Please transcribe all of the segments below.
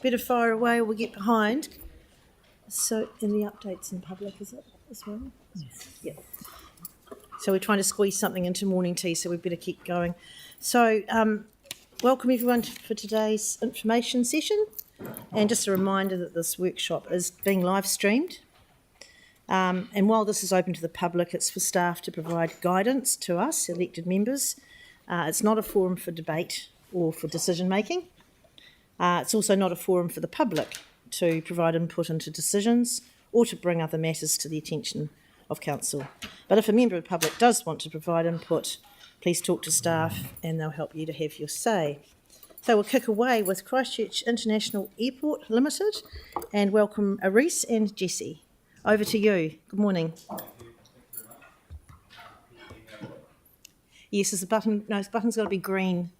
better fire away or we'll get behind. So, in the updates in public, is it as well? Yes. Yeah. So we're trying to squeeze something into morning tea, so we better keep going. So, welcome everyone for today's information session. And just a reminder that this workshop is being live streamed. And while this is open to the public, it's for staff to provide guidance to us, elected members. It's not a forum for debate or for decision making. It's also not a forum for the public to provide input into decisions or to bring other matters to the attention of council. But if a member of the public does want to provide input, please talk to staff and they'll help you to have your say. So we'll kick away with Christchurch International Airport Limited and welcome Reese and Jessie. Over to you. Good morning. Yes, there's a button. No, this button's got to be green.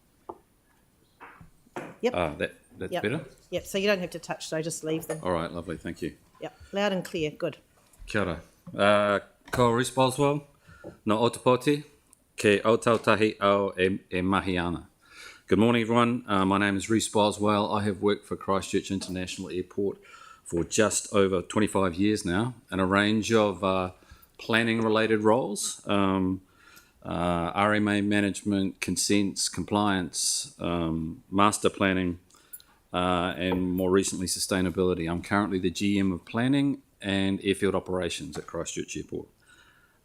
Yep. That's better? Yep, so you don't have to touch, so just leave them. All right, lovely, thank you. Yep, loud and clear, good. Kia ora. Ko Reese Boswell, no Otapoti, ke Otautahi au e mahi ana. Good morning, everyone. My name is Reese Boswell. I have worked for Christchurch International Airport for just over 25 years now in a range of planning-related roles, RMA management, consents, compliance, master planning, and more recently sustainability. I'm currently the GM of planning and airfield operations at Christchurch Airport.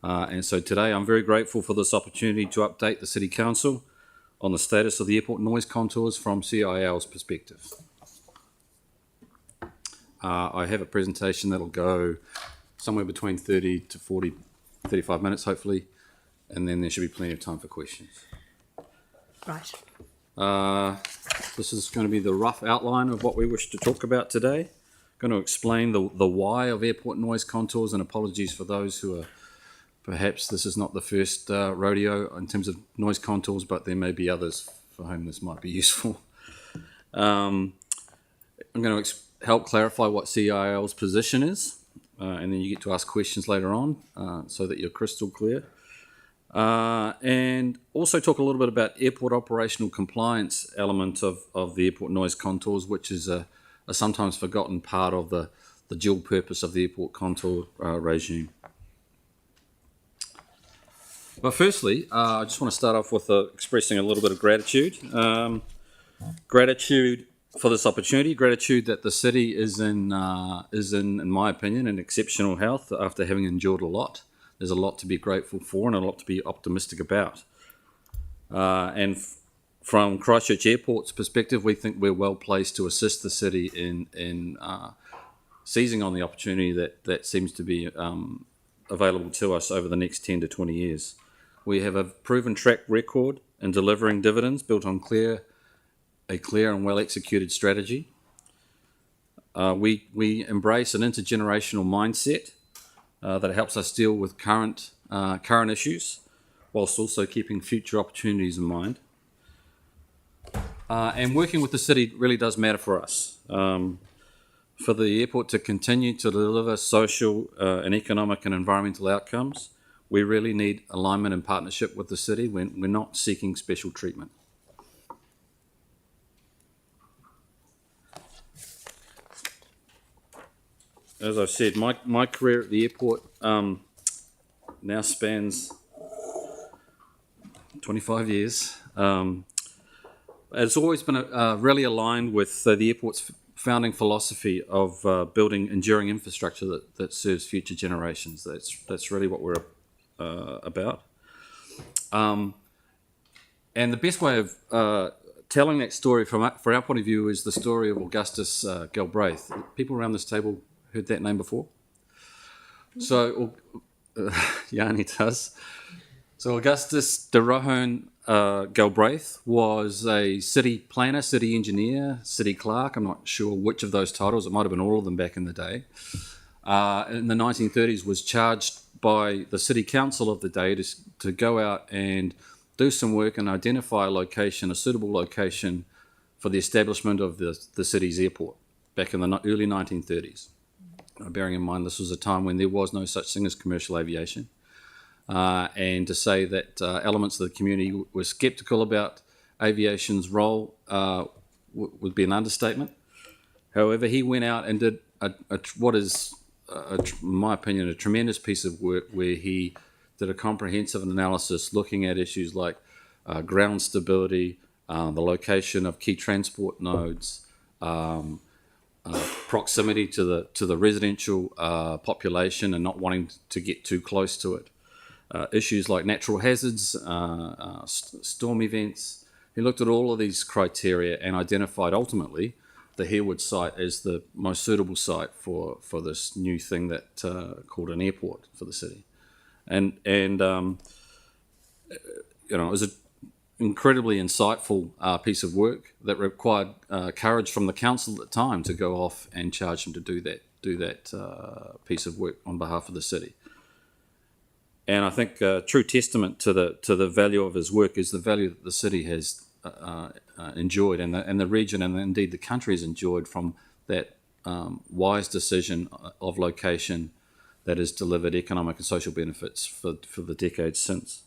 And so today I'm very grateful for this opportunity to update the City Council on the status of the airport noise contours from CIL's perspective. I have a presentation that'll go somewhere between 30 to 35 minutes hopefully, and then there should be plenty of time for questions. Right. This is going to be the rough outline of what we wish to talk about today. I'm going to explain the why of airport noise contours, and apologies for those who are, perhaps this is not the first rodeo in terms of noise contours, but there may be others for whom this might be useful. I'm going to help clarify what CIL's position is, and then you get to ask questions later on so that you're crystal clear. And also talk a little bit about airport operational compliance element of the airport noise contours, which is a sometimes forgotten part of the dual purpose of the airport contour regime. But firstly, I just want to start off with expressing a little bit of gratitude. Gratitude for this opportunity, gratitude that the city is in my opinion, in exceptional health after having endured a lot. There's a lot to be grateful for and a lot to be optimistic about. From Christchurch Airport's perspective, we think we're well placed to assist the city in seizing on the opportunity that seems to be available to us over the next 10 to 20 years. We have a proven track record in delivering dividends built on a clear and well-executed strategy. We embrace an intergenerational mindset that helps us deal with current issues, whilst also keeping future opportunities in mind. And working with the city really does matter for us. For the airport to continue to deliver social and economic and environmental outcomes, we really need alignment and partnership with the city when we're not seeking special treatment. As I've said, my career at the airport now spans 25 years. It's always been really aligned with the airport's founding philosophy of building enduring infrastructure that serves future generations. That's really what we're about. And the best way of telling that story for our point of view is the story of Augustus Galbraith. People around this table heard that name before? So, Yanni does. So Augustus de Rohan Galbraith was a city planner, city engineer, city clerk. I'm not sure which of those titles. It might have been all of them back in the day. In the 1930s was charged by the city council of the day to go out and do some work and identify a suitable location for the establishment of the city's airport back in the early 1930s. Bearing in mind this was a time when there was no such thing as commercial aviation. And to say that elements of the community were sceptical about aviation's role would be an understatement. However, he went out and did what is, in my opinion, a tremendous piece of work where he did a comprehensive analysis looking at issues like ground stability, the location of key transport nodes, proximity to the residential population and not wanting to get too close to it. Issues like natural hazards, storm events. He looked at all of these criteria and identified ultimately the Harewood site as the most suitable site for this new thing that called an airport for the city. And it was an incredibly insightful piece of work that required courage from the council at the time to go off and charge him to do that piece of work on behalf of the city. And I think a true testament to the value of his work is the value that the city has enjoyed, and the region, and indeed the country has enjoyed from that wise decision of location that has delivered economic and social benefits for the decades since.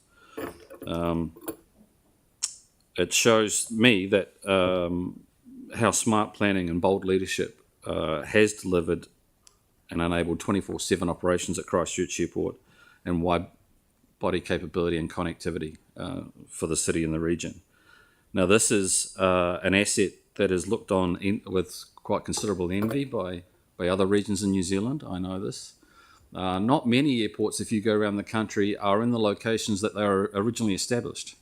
It shows me that how smart planning and bold leadership has delivered and enabled 24/7 operations at Christchurch Airport and wide body capability and connectivity for the city and the region. Now, this is an asset that is looked on with quite considerable envy by other regions in New Zealand. I know this. Not many airports, if you go around the country, are in the locations that they were originally established.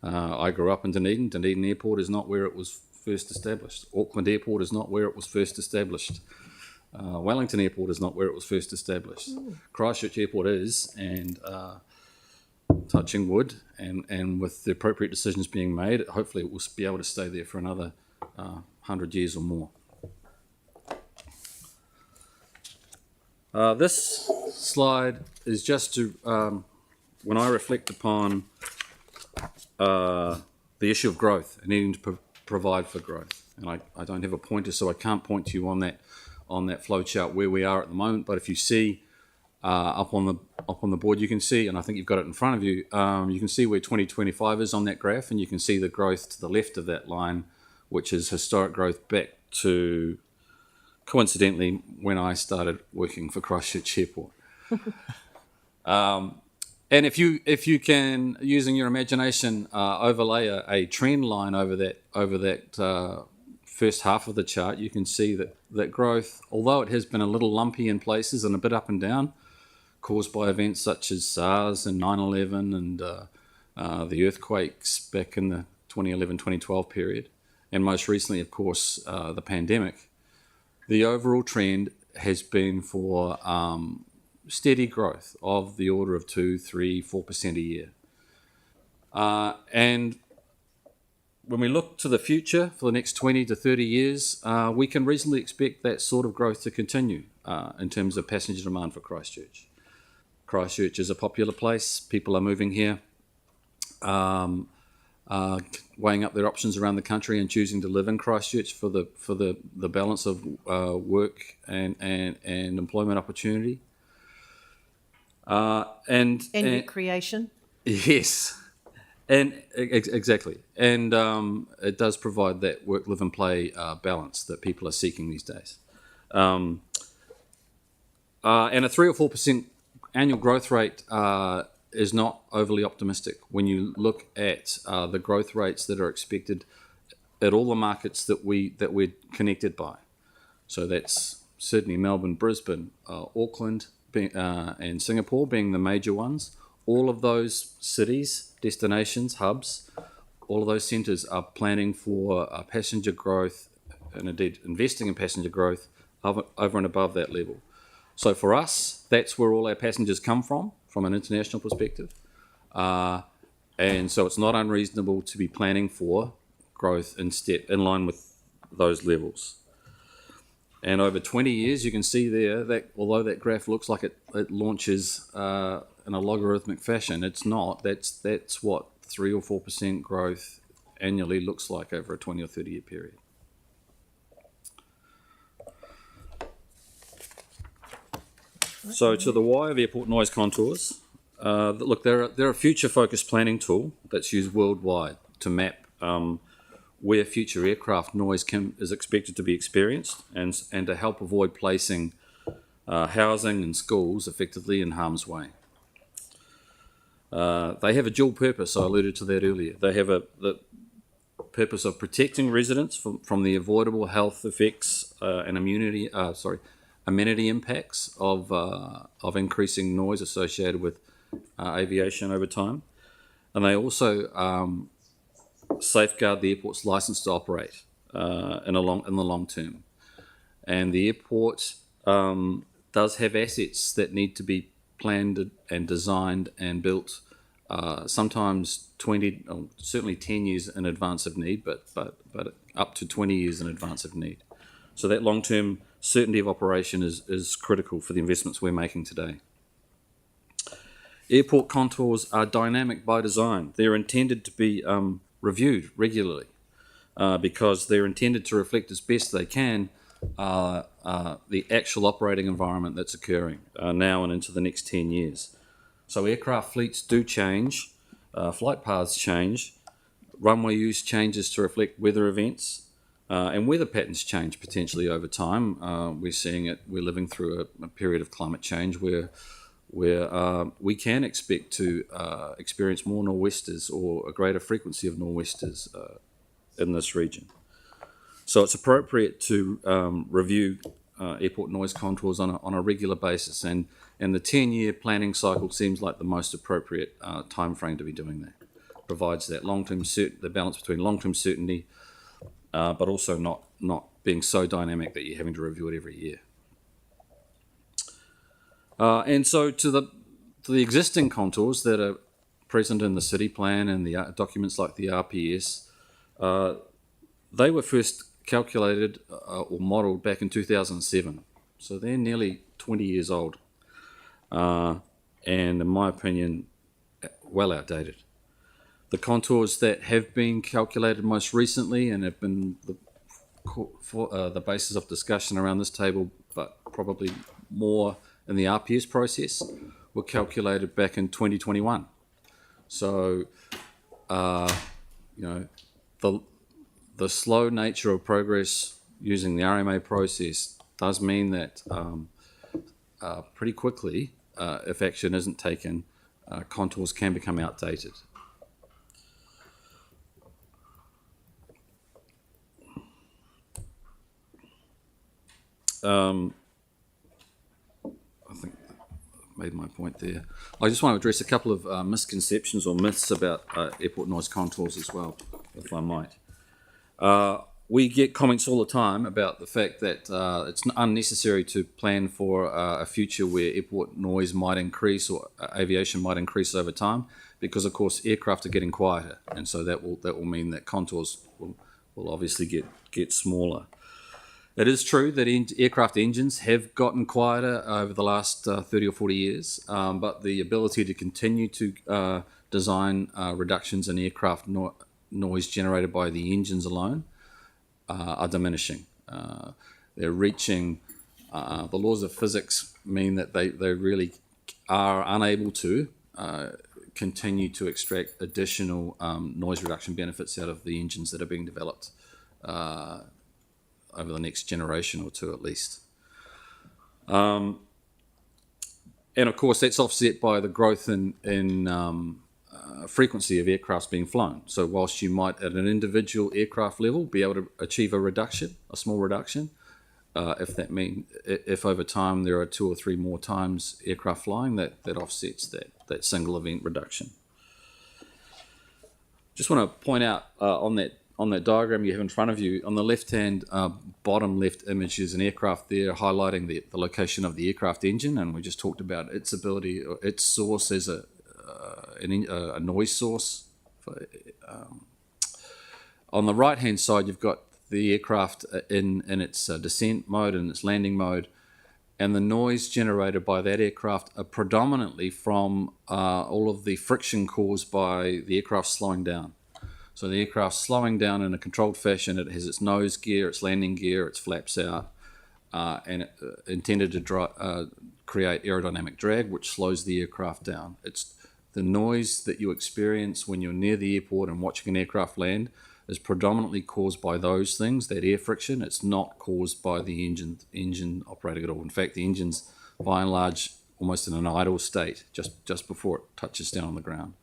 I grew up in Dunedin. Dunedin Airport is not where it was first established. Auckland Airport is not where it was first established. Wellington Airport is not where it was first established. Christchurch Airport is, and touching wood, and with the appropriate decisions being made, hopefully it will be able to stay there for another 100 years or more. This slide is just to, when I reflect upon the issue of growth and needing to provide for growth. And I don't have a pointer, so I can't point to you on that flow chart where we are at the moment. But if you see up on the board, you can see, and I think you've got it in front of you, you can see where 2025 is on that graph, and you can see the growth to the left of that line, which is historic growth back to, coincidentally, when I started working for Christchurch Airport. And if you can, using your imagination, overlay a trend line over that first half of the chart, you can see that growth, although it has been a little lumpy in places and a bit up and down, caused by events such as SARS and 9/11 and the earthquakes back in the 2011-2012 period, and most recently, of course, the pandemic, the overall trend has been for steady growth of the order of 2, 3, 4% a year. And when we look to the future for the next 20 to 30 years, we can reasonably expect that sort of growth to continue in terms of passenger demand for Christchurch. Christchurch is a popular place. People are moving here, weighing up their options around the country and choosing to live in Christchurch for the balance of work and employment opportunity. And recreation. Yes, and exactly, and it does provide that work, live, and play balance that people are seeking these days. And a 3 or 4% annual growth rate is not overly optimistic when you look at the growth rates that are expected at all the markets that we're connected by. So that's Sydney, Melbourne, Brisbane, Auckland, and Singapore being the major ones. All of those cities, destinations, hubs, all of those centres are planning for passenger growth and indeed investing in passenger growth over and above that level. So for us, that's where all our passengers come from an international perspective. And so it's not unreasonable to be planning for growth in line with those levels. And over 20 years, you can see there that although that graph looks like it launches in a logarithmic fashion, it's not. That's what 3 or 4% growth annually looks like over a 20 or 30 year period. So to the why of airport noise contours, look, they're a future-focused planning tool that's used worldwide to map where future aircraft noise is expected to be experienced, and to help avoid placing housing and schools effectively in harm's way. They have a dual purpose. I alluded to that earlier. They have the purpose of protecting residents from the avoidable health effects and amenity impacts of increasing noise associated with aviation over time, and they also safeguard the airport's license to operate in the long term. And the airport does have assets that need to be planned and designed and built, sometimes 20, or certainly 10 years in advance of need, but up to 20 years in advance of need. So that long-term certainty of operation is critical for the investments we're making today. Airport contours are dynamic by design. They're intended to be reviewed regularly because they're intended to reflect as best they can the actual operating environment that's occurring now and into the next 10 years. So aircraft fleets do change, flight paths change, runway use changes to reflect weather events, and weather patterns change potentially over time. We're seeing it, we're living through a period of climate change where we can expect to experience more nor'westers or a greater frequency of nor'westers in this region. So it's appropriate to review airport noise contours on a regular basis, and the 10-year planning cycle seems like the most appropriate time frame to be doing that. Provides that long-term the balance between long-term certainty, but also not being so dynamic that you're having to review it every year. And so to the existing contours that are present in the city plan and the documents like the RPS, they were first calculated or modelled back in 2007. So they're nearly 20 years old. And in my opinion, well outdated. The contours that have been calculated most recently and have been the basis of discussion around this table, but probably more in the RPS process, were calculated back in 2021. So, the slow nature of progress using the RMA process does mean that pretty quickly, if action isn't taken, contours can become outdated. I think I made my point there. I just want to address a couple of misconceptions or myths about airport noise contours as well, if I might. We get comments all the time about the fact that it's unnecessary to plan for a future where airport noise might increase or aviation might increase over time, because of course aircraft are getting quieter, and so that will mean that contours will obviously get smaller. It is true that aircraft engines have gotten quieter over the last 30 or 40 years, but the ability to continue to design reductions in aircraft noise generated by the engines alone are diminishing. They're reaching, the laws of physics mean that they really are unable to continue to extract additional noise reduction benefits out of the engines that are being developed over the next generation or two at least. And of course that's offset by the growth in frequency of aircrafts being flown. So whilst you might at an individual aircraft level be able to achieve a small reduction, if over time there are 2 or 3 more times aircraft flying, that offsets that single event reduction. Just want to point out on that diagram you have in front of you, on the left-hand bottom left image is an aircraft there highlighting the location of the aircraft engine, and we just talked about its ability, or its source as a noise source. On the right-hand side, you've got the aircraft in its descent mode and its landing mode, and the noise generated by that aircraft are predominantly from all of the friction caused by the aircraft slowing down. So the aircraft slowing down in a controlled fashion. It has its nose gear, its landing gear, its flaps out, and intended to create aerodynamic drag, which slows the aircraft down. It's the noise that you experience when you're near the airport and watching an aircraft land is predominantly caused by those things, that air friction. It's not caused by the engine operating at all. In fact, the engine's by and large almost in an idle state just before it touches down on the ground.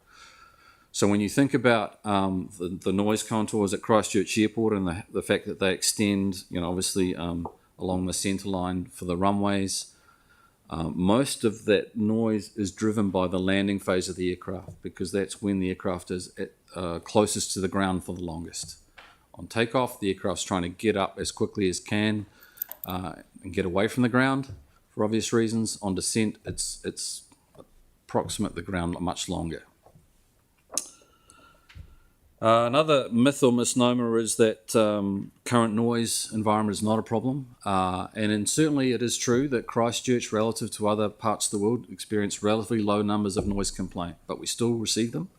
So when you think about the noise contours at Christchurch Airport and the fact that they extend, obviously along the centre line for the runways, most of that noise is driven by the landing phase of the aircraft, because that's when the aircraft is closest to the ground for the longest. On takeoff, the aircraft's trying to get up as quickly as can and get away from the ground for obvious reasons. On descent, it's approximate the ground much longer. Another myth or misnomer is that current noise environment is not a problem, and certainly it is true that Christchurch, relative to other parts of the world, experience relatively low numbers of noise complaint, but we still receive them.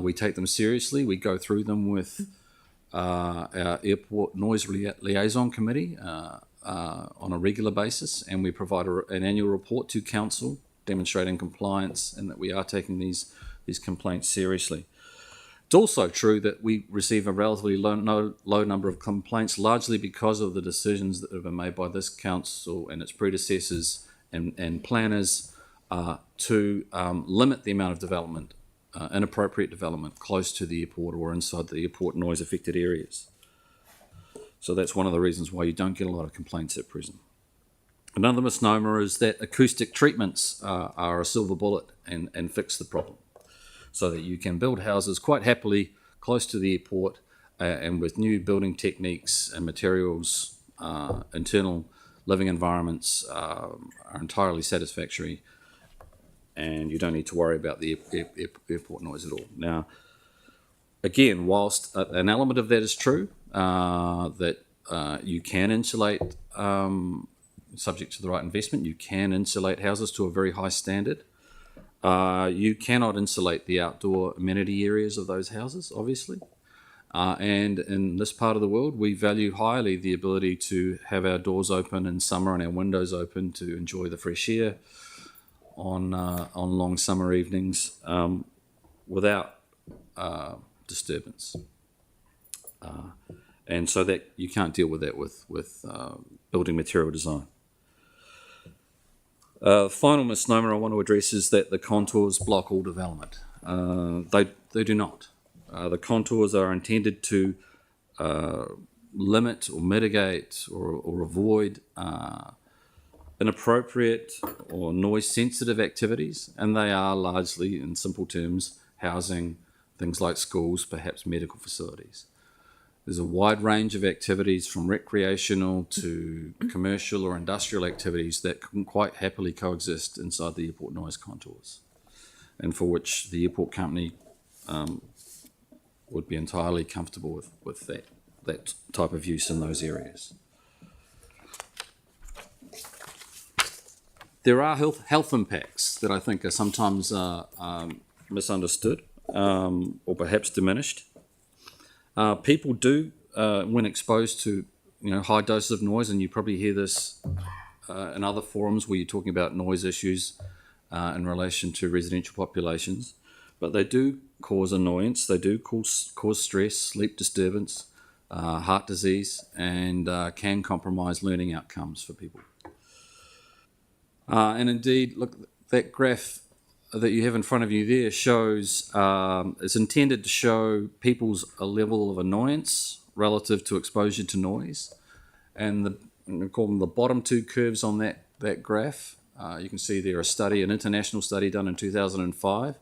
We take them seriously. We go through them with our Airport Noise Liaison Committee on a regular basis, and we provide an annual report to Council demonstrating compliance and that we are taking these complaints seriously. It's also true that we receive a relatively low number of complaints, largely because of the decisions that have been made by this council and its predecessors and planners to limit the amount of development, inappropriate development, close to the airport or inside the airport noise-affected areas. So that's one of the reasons why you don't get a lot of complaints at present. Another misnomer is that acoustic treatments are a silver bullet and fix the problem, so that you can build houses quite happily close to the airport and with new building techniques and materials, internal living environments are entirely satisfactory, and you don't need to worry about the airport noise at all. Now, again, whilst an element of that is true, that you can insulate, subject to the right investment, you can insulate houses to a very high standard. You cannot insulate the outdoor amenity areas of those houses, obviously. And in this part of the world, we value highly the ability to have our doors open in summer and our windows open to enjoy the fresh air on long summer evenings without disturbance. And so that you can't deal with that with building material design. Final misnomer I want to address is that the contours block all development. They do not. The contours are intended to limit or mitigate or avoid inappropriate or noise-sensitive activities, and they are largely, in simple terms, housing things like schools, perhaps medical facilities. There's a wide range of activities from recreational to commercial or industrial activities that can quite happily coexist inside the airport noise contours, and for which the airport company would be entirely comfortable with that type of use in those areas. There are health impacts that I think are sometimes misunderstood or perhaps diminished. People do, when exposed to high doses of noise, and you probably hear this in other forums where you're talking about noise issues in relation to residential populations, but they do cause annoyance, they do cause stress, sleep disturbance, heart disease, and can compromise learning outcomes for people. And indeed, look, that graph that you have in front of you there shows, it's intended to show people's level of annoyance relative to exposure to noise. And we call them the bottom two curves on that graph. You can see there an international study done in 2005,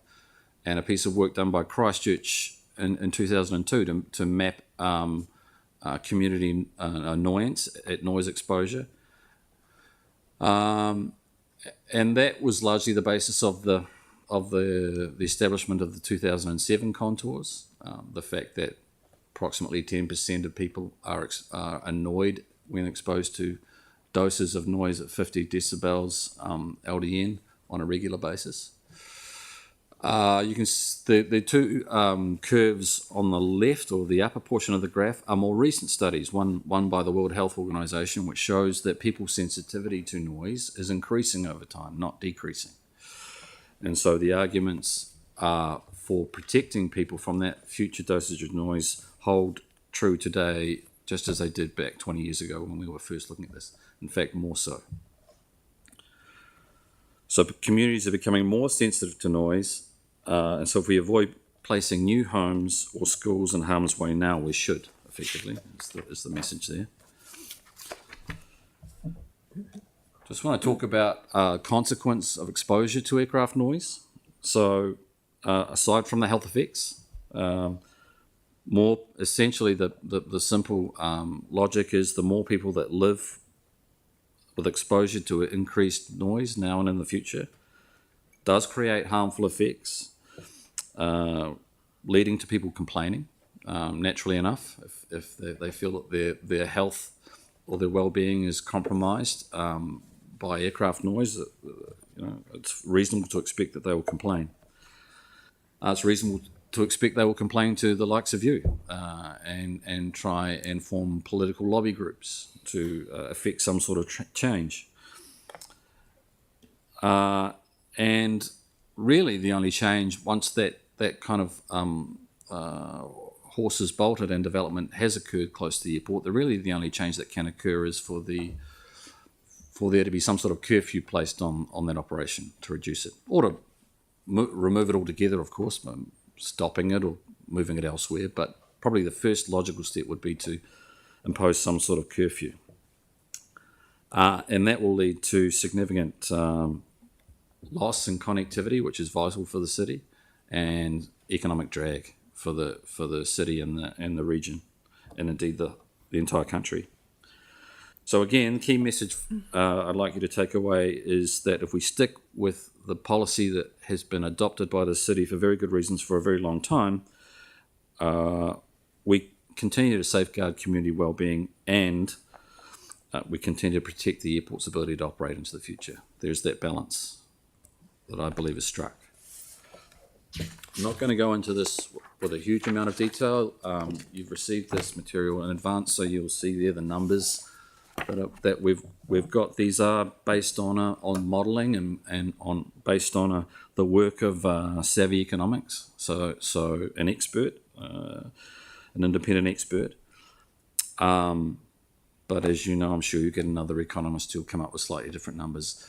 and a piece of work done by Christchurch in 2002 to map community annoyance at noise exposure. And that was largely the basis of the establishment of the 2007 contours. The fact that approximately 10% of people are annoyed when exposed to doses of noise at 50 decibels LDN on a regular basis. You can the two curves on the left, or the upper portion of the graph, are more recent studies. One by the World Health Organization, which shows that people's sensitivity to noise is increasing over time, not decreasing. And so the arguments for protecting people from that future dosage of noise hold true today just as they did back 20 years ago when we were first looking at this. In fact, more so. So communities are becoming more sensitive to noise, and so if we avoid placing new homes or schools in harm's way now, we should, effectively, is the message there. Just want to talk about consequence of exposure to aircraft noise. So aside from the health effects, more essentially the simple logic is the more people that live with exposure to increased noise now and in the future does create harmful effects, leading to people complaining, naturally enough, if they feel that their health or their well-being is compromised by aircraft noise. It's reasonable to expect that they will complain. It's reasonable to expect they will complain to the likes of you and try and form political lobby groups to affect some sort of change. And really the only change, once that kind of horse is bolted and development has occurred close to the airport, the only change that can occur is for there to be some sort of curfew placed on that operation to reduce it, or to remove it altogether, of course, stopping it or moving it elsewhere. But probably the first logical step would be to impose some sort of curfew. And that will lead to significant loss in connectivity, which is vital for the city, and economic drag for the city and the region, and indeed the entire country. So again, key message I'd like you to take away is that if we stick with the policy that has been adopted by the city for very good reasons for a very long time, we continue to safeguard community wellbeing, and we continue to protect the airport's ability to operate into the future. There's that balance that I believe is struck. I'm not going to go into this with a huge amount of detail. You've received this material in advance, so you'll see there the numbers that we've got. These are based on modelling and based on the work of Savvy Economics, so an expert, an independent expert. But as you know, I'm sure you get another economist who'll come up with slightly different numbers,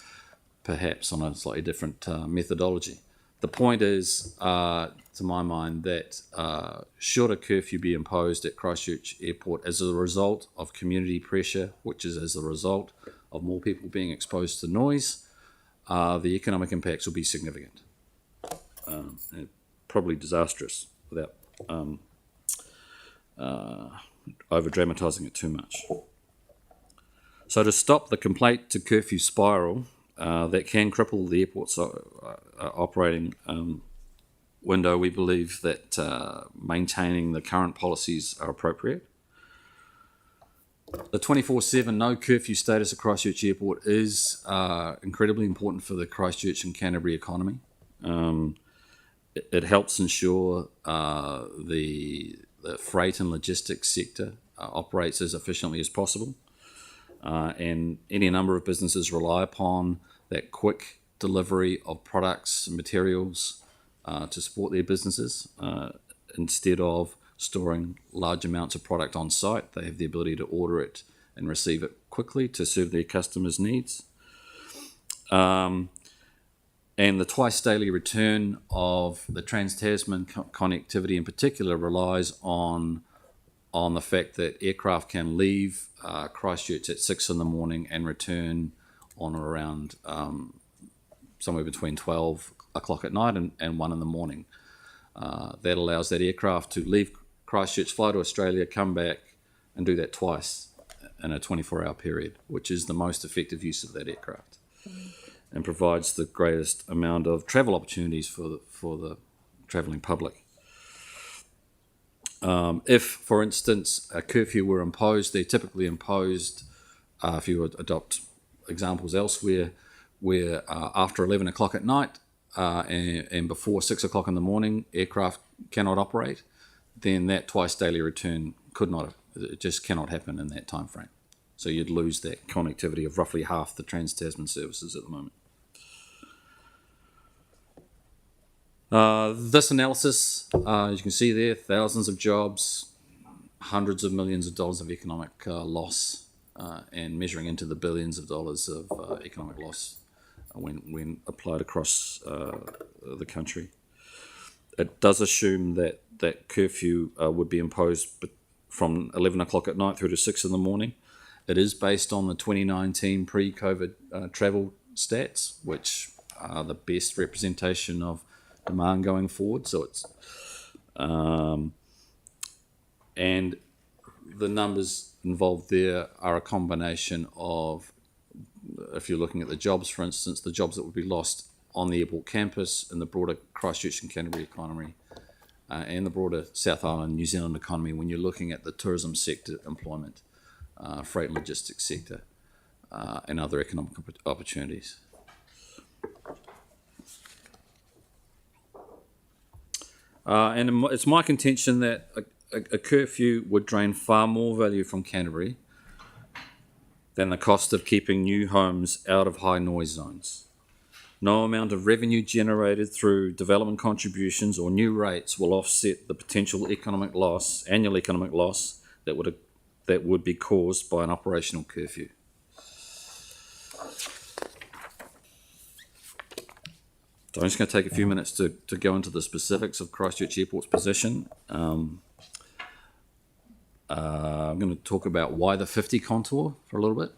perhaps on a slightly different methodology. The point is, to my mind, that should a curfew be imposed at Christchurch Airport as a result of community pressure, which is as a result of more people being exposed to noise, the economic impacts will be significant, and probably disastrous, without over-dramatising it too much. So to stop the complaint to curfew spiral that can cripple the airport's operating window, we believe that maintaining the current policies are appropriate. The 24/7 no curfew status at Christchurch Airport is incredibly important for the Christchurch and Canterbury economy. It helps ensure the freight and logistics sector operates as efficiently as possible. And any number of businesses rely upon that quick delivery of products and materials to support their businesses. Instead of storing large amounts of product on site, they have the ability to order it and receive it quickly to serve their customers' needs. And the twice daily return of the Trans-Tasman connectivity in particular relies on the fact that aircraft can leave Christchurch at 6 a.m. and return on or around somewhere between 12 o'clock at night and 1 a.m. That allows that aircraft to leave Christchurch, fly to Australia, come back and do that twice in a 24-hour period, which is the most effective use of that aircraft and provides the greatest amount of travel opportunities for the travelling public. If, for instance, a curfew were imposed, they're typically imposed, if you would adopt examples elsewhere, where after 11 o'clock at night and before 6 o'clock in the morning, aircraft cannot operate, then that twice daily return it just cannot happen in that time frame. So you'd lose that connectivity of roughly half the Trans-Tasman services at the moment. This analysis, as you can see there, thousands of jobs, hundreds of millions of dollars of economic loss and measuring into the billions of dollars of economic loss when applied across the country. It does assume that curfew would be imposed from 11 o'clock at night through to 6 in the morning. It is based on the 2019 pre-COVID travel stats, which are the best representation of demand going forward. So it's and the numbers involved there are a combination of, if you're looking at the jobs, for instance, the jobs that would be lost on the airport campus and the broader Christchurch and Canterbury economy and the broader South Island New Zealand economy when you're looking at the tourism sector employment, freight and logistics sector, and other economic opportunities. And it's my contention that a curfew would drain far more value from Canterbury than the cost of keeping new homes out of high noise zones. No amount of revenue generated through development contributions or new rates will offset the potential economic loss, annual economic loss, that would be caused by an operational curfew. So I'm just going to take a few minutes to go into the specifics of Christchurch Airport's position. I'm going to talk about why the 50 contour for a little bit.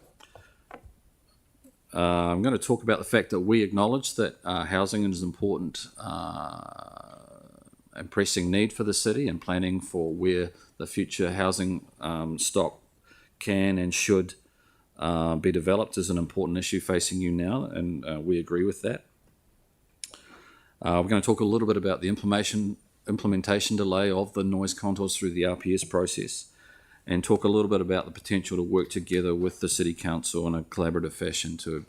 I'm going to talk about the fact that we acknowledge that housing is an important and pressing need for the city, and planning for where the future housing stock can and should be developed is an important issue facing you now, and we agree with that. We're going to talk a little bit about the implementation delay of the noise contours through the RPS process, and talk a little bit about the potential to work together with the City Council in a collaborative fashion to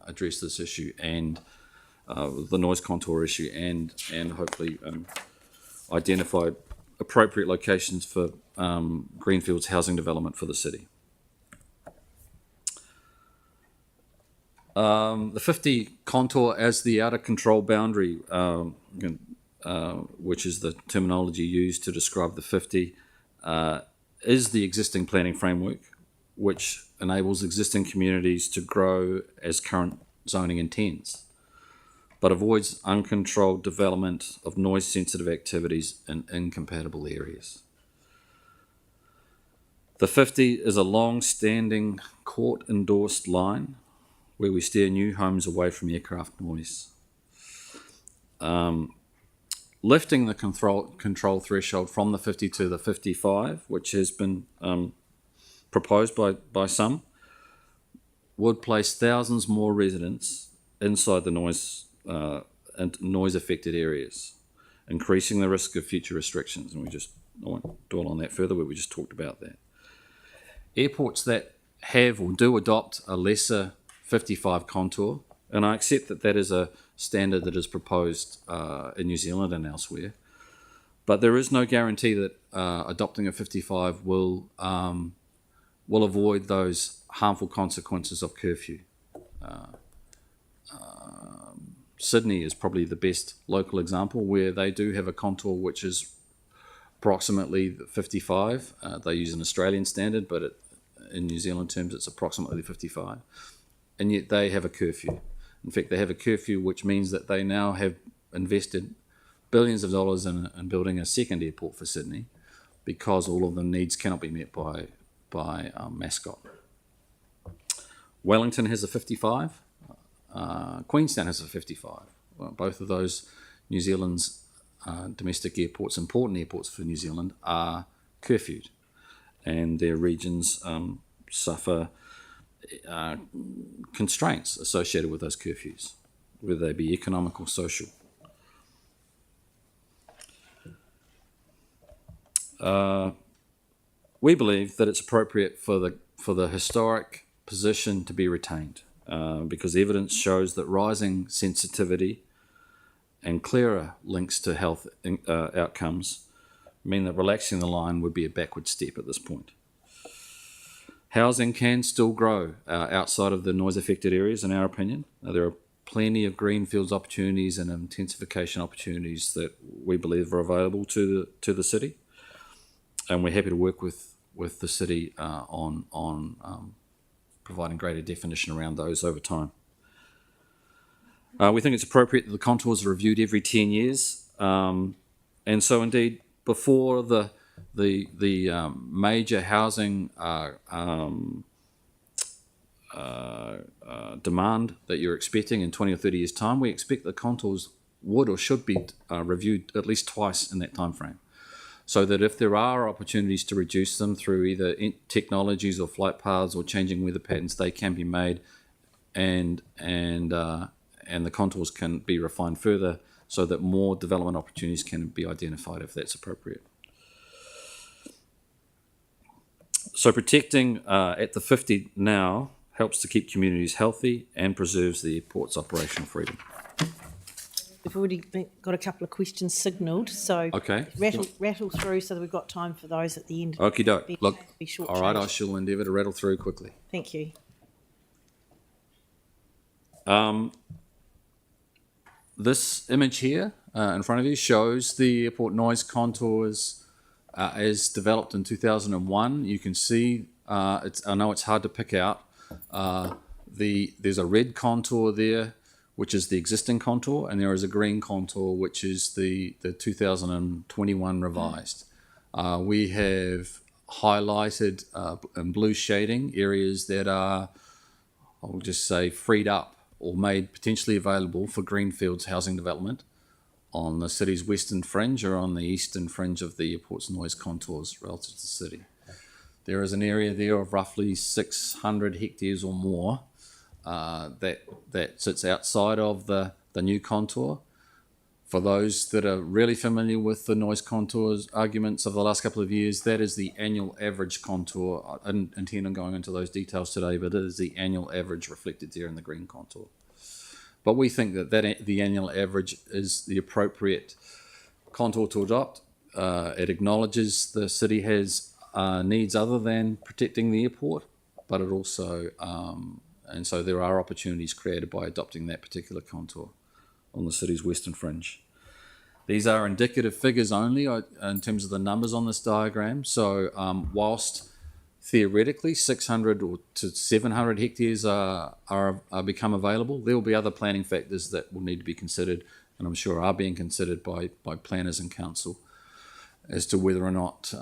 address this issue and the noise contour issue, and hopefully identify appropriate locations for greenfields housing development for the city. The 50 contour as the outer control boundary, which is the terminology used to describe the 50, is the existing planning framework, which enables existing communities to grow as current zoning intends, but avoids uncontrolled development of noise-sensitive activities in incompatible areas. The 50 is a long-standing court-endorsed line where we steer new homes away from aircraft noise. Lifting the control threshold from the 50 to the 55, which has been proposed by some, would place thousands more residents inside the noise affected areas, increasing the risk of future restrictions. And I won't dwell on that further, but we just talked about that. Airports that have or do adopt a lesser 55 contour, and I accept that is a standard that is proposed in New Zealand and elsewhere, but there is no guarantee that adopting a 55 will avoid those harmful consequences of curfew. Sydney is probably the best local example, where they do have a contour which is approximately 55. They use an Australian standard, but in New Zealand terms it's approximately 55, and yet they have a curfew. In fact, they have a curfew, which means that they now have invested billions of dollars in building a second airport for Sydney, because all of the needs cannot be met by Mascot. Wellington has a 55. Queenstown has a 55. Well, both of those New Zealand's domestic airports, important airports for New Zealand, are curfewed, and their regions suffer constraints associated with those curfews, whether they be economic or social. We believe that it's appropriate for the historic position to be retained, because evidence shows that rising sensitivity and clearer links to health outcomes mean that relaxing the line would be a backward step at this point. Housing can still grow outside of the noise-affected areas, in our opinion. There are plenty of greenfields opportunities and intensification opportunities that we believe are available to the city. and we're happy to work with the city on providing greater definition around those over time. We think it's appropriate that the contours are reviewed every 10 years, and so indeed before the major housing demand that you're expecting in 20 or 30 years' time, we expect the contours would or should be reviewed at least twice in that time frame, so that if there are opportunities to reduce them through either technologies or flight paths or changing weather patterns, they can be made, and the contours can be refined further so that more development opportunities can be identified if that's appropriate. So protecting at the 50 now helps to keep communities healthy and preserves the airport's operational freedom. We've already got a couple of questions signalled, so Okay. rattle through so that we've got time for those at the end. Okie doke. Look, Be short all right, I change. shall endeavour to rattle through quickly. Thank you. This image here in front of you shows the airport noise contours as developed in 2001. You can see, I know it's hard to pick out, there's a red contour there, which is the existing contour, and there is a green contour, which is the 2021 revised. We have highlighted in blue shading areas that are, I'll just say, freed up or made potentially available for greenfields housing development on the city's western fringe or on the eastern fringe of the airport's noise contours relative to the city. There is an area there of roughly 600 hectares or more that sits outside of the new contour. For those that are really familiar with the noise contours arguments of the last couple of years, that is the annual average contour. I didn't intend on going into those details today, but it is the annual average reflected there in the green contour. But we think that the annual average is the appropriate contour to adopt. It acknowledges the city has needs other than protecting the airport, but it also, and so there are opportunities created by adopting that particular contour on the city's western fringe. These are indicative figures only in terms of the numbers on this diagram. So whilst theoretically 600 or to 700 hectares are become available, there will be other planning factors that will need to be considered, and I'm sure are being considered by planners and council as to whether or not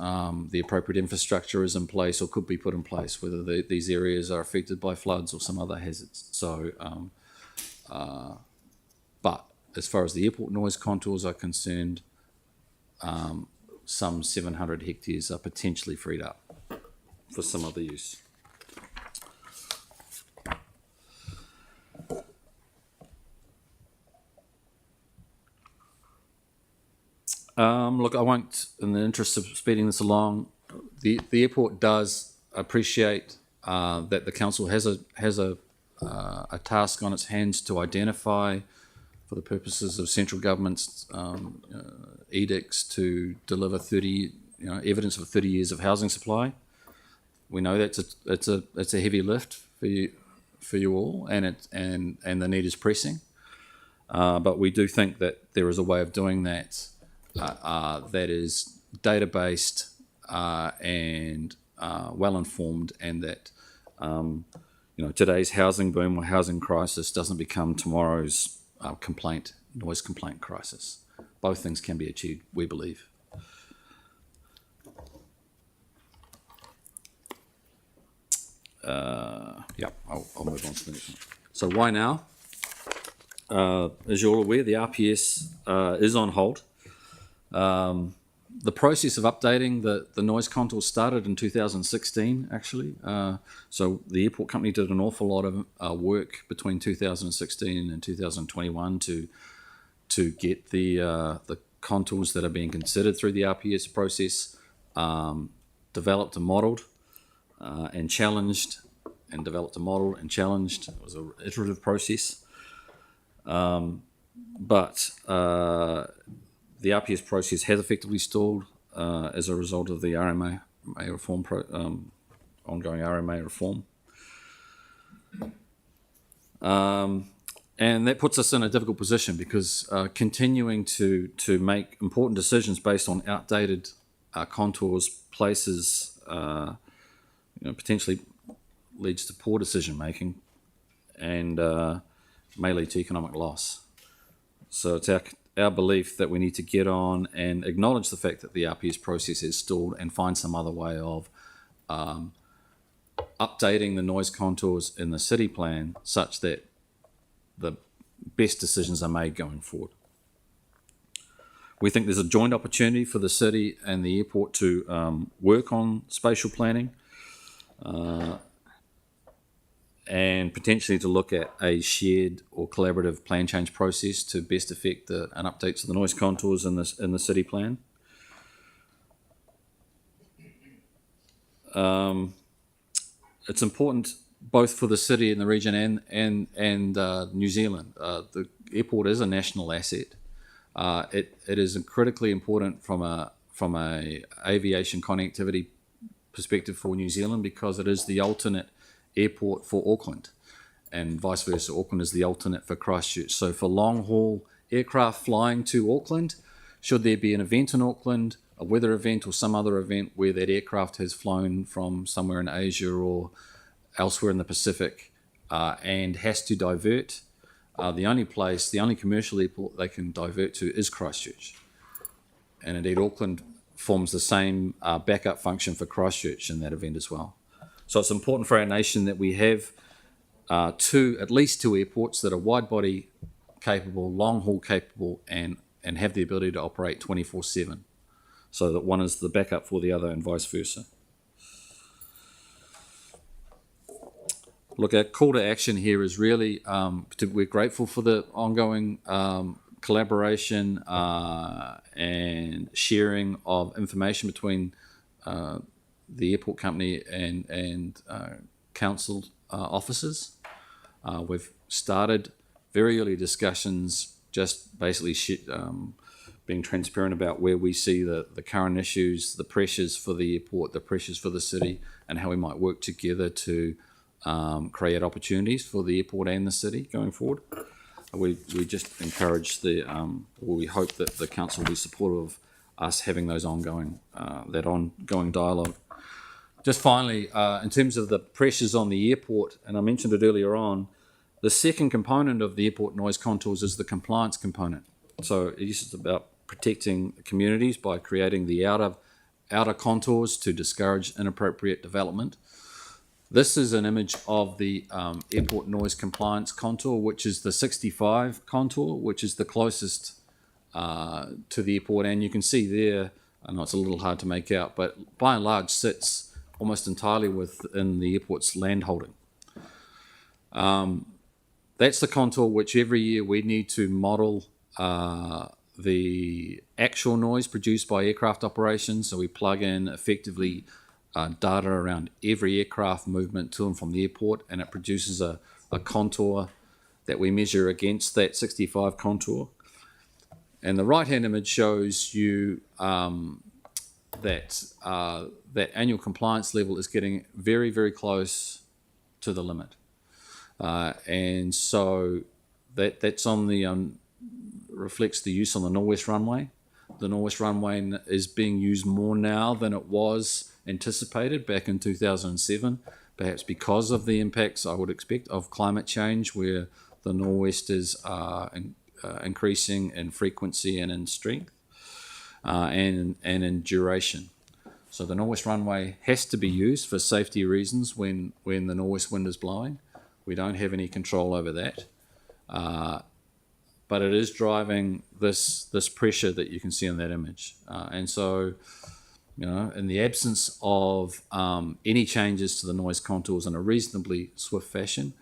the appropriate infrastructure is in place or could be put in place, whether these areas are affected by floods or some other hazards. So, but as far as the airport noise contours are concerned, some 700 hectares are potentially freed up for some other use. Look, I won't, in the interest of speeding this along, the airport does appreciate that the council has a task on its hands to identify, for the purposes of central government's edicts, to deliver evidence of 30 years of housing supply. We know that's it's a heavy lift for you all, and the need is pressing. But we do think that there is a way of doing that that is data-based and well-informed, and that today's housing boom or housing crisis doesn't become tomorrow's noise complaint crisis. Both things can be achieved, we believe. I'll move on to the next one. So why now? As you're all aware, the RPS is on hold. The process of updating the noise contours started in 2016, actually. So the airport company did an awful lot of work between 2016 and 2021 to get the contours that are being considered through the RPS process developed and modelled and challenged, and developed a model and challenged. It was an iterative process. But the RPS process has effectively stalled as a result of the RMA reform, ongoing RMA reform. And that puts us in a difficult position, because continuing to make important decisions based on outdated contours, places, potentially leads to poor decision making and may lead to economic loss. So it's our belief that we need to get on and acknowledge the fact that the RPS process is stalled and find some other way of updating the noise contours in the city plan such that the best decisions are made going forward. We think there's a joint opportunity for the city and the airport to work on spatial planning and potentially to look at a shared or collaborative plan change process to best affect an update to the noise contours in the city plan. It's important both for the city and the region and New Zealand. The airport is a national asset. It is critically important from a aviation connectivity perspective for New Zealand because it is the alternate airport for Auckland, and vice versa. Auckland is the alternate for Christchurch. So for long haul aircraft flying to Auckland, should there be an event in Auckland, a weather event or some other event where that aircraft has flown from somewhere in Asia or elsewhere in the Pacific and has to divert, the only commercial airport they can divert to is Christchurch. And indeed, Auckland forms the same backup function for Christchurch in that event as well. So it's important for our nation that we have at least two airports that are wide-body capable, long-haul capable, and have the ability to operate 24/7, so that one is the backup for the other and vice versa. Look, our call to action here is really, we're grateful for the ongoing collaboration and sharing of information between the airport company and council officers. We've started very early discussions, just basically being transparent about where we see the current issues, the pressures for the airport, the pressures for the city, and how we might work together to create opportunities for the airport and the city going forward. We just encourage we hope that the council will be supportive of us having those ongoing dialogue. Just finally, in terms of the pressures on the airport, and I mentioned it earlier on, the second component of the airport noise contours is the compliance component. So it's about protecting communities by creating the outer contours to discourage inappropriate development. This is an image of the airport noise compliance contour, which is the 65 contour, which is the closest to the airport. And you can see there, I know it's a little hard to make out, but by and large sits almost entirely within the airport's land holding. That's the contour which every year we need to model the actual noise produced by aircraft operations. So we plug in effectively data around every aircraft movement to and from the airport, and it produces a contour that we measure against that 65 contour. And the right-hand image shows you that annual compliance level is getting very, very close to the limit. And so that's on the reflects the use on the Norwest runway. The Norwest runway is being used more now than it was anticipated back in 2007, perhaps because of the impacts, I would expect, of climate change, where the Norwest is increasing in frequency and in strength and in duration. So the Norwest runway has to be used for safety reasons when the Norwest wind is blowing. We don't have any control over that. But it is driving this pressure that you can see in that image. And so, in the absence of any changes to the noise contours in a reasonably swift fashion,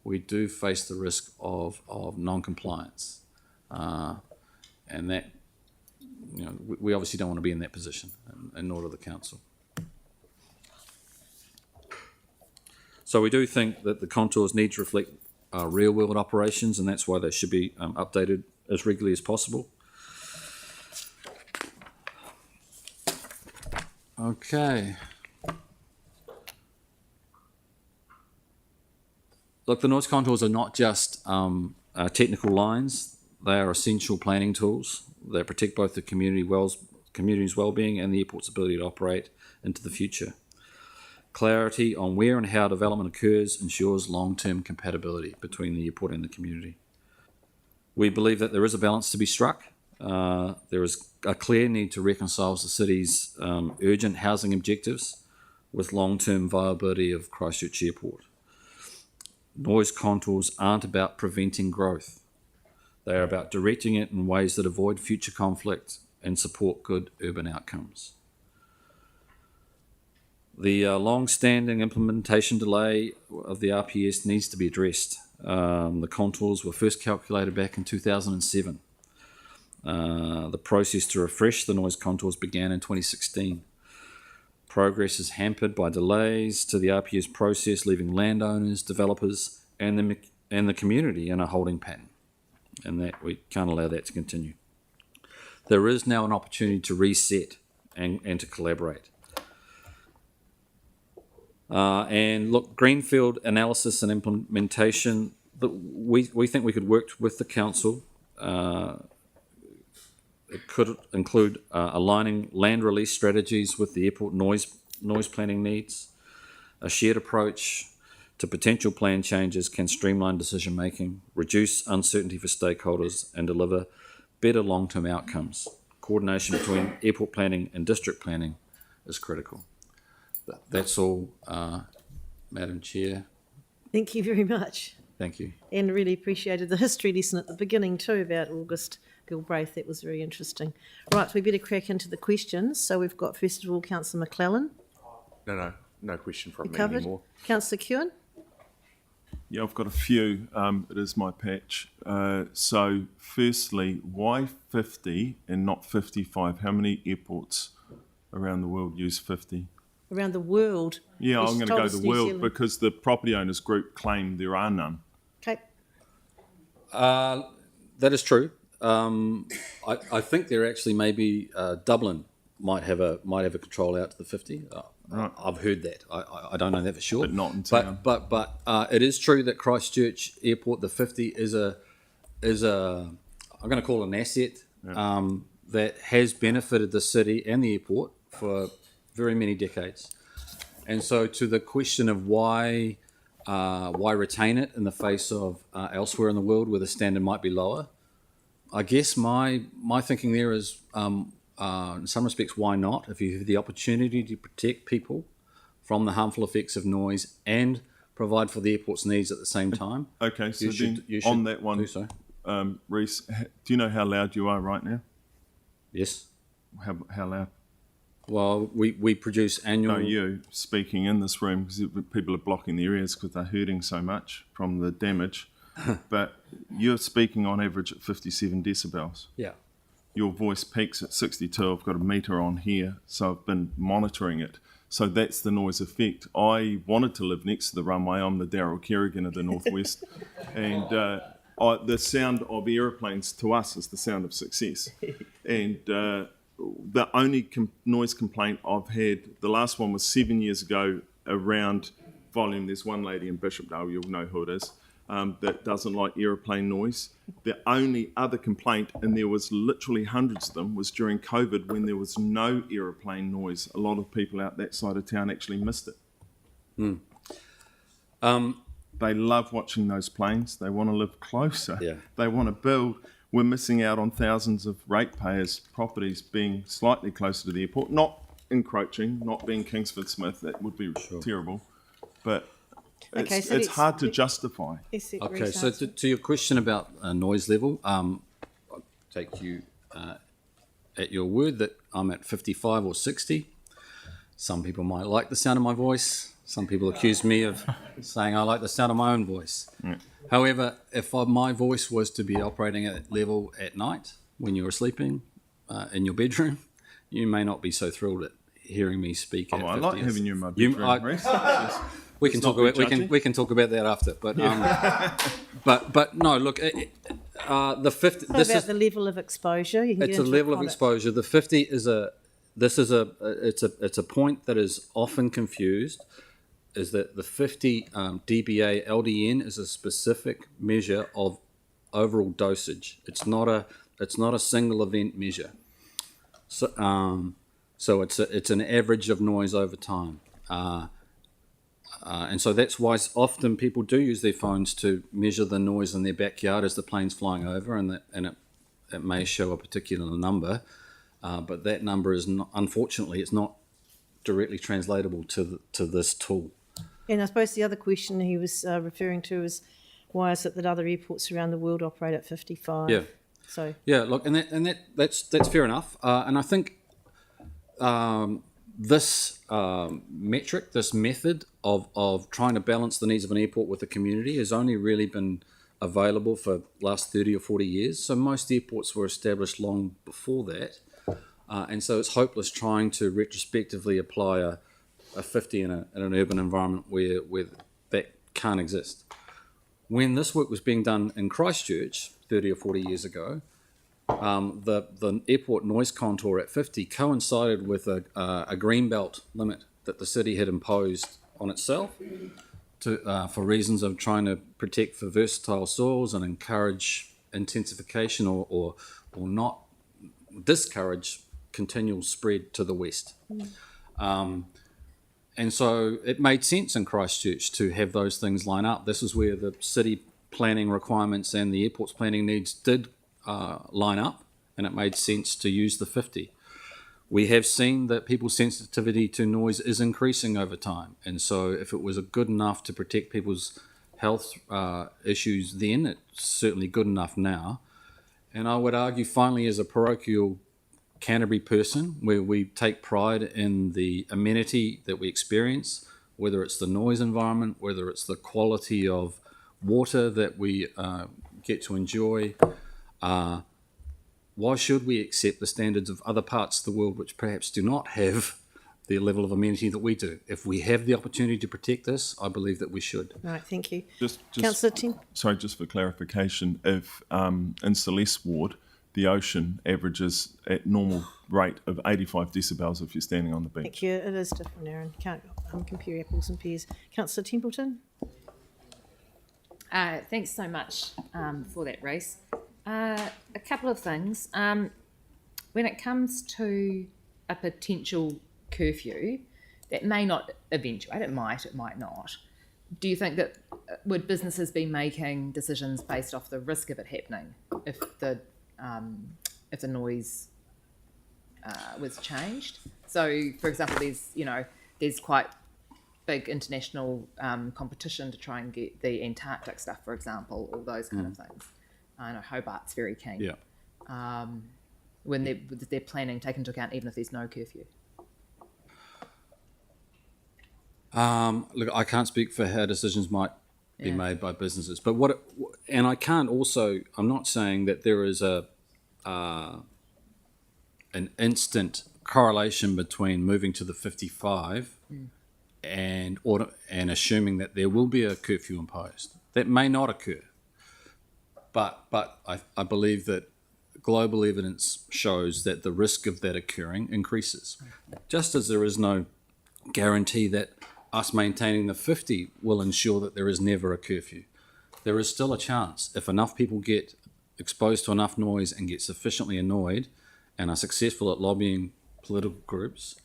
we do face the risk of non-compliance. And that, we obviously don't want to be in that position, and nor do the council. So we do think that the contours need to reflect real-world operations, and that's why they should be updated as regularly as possible. Okay. Look, the noise contours are not just technical lines. They are essential planning tools that protect both the community community's well-being and the airport's ability to operate into the future. Clarity on where and how development occurs ensures long-term compatibility between the airport and the community. We believe that there is a balance to be struck. There is a clear need to reconcile the city's urgent housing objectives with long-term viability of Christchurch Airport. Noise contours aren't about preventing growth. They are about directing it in ways that avoid future conflict and support good urban outcomes. The long-standing implementation delay of the RPS needs to be addressed. The contours were first calculated back in 2007. The process to refresh the noise contours began in 2016. Progress is hampered by delays to the RPS process, leaving landowners, developers, and the community in a holding pattern, and that we can't allow that to continue. There is now an opportunity to reset and to collaborate. And look, greenfield analysis and implementation, we think we could work with the council. It could include aligning land release strategies with the airport noise planning needs. A shared approach to potential plan changes can streamline decision making, reduce uncertainty for stakeholders, and deliver better long-term outcomes. Coordination between airport planning and district planning is critical. That's all, Madam Chair. Thank you very much. Thank you. And really appreciated the history lesson at the beginning too about August Gilbraith. That was very interesting. Right, we better crack into the questions. So we've got, first of all, Councillor McClellan. No question from You me covered? anymore. Councillor Kewen. Yeah, I've got a few. It is my patch. So firstly, why 50 and not 55? How many airports around the world use 50? Around the world. Yeah, You I'm going to told go us the New world Zealand. because the property owners group claim there are none. Okay. That is true. I think there actually maybe Dublin might have a control out to the 50. Right. I've heard that. I don't know that for sure. But not in town. But it is true that Christchurch Airport, the 50, is a I'm going to call it an asset that has benefited the city and the airport for very many decades. And so, to the question of why retain it in the face of elsewhere in the world where the standard might be lower, I guess my thinking there is, in some respects, why not? If you have the opportunity to protect people from the harmful effects of noise and provide for the airport's needs at the same time. Okay, so you then should on that one, do so. Reece, do you know how loud you are right now? Yes. How loud? Well, we produce annual. No, you speaking in this room because people are blocking their ears because they're hurting so much from the damage. But you're speaking on average at 57 decibels. Yeah. Your voice peaks at 62. I've got a meter on here, so I've been monitoring it. So that's the noise effect. I wanted to live next to the runway. I'm the Daryl Kerrigan of the Northwest. And the sound of aeroplanes to us is the sound of success. And the only noise complaint I've had, the last one was 7 years ago around volume. There's one lady in Bishopdale, you'll know who it is, that doesn't like aeroplane noise. The only other complaint, and there was literally hundreds of them, was during COVID when there was no aeroplane noise. A lot of people out that side of town actually missed it. They love watching those planes. They want to live closer. Yeah. They want to build. We're missing out on thousands of ratepayers' properties being slightly closer to the airport, not encroaching, not being Kingsford Smith. That would be terrible. But it's hard to justify. Okay, so to your question about noise level, I'll take you at your word that I'm at 55 or 60. Some people might like the sound of my voice. Some people accuse me of saying I like the sound of my own voice. Yeah. However, if my voice was to be operating at that level at night when you're sleeping in your bedroom, you may not be so thrilled at hearing me speak. I like having you in my bedroom, Reece. We can talk about that after. But but no, look, the 50. What about the level of exposure? You can It's get a into level of product. exposure. The 50 is it's a point that is often confused. Is that the 50 dBA LDN is a specific measure of overall dosage. It's not a single event measure. So it's an average of noise over time. And so that's why often people do use their phones to measure the noise in their backyard as the plane's flying over, and it may show a particular number, but that number is not, unfortunately, it's not directly translatable to this tool. And I suppose the other question he was referring to is, why is it that other airports around the world operate at 55? Yeah. So Yeah, look, that's fair enough, and I think this metric, this method of trying to balance the needs of an airport with the community has only really been available for the last 30 or 40 years. So most airports were established long before that, and so it's hopeless trying to retrospectively apply a 50 in an urban environment where that can't exist. When this work was being done in Christchurch 30 or 40 years ago, the airport noise contour at 50 coincided with a greenbelt limit that the city had imposed on itself for reasons of trying to protect for versatile soils and encourage intensification or not discourage continual spread to the west. And so it made sense in Christchurch to have those things line up. This is where the city planning requirements and the airport's planning needs did line up, and it made sense to use the 50. We have seen that people's sensitivity to noise is increasing over time, and so if it was good enough to protect people's health issues then, it's certainly good enough now. And I would argue, finally, as a parochial Canterbury person, where we take pride in the amenity that we experience, whether it's the noise environment, whether it's the quality of water that we get to enjoy, why should we accept the standards of other parts of the world which perhaps do not have the level of amenity that we do? If we have the opportunity to protect this, I believe that we should. right, thank you. Just Councillor Tim? sorry, just for clarification, if in Celeste Ward, the ocean averages at normal rate of 85 decibels if you're standing on the beach. Thank you. It is different, Aaron. Can't compare apples and pears. Councillor Templeton? Thanks so much for that, Reese. A couple of things. When it comes to a potential curfew, that may not eventuate, it might not. Do you think that would businesses be making decisions based off the risk of it happening if the noise was changed? So, for example, there's quite big international competition to try and get the Antarctic stuff, for example, all those kind of things. I know Hobart's very keen. Yeah. When they're planning, take into account even if there's no curfew. Look, I can't speak for how decisions might be made by businesses, but I'm not saying that there is an instant correlation between moving to the 55 and assuming that there will be a curfew imposed. That may not occur, but I believe that global evidence shows that the risk of that occurring increases, just as there is no guarantee that us maintaining the 50 will ensure that there is never a curfew. There is still a chance, if enough people get exposed to enough noise and get sufficiently annoyed and are successful at lobbying political groups,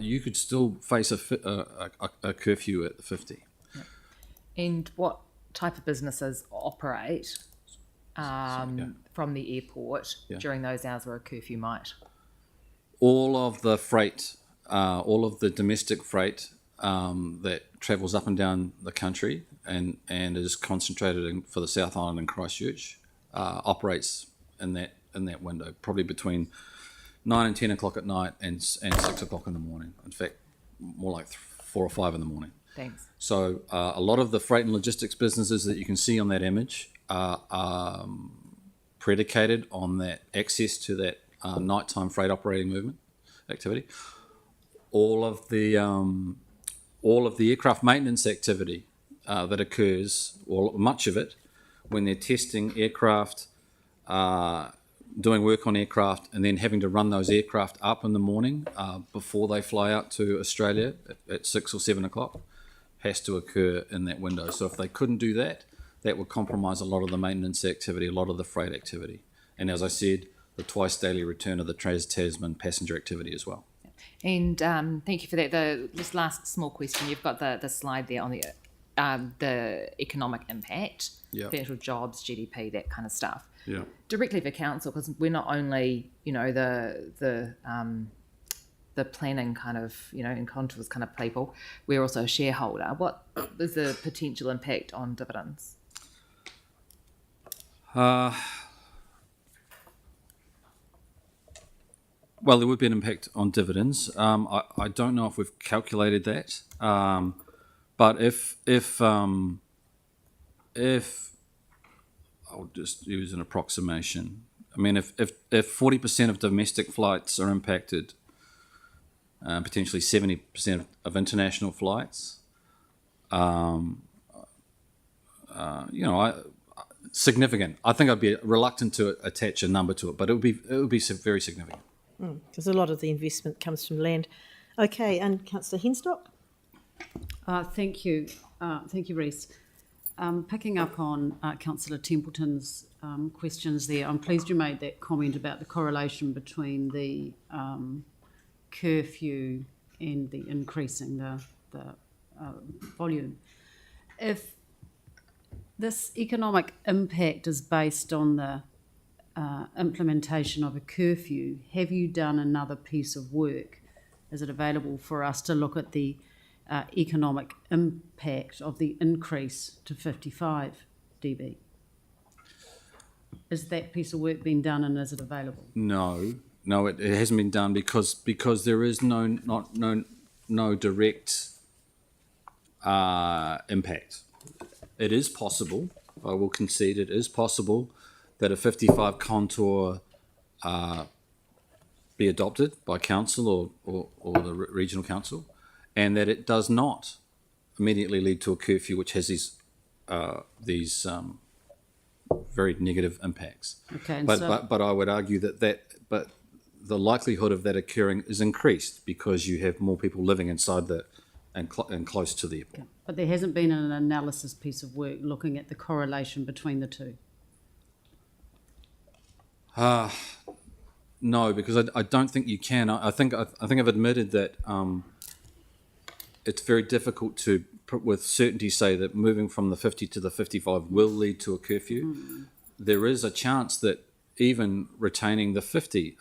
you could still face a curfew at the 50. And what type of businesses operate from the airport during those hours where a curfew might? All of the freight, all of the domestic freight that travels up and down the country and is concentrated for the South Island and Christchurch operates in that window, probably between 9 and 10 o'clock at night and 6 o'clock in the morning. In fact, more like 4 or 5 in the morning. Thanks. So a lot of the freight and logistics businesses that you can see on that image are predicated on that access to that nighttime freight operating movement activity. All of the aircraft maintenance activity that occurs, or much of it, when they're testing aircraft, doing work on aircraft, and then having to run those aircraft up in the morning before they fly out to Australia at 6 or 7 o'clock, has to occur in that window. So if they couldn't do that, that would compromise a lot of the maintenance activity, a lot of the freight activity. And as I said, the twice daily return of the Trans-Tasman passenger activity as well. And thank you for that. This last small question, you've got the slide there on the economic impact, Yeah. potential jobs, GDP, that kind of stuff. Yeah. Directly for council, because we're not only, the planning kind of, and contours kind of people, we're also a shareholder. What is the potential impact on dividends? Well, there would be an impact on dividends. I don't know if we've calculated that, but if I'll just use an approximation. I mean, if 40% of domestic flights are impacted, potentially 70% of international flights, significant. I think I'd be reluctant to attach a number to it, but it would be very significant. Because a lot of the investment comes from land. Okay, and Councillor Henstock? Thank you. Thank you, Reese. Picking up on Councillor Templeton's questions there, I'm pleased you made that comment about the correlation between the curfew and the increasing the volume. If this economic impact is based on the implementation of a curfew, have you done another piece of work? Is it available for us to look at the economic impact of the increase to 55 dB? Is that piece of work being done, and is it available? No, it hasn't been done because there is no direct impact. It is possible. I will concede it is possible that a 55 contour be adopted by council or the regional council, and that it does not immediately lead to a curfew, which has these very negative impacts. Okay, and But I would argue that the likelihood of that occurring is increased because you have more people living inside and close to the airport. but there hasn't been an analysis piece of work looking at the correlation between the two. No, because I don't think you can. I think I've admitted that it's very difficult to with certainty say that moving from the 50 to the 55 will lead to a curfew. There is a chance that even retaining the 50,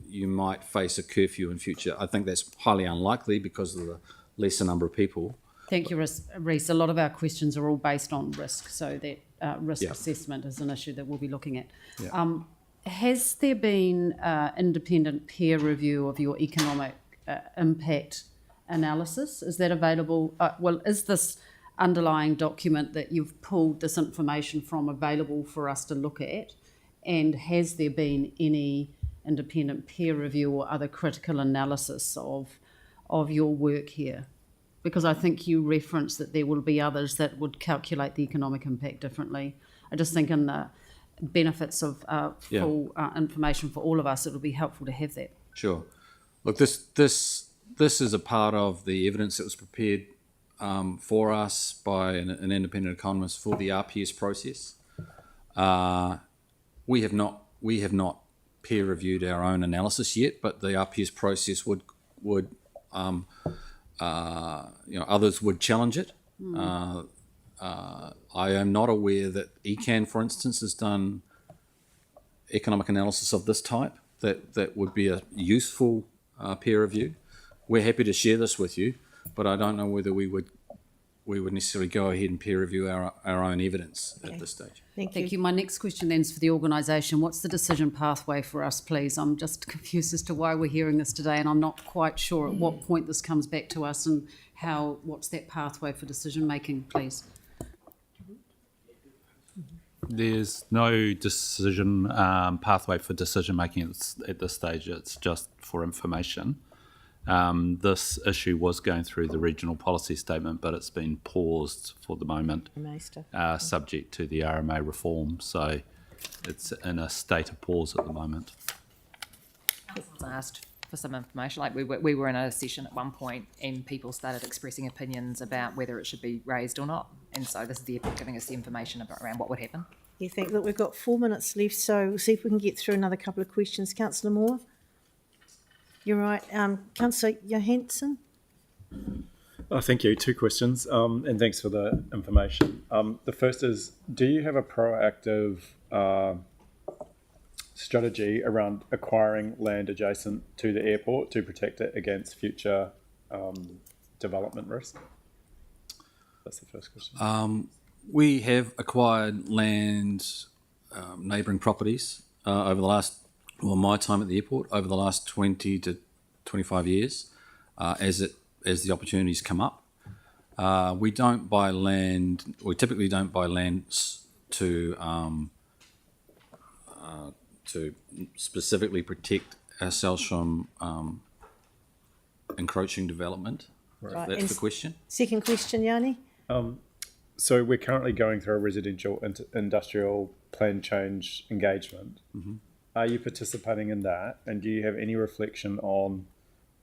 you might face a curfew in future. I think that's highly unlikely because of the lesser number of people. Thank you, Reese. A lot of our questions are all based on risk, so that risk Yeah. assessment is an issue that we'll be looking at. Yeah. Has there been independent peer review of your economic impact analysis? Is that available? Is this underlying document that you've pulled this information from available for us to look at? And has there been any independent peer review or other critical analysis of your work here? Because I think you referenced that there will be others that would calculate the economic impact differently. I just think in the benefits of full information for all of us, it would be helpful to have that. Sure. Look, this is a part of the evidence that was prepared for us by an independent economist for the RPS process. We have not peer reviewed our own analysis yet, but the RPS process would others would challenge it. I am not aware that ECAN, for instance, has done economic analysis of this type. That would be a useful peer review. We're happy to share this with you, but I don't know whether we would necessarily go ahead and peer review our own evidence at this stage. Thank you. My next question then is for the organisation. What's the decision pathway for us, please? I'm just confused as to why we're hearing this today, and I'm not quite sure at what point this comes back to us and what's that pathway for decision making, please? There's no decision pathway for decision making at this stage. It's just for information. This issue was going through the regional policy statement, but it's been paused for the moment, subject to the RMA reform. So it's in a state of pause at the moment. I asked for some information. Like we were in a session at one point, and people started expressing opinions about whether it should be raised or not. And so this is the airport giving us the information around what would happen. You think that we've got 4 minutes left, so we'll see if we can get through another couple of questions. Councillor Moore? You're right. Councillor Johansson? Thank you. 2 questions, and thanks for the information. The first is, do you have a proactive strategy around acquiring land adjacent to the airport to protect it against future development risk? That's the first question. We have acquired land, neighbouring properties over the last, my time at the airport, over the last 20 to 25 years, as the opportunities come up. We don't buy land. We typically don't buy land to specifically protect ourselves from encroaching development. Right. That's And the question. second question, Yanni? So we're currently going through a residential industrial plan change engagement. Mm-hmm. Are you participating in that? And do you have any reflection on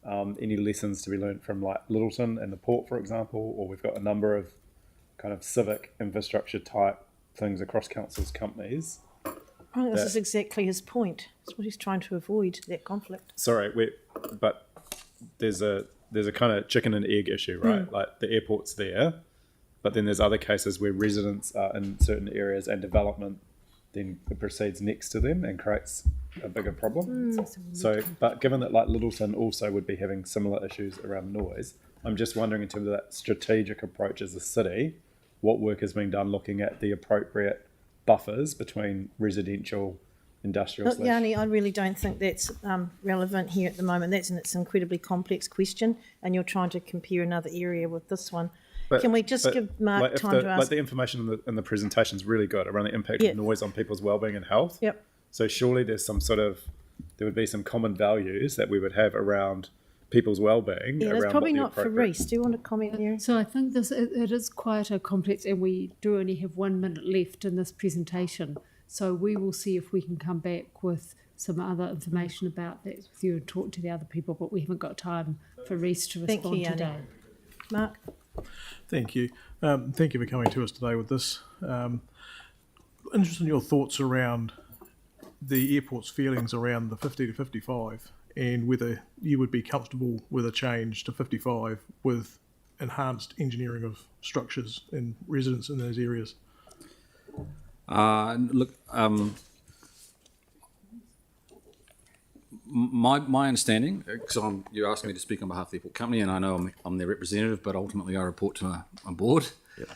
any lessons to be learned from like Littleton and the port, for example? Or we've got a number of kind of civic infrastructure type things across councils' companies. I think this is exactly his point. That's what he's trying to avoid, that conflict. Sorry, but there's a kind of chicken and egg issue, right? Like the airport's there, but then there's other cases where residents are in certain areas and development then it proceeds next to them and creates a bigger problem. So, but given that like Littleton also would be having similar issues around noise, I'm just wondering in terms of that strategic approach as a city, what work is being done looking at the appropriate buffers between residential, industrial. Look, Yanni, I really don't think that's relevant here at the moment. It's an incredibly complex question, and you're trying to compare another area with this one. Can we just give Mark like time to ask? Like the information in the presentation is really good around the impact of noise on people's wellbeing and health. Yep. So surely there would be some common values that we would have around people's wellbeing. Yeah, around that's probably what the not for appropriate- Reece. Do you want to comment there? So I think it is quite a complex, and we do only have 1 minute left in this presentation. So we will see if we can come back with some other information about that with you and talk to the other people, but we haven't got time for Reece to Thank you, respond Yanni. today. Mark? Thank you. Thank you for coming to us today with this. Interested in your thoughts around the airport's feelings around the 50 to 55 and whether you would be comfortable with a change to 55 with enhanced engineering of structures and residents in those areas. Look, my understanding, because you asked me to speak on behalf of the airport company, and I know I'm their representative, but ultimately I report to a board. Yep.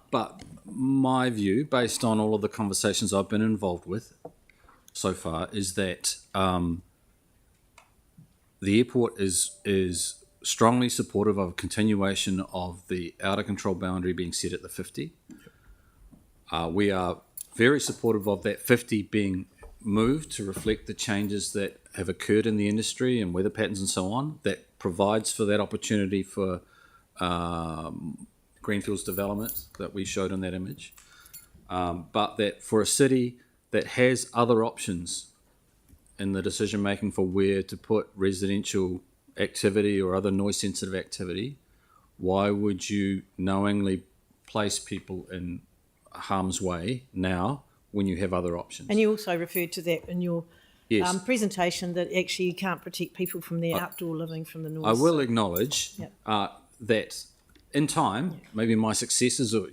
But my view, based on all of the conversations I've been involved with so far, is that the airport is strongly supportive of a continuation of the outer control boundary being set at the 50. We are very supportive of that 50 being moved to reflect the changes that have occurred in the industry and weather patterns and so on. That provides for that opportunity for greenfields development that we showed in that image. But that for a city that has other options in the decision making for where to put residential activity or other noise sensitive activity, why would you knowingly place people in harm's way now when you have other options? And you also referred to that in your Yes. presentation, that actually you can't protect people from their outdoor living from the noise. I will acknowledge Yep. that in time, maybe my successors, or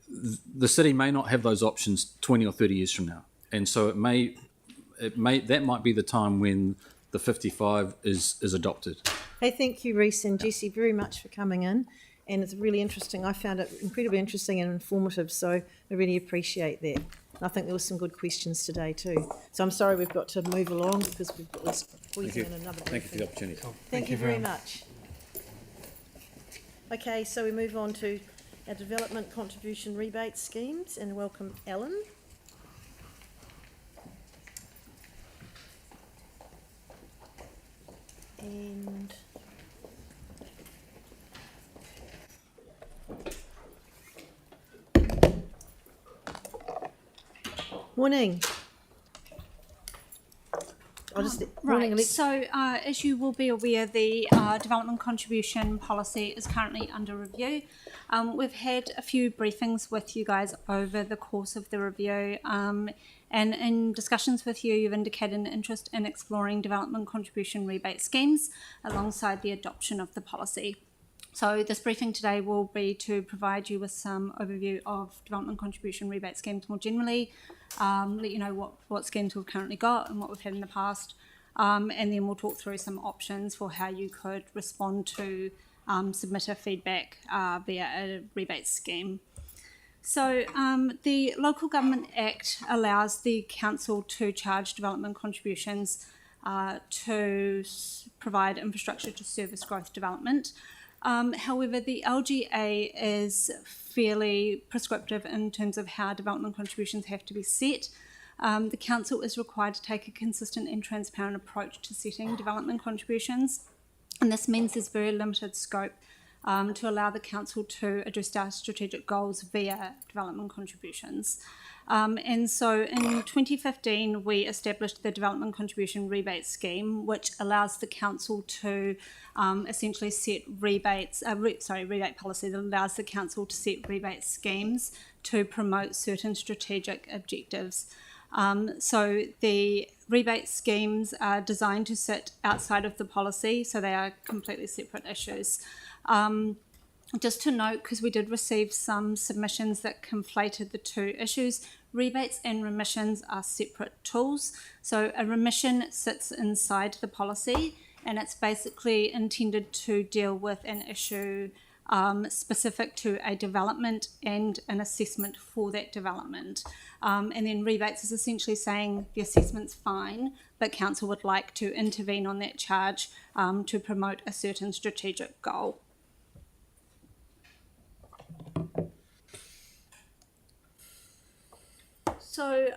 the city may not have those options 20 or 30 years from now, and so that might be the time when the 55 is adopted. Hey, thank you, Reece and Jessie, very much for coming in. And it's really interesting. I found it incredibly interesting and informative, so I really appreciate that. And I think there were some good questions today too. So I'm sorry we've got to move along because we've got this poison in another Thank you for the opportunity. Thank you very much. Okay, so we move on to our development contribution rebate schemes and welcome Alan. And morning. morning, Right, Alex. so as you will be aware, the development contribution policy is currently under review. We've had a few briefings with you guys over the course of the review, and in discussions with you, you've indicated an interest in exploring development contribution rebate schemes alongside the adoption of the policy. So this briefing today will be to provide you with some overview of development contribution rebate schemes more generally, let you know what schemes we've currently got and what we've had in the past, and then we'll talk through some options for how you could respond to submitter feedback via a rebate scheme. So the Local Government Act allows the council to charge development contributions to provide infrastructure to service growth development. However, the LGA is fairly prescriptive in terms of how development contributions have to be set. The council is required to take a consistent and transparent approach to setting development contributions, and this means there's very limited scope to allow the council to address our strategic goals via development contributions. And so in 2015, we established the Development Contribution Rebate Scheme, which allows the council to essentially set rebates, rebate policy that allows the council to set rebate schemes to promote certain strategic objectives. So the rebate schemes are designed to sit outside of the policy, so they are completely separate issues. Just to note, because we did receive some submissions that conflated the two issues, rebates and remissions are separate tools. So a remission sits inside the policy, and it's basically intended to deal with an issue specific to a development and an assessment for that development. And then rebates is essentially saying the assessment's fine, but council would like to intervene on that charge to promote a certain strategic goal. So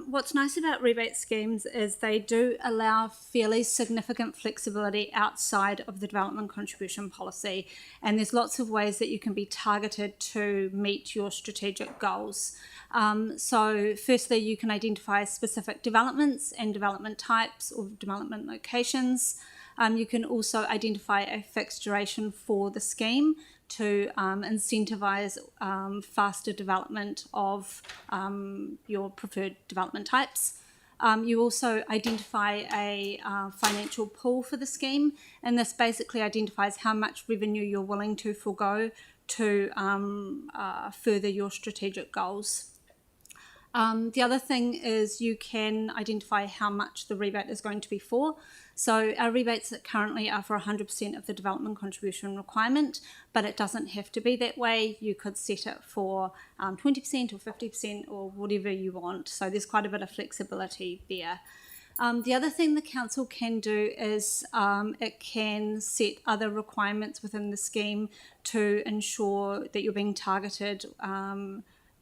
what's nice about rebate schemes is they do allow fairly significant flexibility outside of the development contribution policy, and there's lots of ways that you can be targeted to meet your strategic goals. So firstly, you can identify specific developments and development types or development locations. You can also identify a fixed duration for the scheme to incentivise faster development of your preferred development types. You also identify a financial pool for the scheme, and this basically identifies how much revenue you're willing to forego to further your strategic goals. The other thing is you can identify how much the rebate is going to be for. So our rebates currently are for 100% of the development contribution requirement, but it doesn't have to be that way. You could set it for 20% or 50% or whatever you want. So there's quite a bit of flexibility there. The other thing the council can do is it can set other requirements within the scheme to ensure that you're being targeted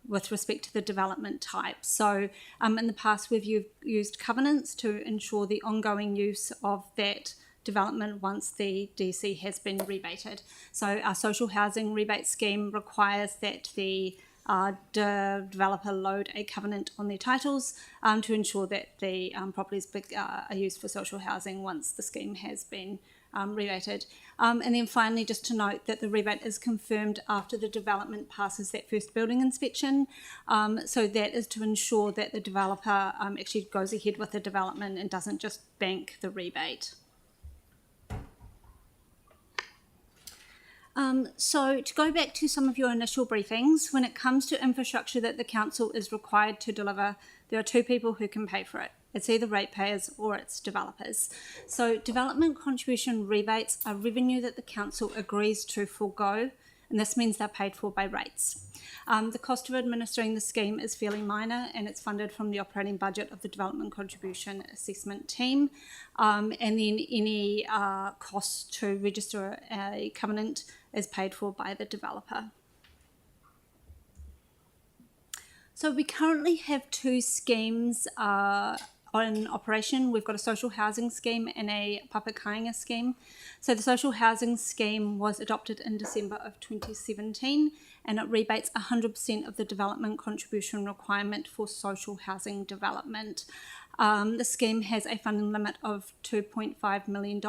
with respect to the development type. So in the past we've used covenants to ensure the ongoing use of that development once the DC has been rebated. So our social housing rebate scheme requires that the developer load a covenant on their titles to ensure that the properties are used for social housing once the scheme has been rebated. And then finally, just to note that the rebate is confirmed after the development passes that first building inspection. So that is to ensure that the developer actually goes ahead with the development and doesn't just bank the rebate. So to go back to some of your initial briefings, when it comes to infrastructure that the council is required to deliver, there are two people who can pay for it. It's either ratepayers or it's developers. So development contribution rebates are revenue that the council agrees to forego, and this means they're paid for by rates. The cost of administering the scheme is fairly minor, and it's funded from the operating budget of the Development Contribution Assessment Team. And then any costs to register a covenant is paid for by the developer. So we currently have two schemes on operation. We've got a social housing scheme and a papakainga scheme. So the social housing scheme was adopted in December of 2017, and it rebates 100% of the development contribution requirement for social housing development. The scheme has a funding limit of $2.5 million,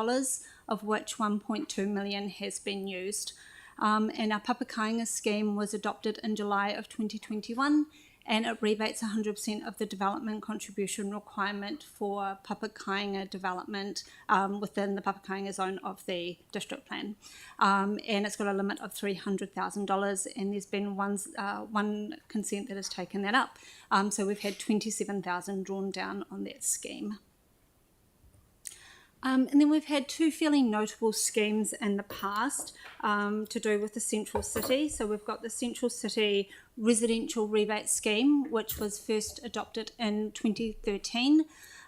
of which $1.2 million has been used. And our Papakainga scheme was adopted in July of 2021, and it rebates 100% of the development contribution requirement for Papakainga development within the Papakainga zone of the district plan. And it's got a limit of $300,000, and there's been one consent that has taken that up. So we've had $27,000 drawn down on that scheme. And then we've had two fairly notable schemes in the past to do with the Central City. So we've got the Central City Residential Rebate Scheme, which was first adopted in 2013.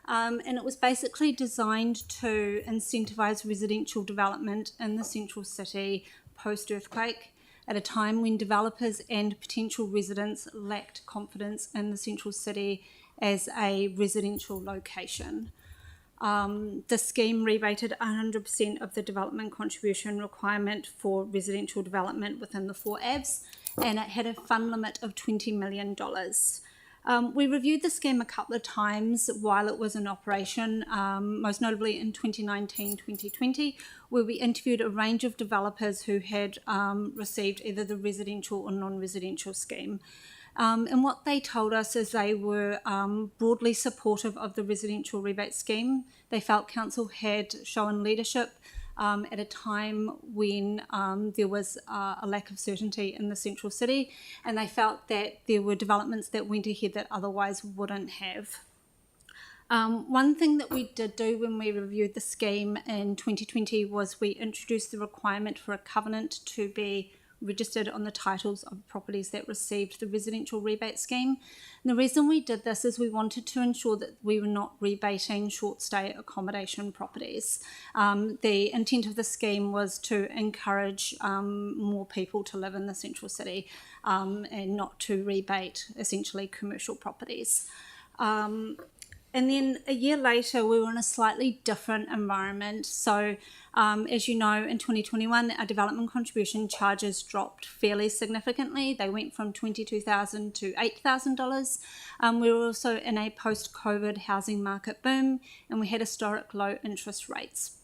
And it was basically designed to incentivise residential development in the Central City post-earthquake at a time when developers and potential residents lacked confidence in the Central City as a residential location. The scheme rebated 100% of the development contribution requirement for residential development within the 4 AVs, and it had a fund limit of $20 million. We reviewed the scheme a couple of times while it was in operation, most notably in 2019-2020, where we interviewed a range of developers who had received either the residential or non-residential scheme. And what they told us is they were broadly supportive of the residential rebate scheme. They felt council had shown leadership at a time when there was a lack of certainty in the Central City, and they felt that there were developments that went ahead that otherwise wouldn't have. One thing that we did do when we reviewed the scheme in 2020 was we introduced the requirement for a covenant to be registered on the titles of properties that received the residential rebate scheme. And the reason we did this is we wanted to ensure that we were not rebating short stay accommodation properties. The intent of the scheme was to encourage more people to live in the Central City and not to rebate essentially commercial properties. And then a year later, we were in a slightly different environment. So, as you know, in 2021, our development contribution charges dropped fairly significantly. They went from $22,000 to $8,000. We were also in a post-COVID housing market boom, and we had historic low interest rates.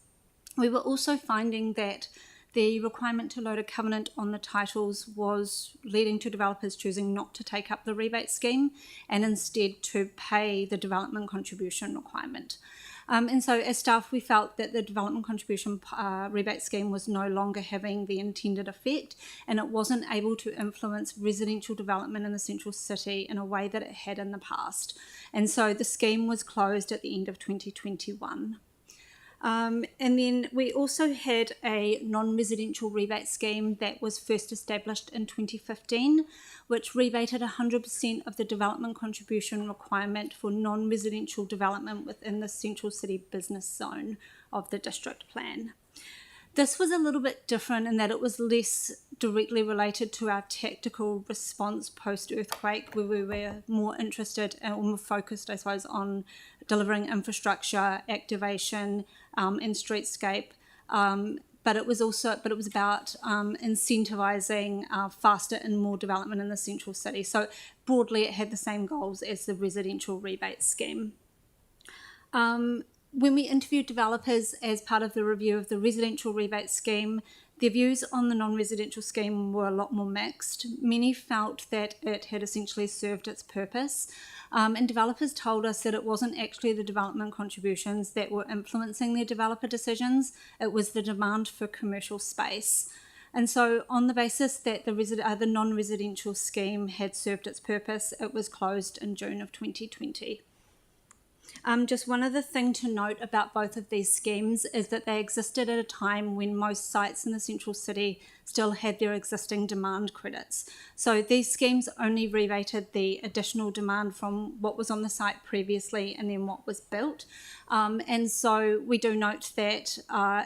We were also finding that the requirement to load a covenant on the titles was leading to developers choosing not to take up the rebate scheme and instead to pay the development contribution requirement. And so as staff, we felt that the development contribution rebate scheme was no longer having the intended effect, and it wasn't able to influence residential development in the Central City in a way that it had in the past. And so the scheme was closed at the end of 2021. And then we also had a non-residential rebate scheme that was first established in 2015, which rebated 100% of the development contribution requirement for non-residential development within the Central City business zone of the district plan. This was a little bit different in that it was less directly related to our tactical response post-earthquake, where we were more interested or more focused, I suppose, on delivering infrastructure, activation, and streetscape. But it was about incentivising faster and more development in the Central City. So broadly, it had the same goals as the residential rebate scheme. When we interviewed developers as part of the review of the residential rebate scheme, their views on the non-residential scheme were a lot more mixed. Many felt that it had essentially served its purpose, and developers told us that it wasn't actually the development contributions that were influencing their developer decisions, it was the demand for commercial space. And so on the basis that the non-residential scheme had served its purpose, it was closed in June of 2020. Just one other thing to note about both of these schemes is that they existed at a time when most sites in the Central City still had their existing demand credits. So these schemes only rebated the additional demand from what was on the site previously and then what was built. And so we do note that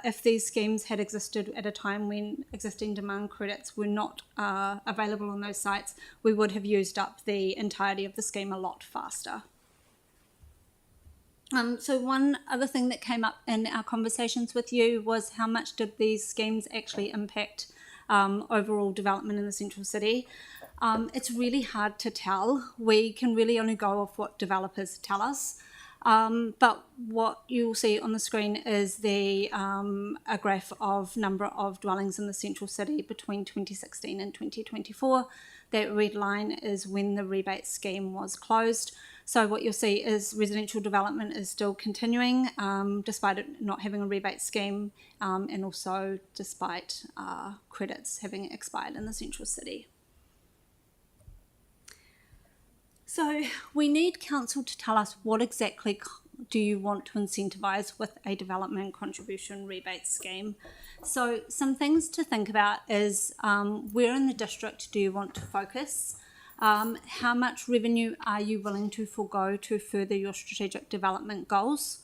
if these schemes had existed at a time when existing demand credits were not available on those sites, we would have used up the entirety of the scheme a lot faster. So one other thing that came up in our conversations with you was how much did these schemes actually impact overall development in the Central City. It's really hard to tell. We can really only go off what developers tell us. But what you'll see on the screen is a graph of number of dwellings in the central city between 2016 and 2024. That red line is when the rebate scheme was closed. So what you'll see is residential development is still continuing, despite it not having a rebate scheme, and also despite credits having expired in the central city. So we need council to tell us what exactly do you want to incentivise with a development contribution rebate scheme. So some things to think about is where in the district do you want to focus? How much revenue are you willing to forego to further your strategic development goals?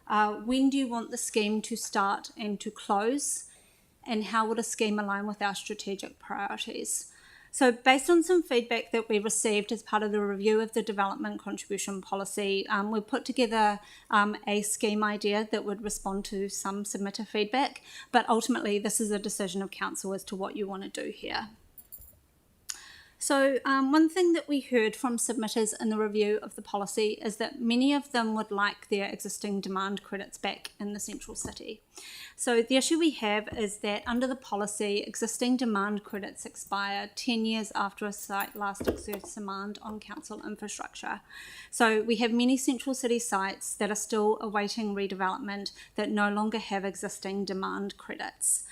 When do you want the scheme to start and to close? And how would a scheme align with our strategic priorities? So based on some feedback that we received as part of the review of the development contribution policy, we put together a scheme idea that would respond to some submitter feedback, but ultimately this is a decision of council as to what you want to do here. So one thing that we heard from submitters in the review of the policy is that many of them would like their existing demand credits back in the central city. So the issue we have is that under the policy, existing demand credits expire 10 years after a site last exerts demand on council infrastructure. So we have many central city sites that are still awaiting redevelopment that no longer have existing demand credits.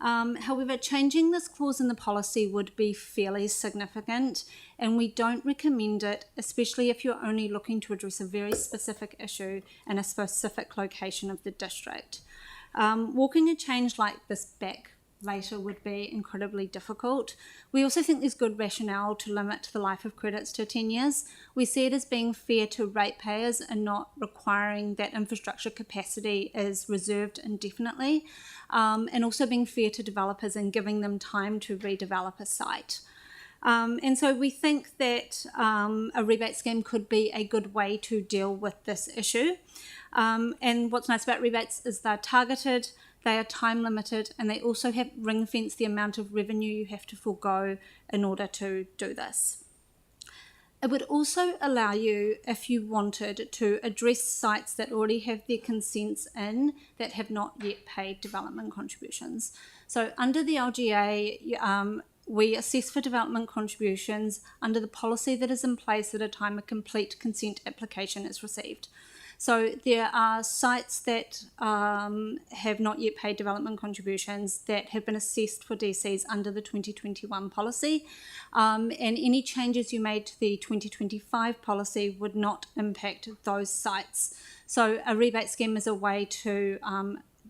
However, changing this clause in the policy would be fairly significant, and we don't recommend it, especially if you're only looking to address a very specific issue in a specific location of the district. Walking a change like this back later would be incredibly difficult. We also think there's good rationale to limit the life of credits to 10 years. We see it as being fair to ratepayers and not requiring that infrastructure capacity is reserved indefinitely, and also being fair to developers and giving them time to redevelop a site. And so we think that a rebate scheme could be a good way to deal with this issue. And what's nice about rebates is they're targeted, they are time limited, and they also have ring fence the amount of revenue you have to forego in order to do this. It would also allow you, if you wanted, to address sites that already have their consents in that have not yet paid development contributions. So under the LGA, we assess for development contributions under the policy that is in place at a time a complete consent application is received. So there are sites that have not yet paid development contributions that have been assessed for DCs under the 2021 policy, and any changes you made to the 2025 policy would not impact those sites. So a rebate scheme is a way to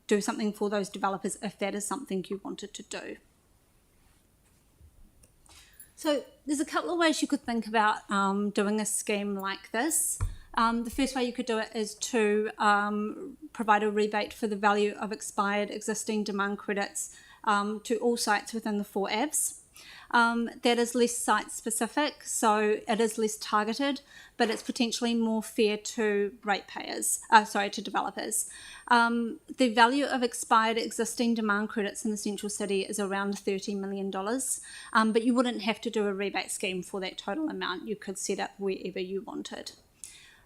do something for those developers if that is something you wanted to do. So there's a couple of ways you could think about doing a scheme like this. The first way you could do it is to provide a rebate for the value of expired existing demand credits to all sites within the 4 AVs. That is less site specific, so it is less targeted, but it's potentially more fair to to developers. The value of expired existing demand credits in the central city is around $30 million, but you wouldn't have to do a rebate scheme for that total amount. You could set up wherever you wanted.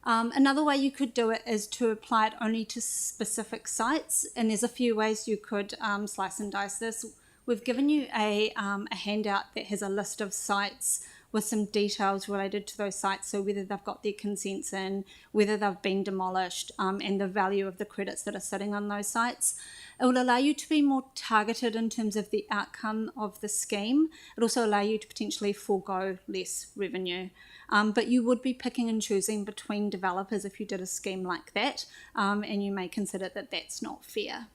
Another way you could do it is to apply it only to specific sites, and there's a few ways you could slice and dice this. We've given you a handout that has a list of sites with some details related to those sites, so whether they've got their consents in, whether they've been demolished, and the value of the credits that are sitting on those sites. It will allow you to be more targeted in terms of the outcome of the scheme. It also allow you to potentially forego less revenue. But you would be picking and choosing between developers if you did a scheme like that, and you may consider that that's not fair.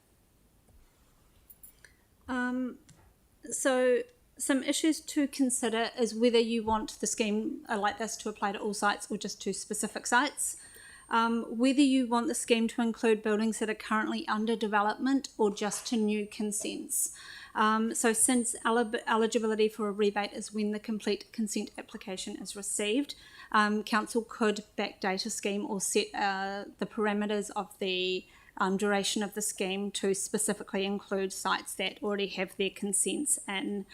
So some issues to consider is whether you want the scheme like this to apply to all sites or just to specific sites. Whether you want the scheme to include buildings that are currently under development or just to new consents. So since eligibility for a rebate is when the complete consent application is received, council could backdate a scheme or set the parameters of the duration of the scheme to specifically include sites that already have their consents in.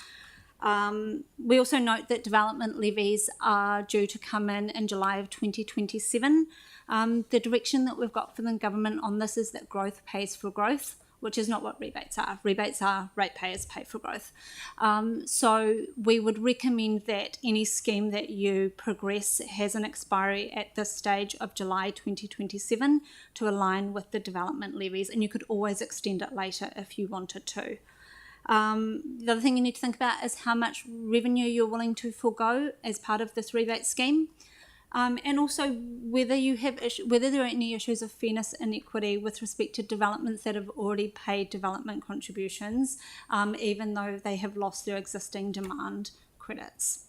We also note that development levies are due to come in July of 2027. The direction that we've got from the government on this is that growth pays for growth, which is not what rebates are. Rebates are ratepayers pay for growth. So we would recommend that any scheme that you progress has an expiry at this stage of July 2027 to align with the development levies, and you could always extend it later if you wanted to. The other thing you need to think about is how much revenue you're willing to forego as part of this rebate scheme. And also whether there are any issues of fairness and equity with respect to developments that have already paid development contributions, even though they have lost their existing demand credits.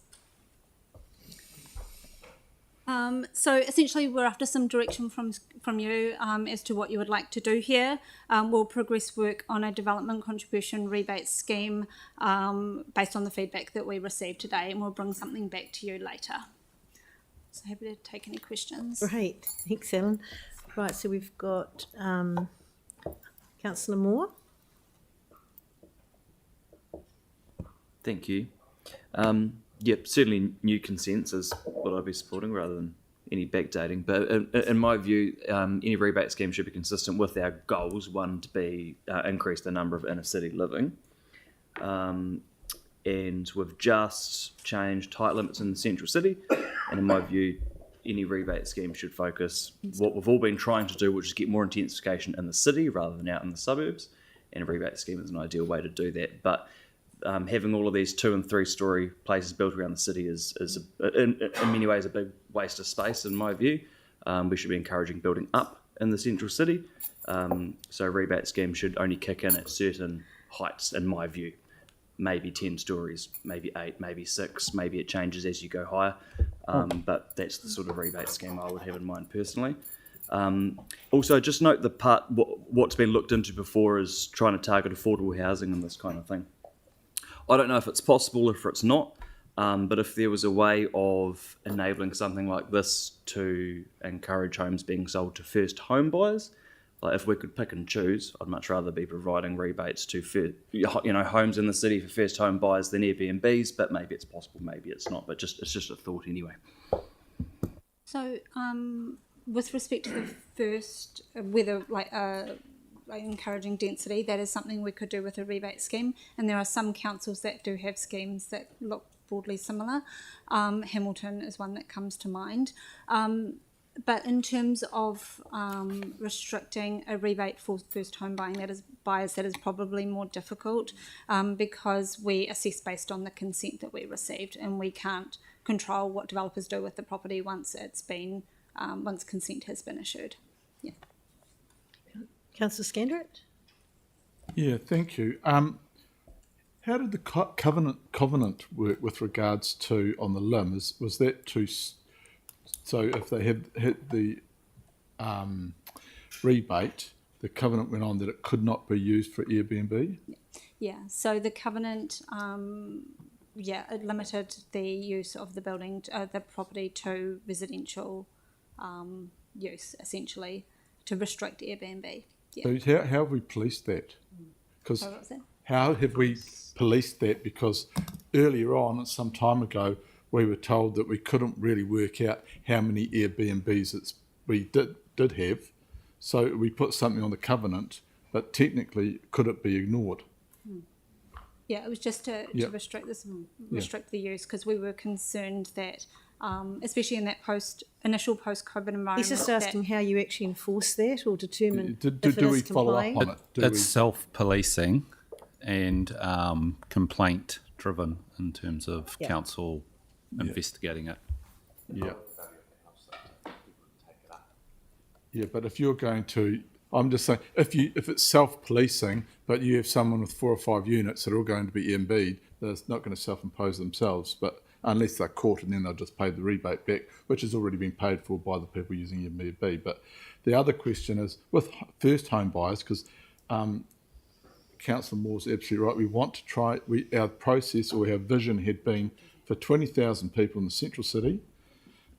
So essentially we're after some direction from you as to what you would like to do here. We'll progress work on a development contribution rebate scheme based on the feedback that we received today, and we'll bring something back to you later. So happy to take any questions. Great, thanks, Ellen. Right, so we've got Councillor Moore. Thank you. Yep, certainly new consents is what I'd be supporting rather than any backdating. But in my view, any rebate scheme should be consistent with our goals. One, to be increase the number of inner city living. And we've just changed height limits in the central city. And in my view, any rebate scheme should focus what we've all been trying to do, which is get more intensification in the city rather than out in the suburbs. And a rebate scheme is an ideal way to do that. But having all of these 2- and 3-story places built around the city is in many ways a big waste of space in my view. We should be encouraging building up in the central city. So a rebate scheme should only kick in at certain heights in my view. Maybe 10 stories, maybe 8, maybe 6, maybe it changes as you go higher. But that's the sort of rebate scheme I would have in mind personally. Also, just note the part, what's been looked into before is trying to target affordable housing and this kind of thing. I don't know if it's possible, if it's not, but if there was a way of enabling something like this to encourage homes being sold to first home buyers, like if we could pick and choose, I'd much rather be providing rebates to homes in the city for first home buyers than Airbnbs, but maybe it's possible, maybe it's not, but it's just a thought anyway. So with respect to the first, whether like encouraging density, that is something we could do with a rebate scheme, and there are some councils that do have schemes that look broadly similar. Hamilton is one that comes to mind. But in terms of restricting a rebate for first home buyers, that is probably more difficult because we assess based on the consent that we received, and we can't control what developers do with the property once once consent has been issued. Yeah. Councillor Scandrett? Yeah, thank you. How did the covenant work with regards to on the limb? Was that too? So if they had hit the rebate, the covenant went on that it could not be used for Airbnb? Yeah, so the covenant, it limited the use of the building, the property to residential use, essentially, to restrict Airbnb. Yeah. So how have we policed that? Because how have we policed that? Because earlier on, some time ago, we were told that we couldn't really work out how many Airbnbs we did have. So we put something on the covenant, but technically, could it be ignored? Yeah, it was just to restrict the use, because we were concerned that, especially in that initial post-COVID environment. He's just asking how you actually enforce that or determine if it do we is follow up complying. on it? It's self-policing and complaint-driven in terms of council investigating it. Yeah. Yeah, but if you're going to, I'm just saying, if it's self-policing, but you have someone with 4 or 5 units that are all going to be Airbnb'd, they're not going to self-impose themselves, but unless they're caught, and then they'll just pay the rebate back, which has already been paid for by the people using Airbnb. But the other question is, with first home buyers, because Councillor Moore's absolutely right, we want to try, our process or our vision had been for 20,000 people in the central city,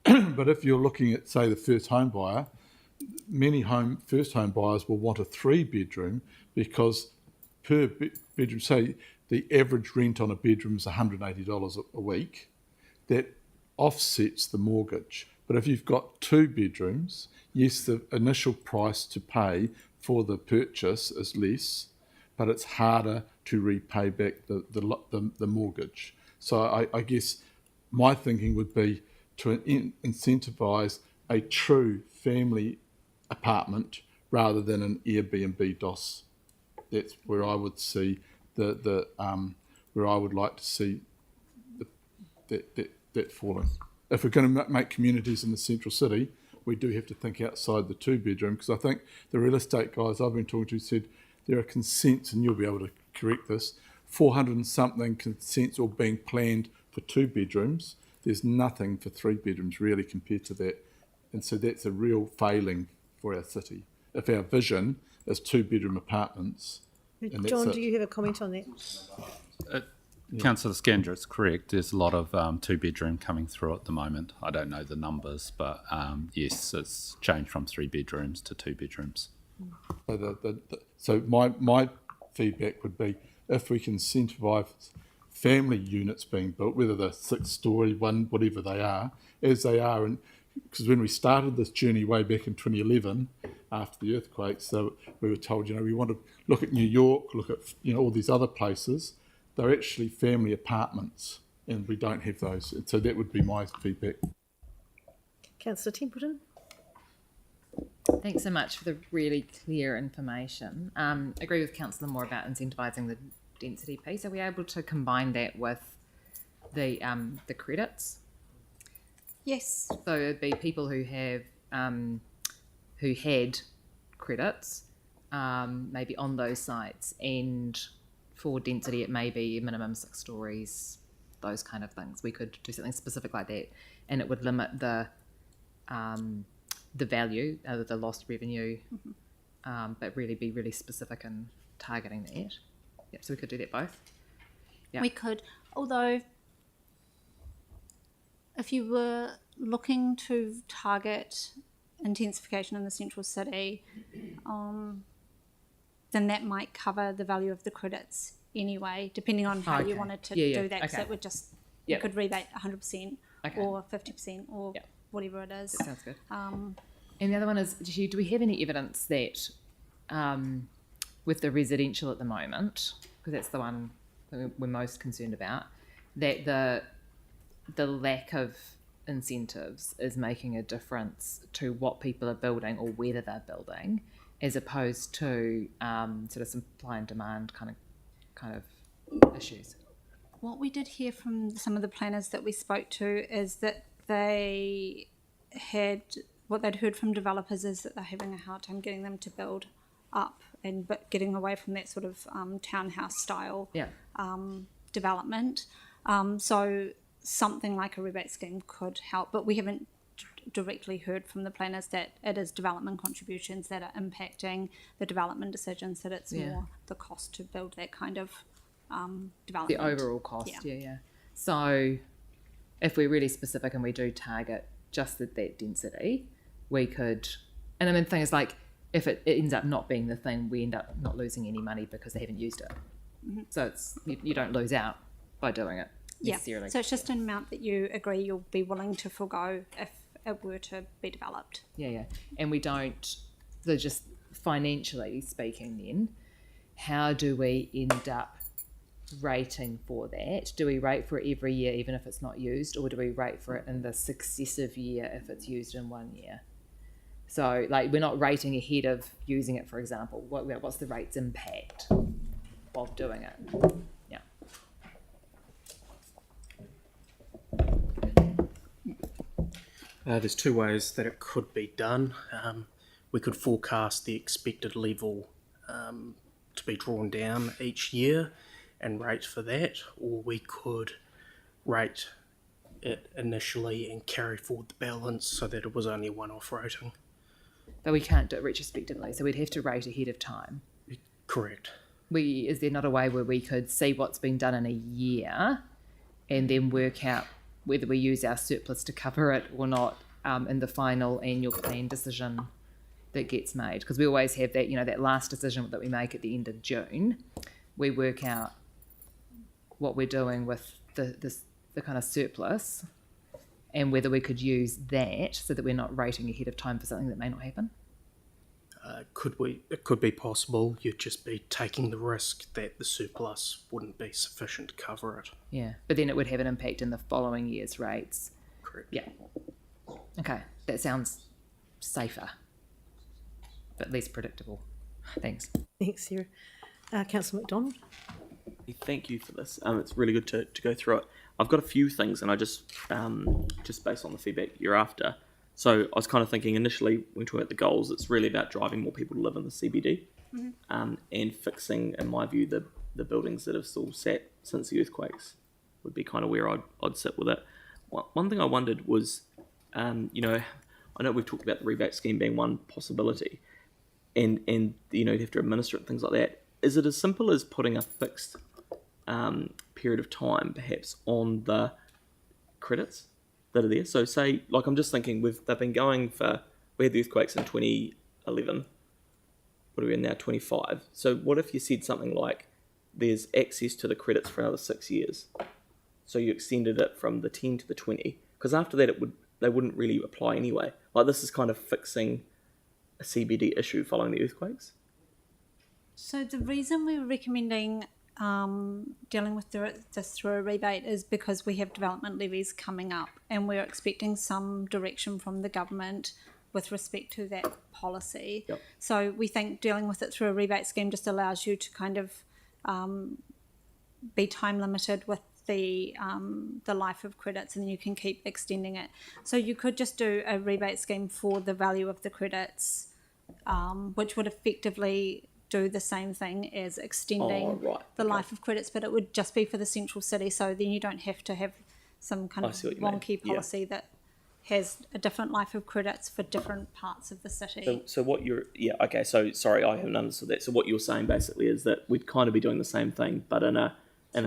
but if you're looking at, say, the first home buyer, many first home buyers will want a 3-bedroom because per bedroom, say the average rent on a bedroom is $180 a week, that offsets the mortgage. But if you've got 2 bedrooms, yes, the initial price to pay for the purchase is less, but it's harder to repay back the mortgage. So I guess my thinking would be to incentivise a true family apartment rather than an Airbnb DOS. That's where I would see where I would like to see that falling. If we're going to make communities in the central city, we do have to think outside the 2-bedroom, because I think the real estate guys I've been talking to said there are consents, and you'll be able to correct this, 400 and something consents all being planned for 2 bedrooms. There's nothing for 3 bedrooms really compared to that. And so that's a real failing for our city. If our vision is 2-bedroom apartments. And John, that's do you have a comment on that? Councillor Scandra, it's correct. There's a lot of 2-bedroom coming through at the moment. I don't know the numbers, but yes, it's changed from 3 bedrooms to 2 bedrooms. So my feedback would be, if we can incentivise family units being built, whether they're 6-storey, one, whatever they are, as they are, and because when we started this journey way back in 2011, after the earthquake, so we were told, we want to look at New York, look at all these other places. They're actually family apartments, and we don't have those. And so that would be my feedback. Councillor Templeton? Thanks so much for the really clear information. Agree with Councillor Moore about incentivising the density piece. Are we able to combine that with the credits? Yes. So it'd be people who have who had credits maybe on those sites, and for density it may be a minimum 6 stories, those kind of things. We could do something specific like that, and it would limit the value, the lost revenue, but really be really specific in targeting that. Yep, so we could do that both. Yeah. We could, although if you were looking to target intensification in the central city, then that might cover the value of the credits anyway, depending on how you wanted to do that. Because it would just, you could rebate 100% or 50% or whatever it is. That sounds good. And the other one is, do we have any evidence that with the residential at the moment, because that's the one that we're most concerned about, that the lack of incentives is making a difference to what people are building or whether they're building, as opposed to sort of supply and demand kind of issues? What we did hear from some of the planners that we spoke to is that what they'd heard from developers is that they're having a hard time getting them to build up but getting away from that sort of townhouse style development. So something like a rebate scheme could help, but we haven't directly heard from the planners that it is development contributions that are impacting the development decisions, that it's more the cost to build that kind of development. The overall cost, So if we're really specific and we do target just that density, we could, and I mean the thing is, like, if it ends up not being the thing, we end up not losing any money because they haven't used it. So it's you don't lose out by doing it necessarily. So it's just an amount that you agree you'll be willing to forego if it were to be developed. And we don't, so just financially speaking then, how do we end up rating for that? Do we rate for it every year even if it's not used, or do we rate for it in the successive year if it's used in one year? So like we're not rating ahead of using it, for example. What's the rate's impact of doing it? There's 2 ways that it could be done. We could forecast the expected level to be drawn down each year and rate for that, or we could rate it initially and carry forward the balance so that it was only a one-off rating. But we can't do it retrospectively, so we'd have to rate ahead of time. Correct. Is there not a way where we could see what's been done in a year and then work out whether we use our surplus to cover it or not in the final annual plan decision that gets made? Because we always have that, that last decision that we make at the end of June, we work out what we're doing with the kind of surplus, and whether we could use that so that we're not rating ahead of time for something that may not happen? It could be possible. You'd just be taking the risk that the surplus wouldn't be sufficient to cover it. Yeah, but then it would have an impact in the following year's rates. Correct. Yeah. Okay, that sounds safer, but less predictable. Thanks. Thanks, Sarah. Councillor McDonald? Thank you for this. It's really good to go through it. I've got a few things, and I just based on the feedback you're after. So I was kind of thinking initially when we talk about the goals, it's really about driving more people to live in the CBD, and fixing, in my view, the buildings that have still sat since the earthquakes would be kind of where I'd sit with it. One thing I wondered was, I know we've talked about the rebate scheme being one possibility, and you'd have to administer it and things like that. Is it as simple as putting a fixed period of time, perhaps, on the credits that are there? So say, like, I'm just thinking, they've been going for, we had the earthquakes in 2011, what are we in now, 25? So what if you said something like, there's access to the credits for another 6 years? So you extended it from the 10 to the 20, because after that they wouldn't really apply anyway. Like, this is kind of fixing a CBD issue following the earthquakes. So the reason we're recommending dealing with this through a rebate is because we have development levies coming up, and we're expecting some direction from the government with respect to that policy. Yep. So we think dealing with it through a rebate scheme just allows you to kind of be time limited with the life of credits, and then you can keep extending it. So you could just do a rebate scheme for the value of the credits, which would effectively do the same thing as extending life of credits, but it would just be for the central city. So then you don't have to have some kind of wonky policy that has a different life of credits for different parts of the city. So what you're, so sorry, I haven't understood that. So what you're saying basically is that we'd kind of be doing the same thing, but in a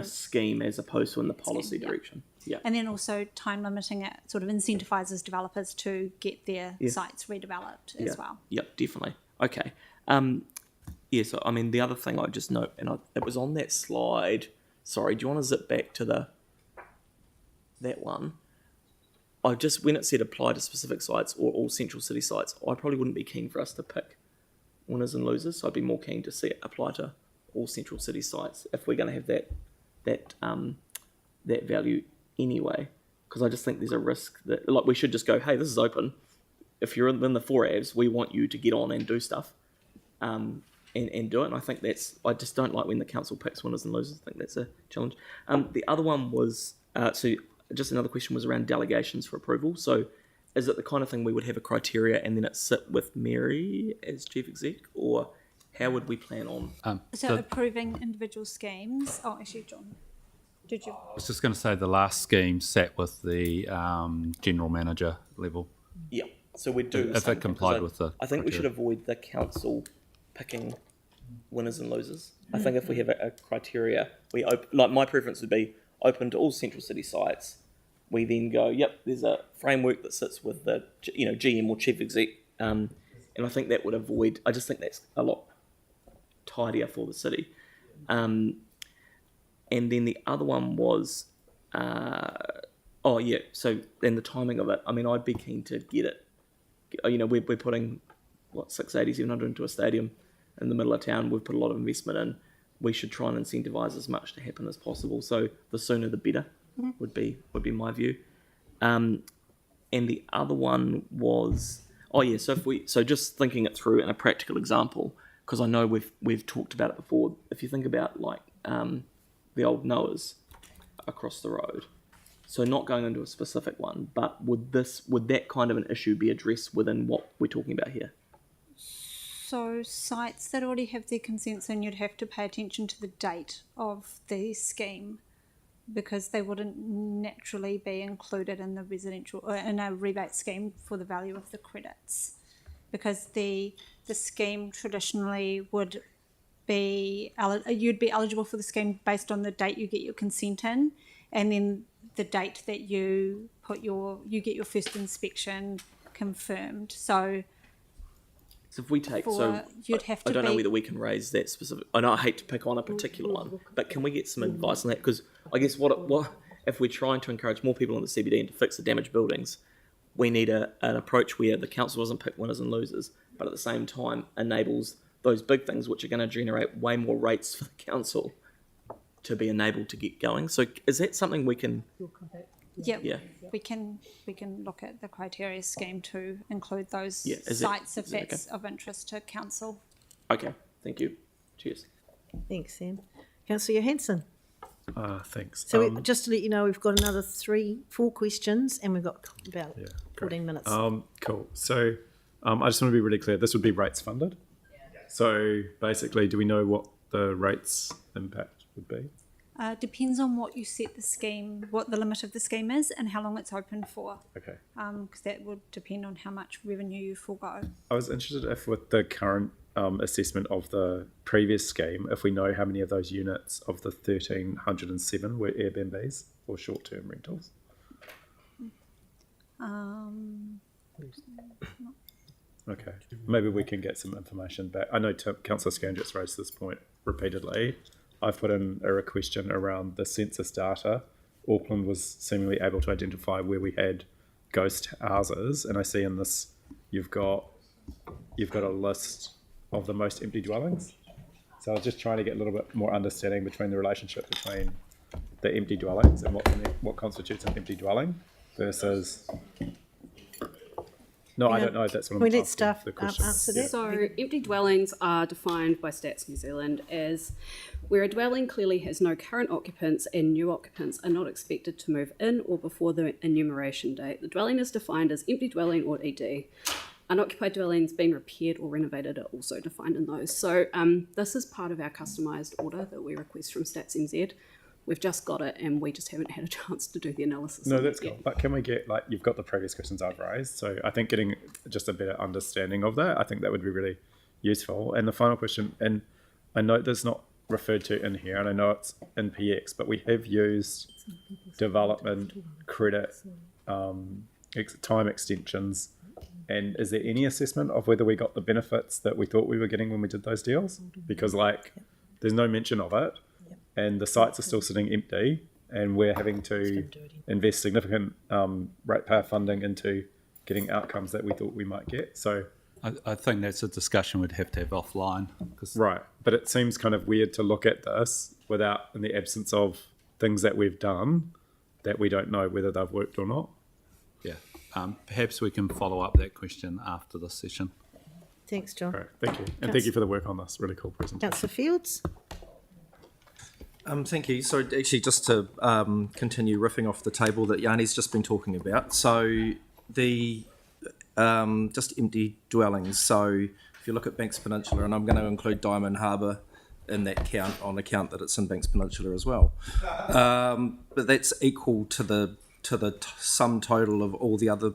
scheme as opposed to in the policy direction. Yeah. And then also time limiting it sort of incentivizes developers to get their sites redeveloped as well. Yep, definitely. Okay. So I mean, the other thing I just note, and it was on that slide. Sorry, do you want to zip back to that one? I just, when it said apply to specific sites or all central city sites, I probably wouldn't be keen for us to pick winners and losers. So I'd be more keen to see it apply to all central city sites if we're going to have that value anyway. Because I just think there's a risk that, like, we should just go, hey, this is open. If you're in the 4 Avs, we want you to get on and do stuff. And do it, and I think I just don't like when the council picks winners and losers. I think that's a challenge. The other one was, so just another question was around delegations for approval. So is it the kind of thing we would have a criteria and then it sit with Mary as chief exec, or how would we plan on? So approving individual schemes. Oh, actually, John, did you? I was just going to say the last scheme sat with the general manager level. Yeah, so we'd do if it complied with the. I think we should avoid the council picking winners and losers. I think if we have a criteria, like my preference would be open to all central city sites. We then go, yep, there's a framework that sits with the GM or chief exec, and I think that would avoid. I just think that's a lot tidier for the city. And then the other one was, so then the timing of it. I mean, I'd be keen to get it. We're putting 680, 700 into a stadium in the middle of town. We've put a lot of investment in. We should try and incentivize as much to happen as possible. So the sooner the better would be my view. And the other one was so just thinking it through in a practical example, because I know we've talked about it before. If you think about like the old Noahs across the road, so not going into a specific one, but would that kind of an issue be addressed within what we're talking about here? So sites that already have their consents in, you'd have to pay attention to the date of the scheme, because they wouldn't naturally be included in the residential or in a rebate scheme for the value of the credits, because the scheme traditionally would be you'd be eligible for the scheme based on the date you get your consent in, and then the date that you get your first inspection confirmed. So So if we take, you'd have to I don't know be- whether we can raise that specific. I know I hate to pick on a particular one, but can we get some advice on that? Because I guess what if we're trying to encourage more people in the CBD and to fix the damaged buildings, we need an approach where the council doesn't pick winners and losers, but at the same time enables those big things which are going to generate way more rates for the council to be enabled to get going. So is that something we can? Yeah. We can look at the criteria scheme to include those sites if that's of interest to council. Okay, thank you. Cheers. Thanks, Sam. Councillor Johansson. Thanks. So just to let you know, we've got another 4 questions, and we've got about 14 minutes. Cool. So I just want to be really clear. This would be rates funded. So basically, do we know what the rates impact would be? Depends on what you set the scheme, what the limit of the scheme is, and how long it's open for. Okay. Because that would depend on how much revenue you forego. I was interested if with the current assessment of the previous scheme, if we know how many of those units of the 1,307 were Airbnbs or short-term rentals. Okay, maybe we can get some information back. I know Councillor Scandrett's raised this point repeatedly. I've put in a question around the census data. Auckland was seemingly able to identify where we had ghost houses, and I see in this you've got a list of the most empty dwellings. So I was just trying to get a little bit more understanding between the relationship between the empty dwellings and what constitutes an empty dwelling versus. No, I don't know if that's what I'm asking. We let staff the question. answer that. So empty dwellings are defined by Stats New Zealand as where a dwelling clearly has no current occupants and new occupants are not expected to move in or before the enumeration date. The dwelling is defined as empty dwelling or ED. Unoccupied dwellings being repaired or renovated are also defined in those. So this is part of our customised order that we request from Stats NZ. We've just got it and we just haven't had a chance to do the analysis. No, that's cool. But can we get, you've got the previous questions I've raised, so I think getting just a better understanding of that, I think that would be really useful. And the final question, and I know that's not referred to in here, and I know it's in PX, but we have used development credit time extensions. And is there any assessment of whether we got the benefits that we thought we were getting when we did those deals? Because there's no mention of it. And the sites are still sitting empty, and we're having to invest significant ratepayer funding into getting outcomes that we thought we might get. So I think that's a discussion we'd have to have offline. Right, but it seems kind of weird to look at this without, in the absence of things that we've done, that we don't know whether they've worked or not. Yeah, perhaps we can follow up that question after this session. Thanks, John. All right, thank you. And thank you for the work on this. Really cool presentation. Councillor Fields. Thank you. So actually, just to continue riffing off the table that Yanni's just been talking about. So the just empty dwellings. So if you look at Banks Peninsula, and I'm going to include Diamond Harbour in that count on account that it's in Banks Peninsula as well. But that's equal to the sum total of all the other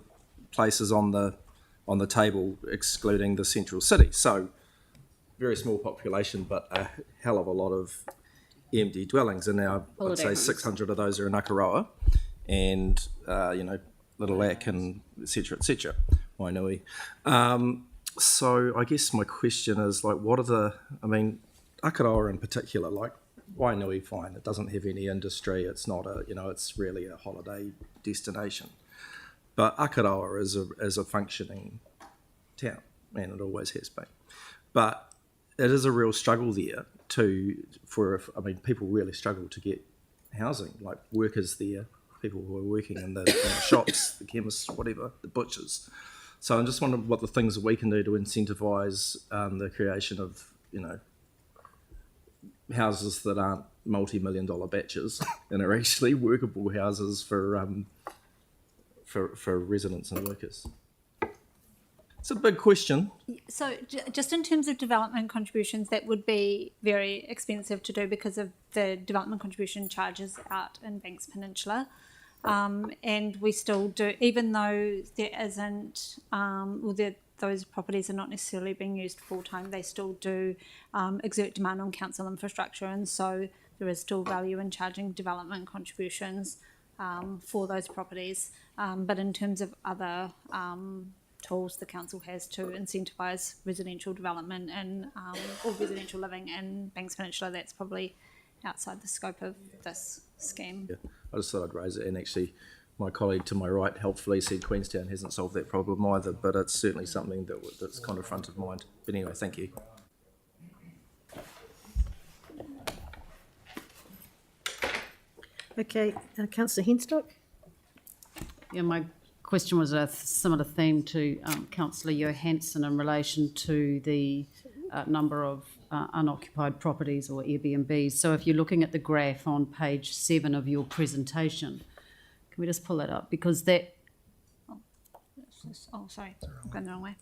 places on the table, excluding the central city. So very small population, but a hell of a lot of empty dwellings, and now I'd say 600 of those are in Akaroa, and Little Lac, and etc. Wainui. So I guess my question is what are Akaroa in particular, Wainui, fine, it doesn't have any industry, it's not it's really a holiday destination, but Akaroa is a functioning town, and it always has been, but it is a real struggle there people really struggle to get housing, like workers there, people who are working in the shops, the chemists, whatever, the butchers. So I'm just wondering what the things that we can do to incentivise the creation of, houses that aren't multi-million-dollar batches and are actually workable houses for residents and workers. It's a big question. So just in terms of development contributions, that would be very expensive to do because of the development contribution charges out in Banks Peninsula. And we still do, even though there isn't, those properties are not necessarily being used full-time, they still do exert demand on council infrastructure, and so there is still value in charging development contributions for those properties. But in terms of other tools the council has to incentivise residential development and or residential living in Banks Peninsula. That's probably outside the scope of this scheme. Yeah, I just thought I'd raise it, and actually my colleague to my right helpfully said Queenstown hasn't solved that problem either, but it's certainly something that's kind of front of mind. But anyway, thank you. Okay, Councillor Henstock. Yeah, my question was a similar theme to Councillor Johansson in relation to the number of unoccupied properties or Airbnbs. So if you're looking at the graph on page 7 of your presentation, can we just pull that up? Because that... Oh, sorry, I'm going the wrong way.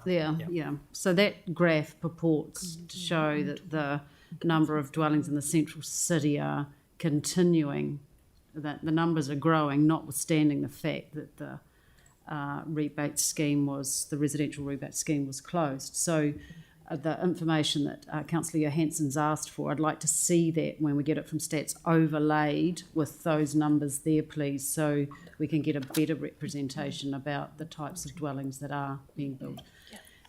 Yeah. So that graph purports to show that the number of dwellings in the central city are continuing, that the numbers are growing, notwithstanding the fact that the the residential rebate scheme was closed. So the information that Councillor Johansson's asked for, I'd like to see that when we get it from stats overlaid with those numbers there, please, so we can get a better representation about the types of dwellings that are being built.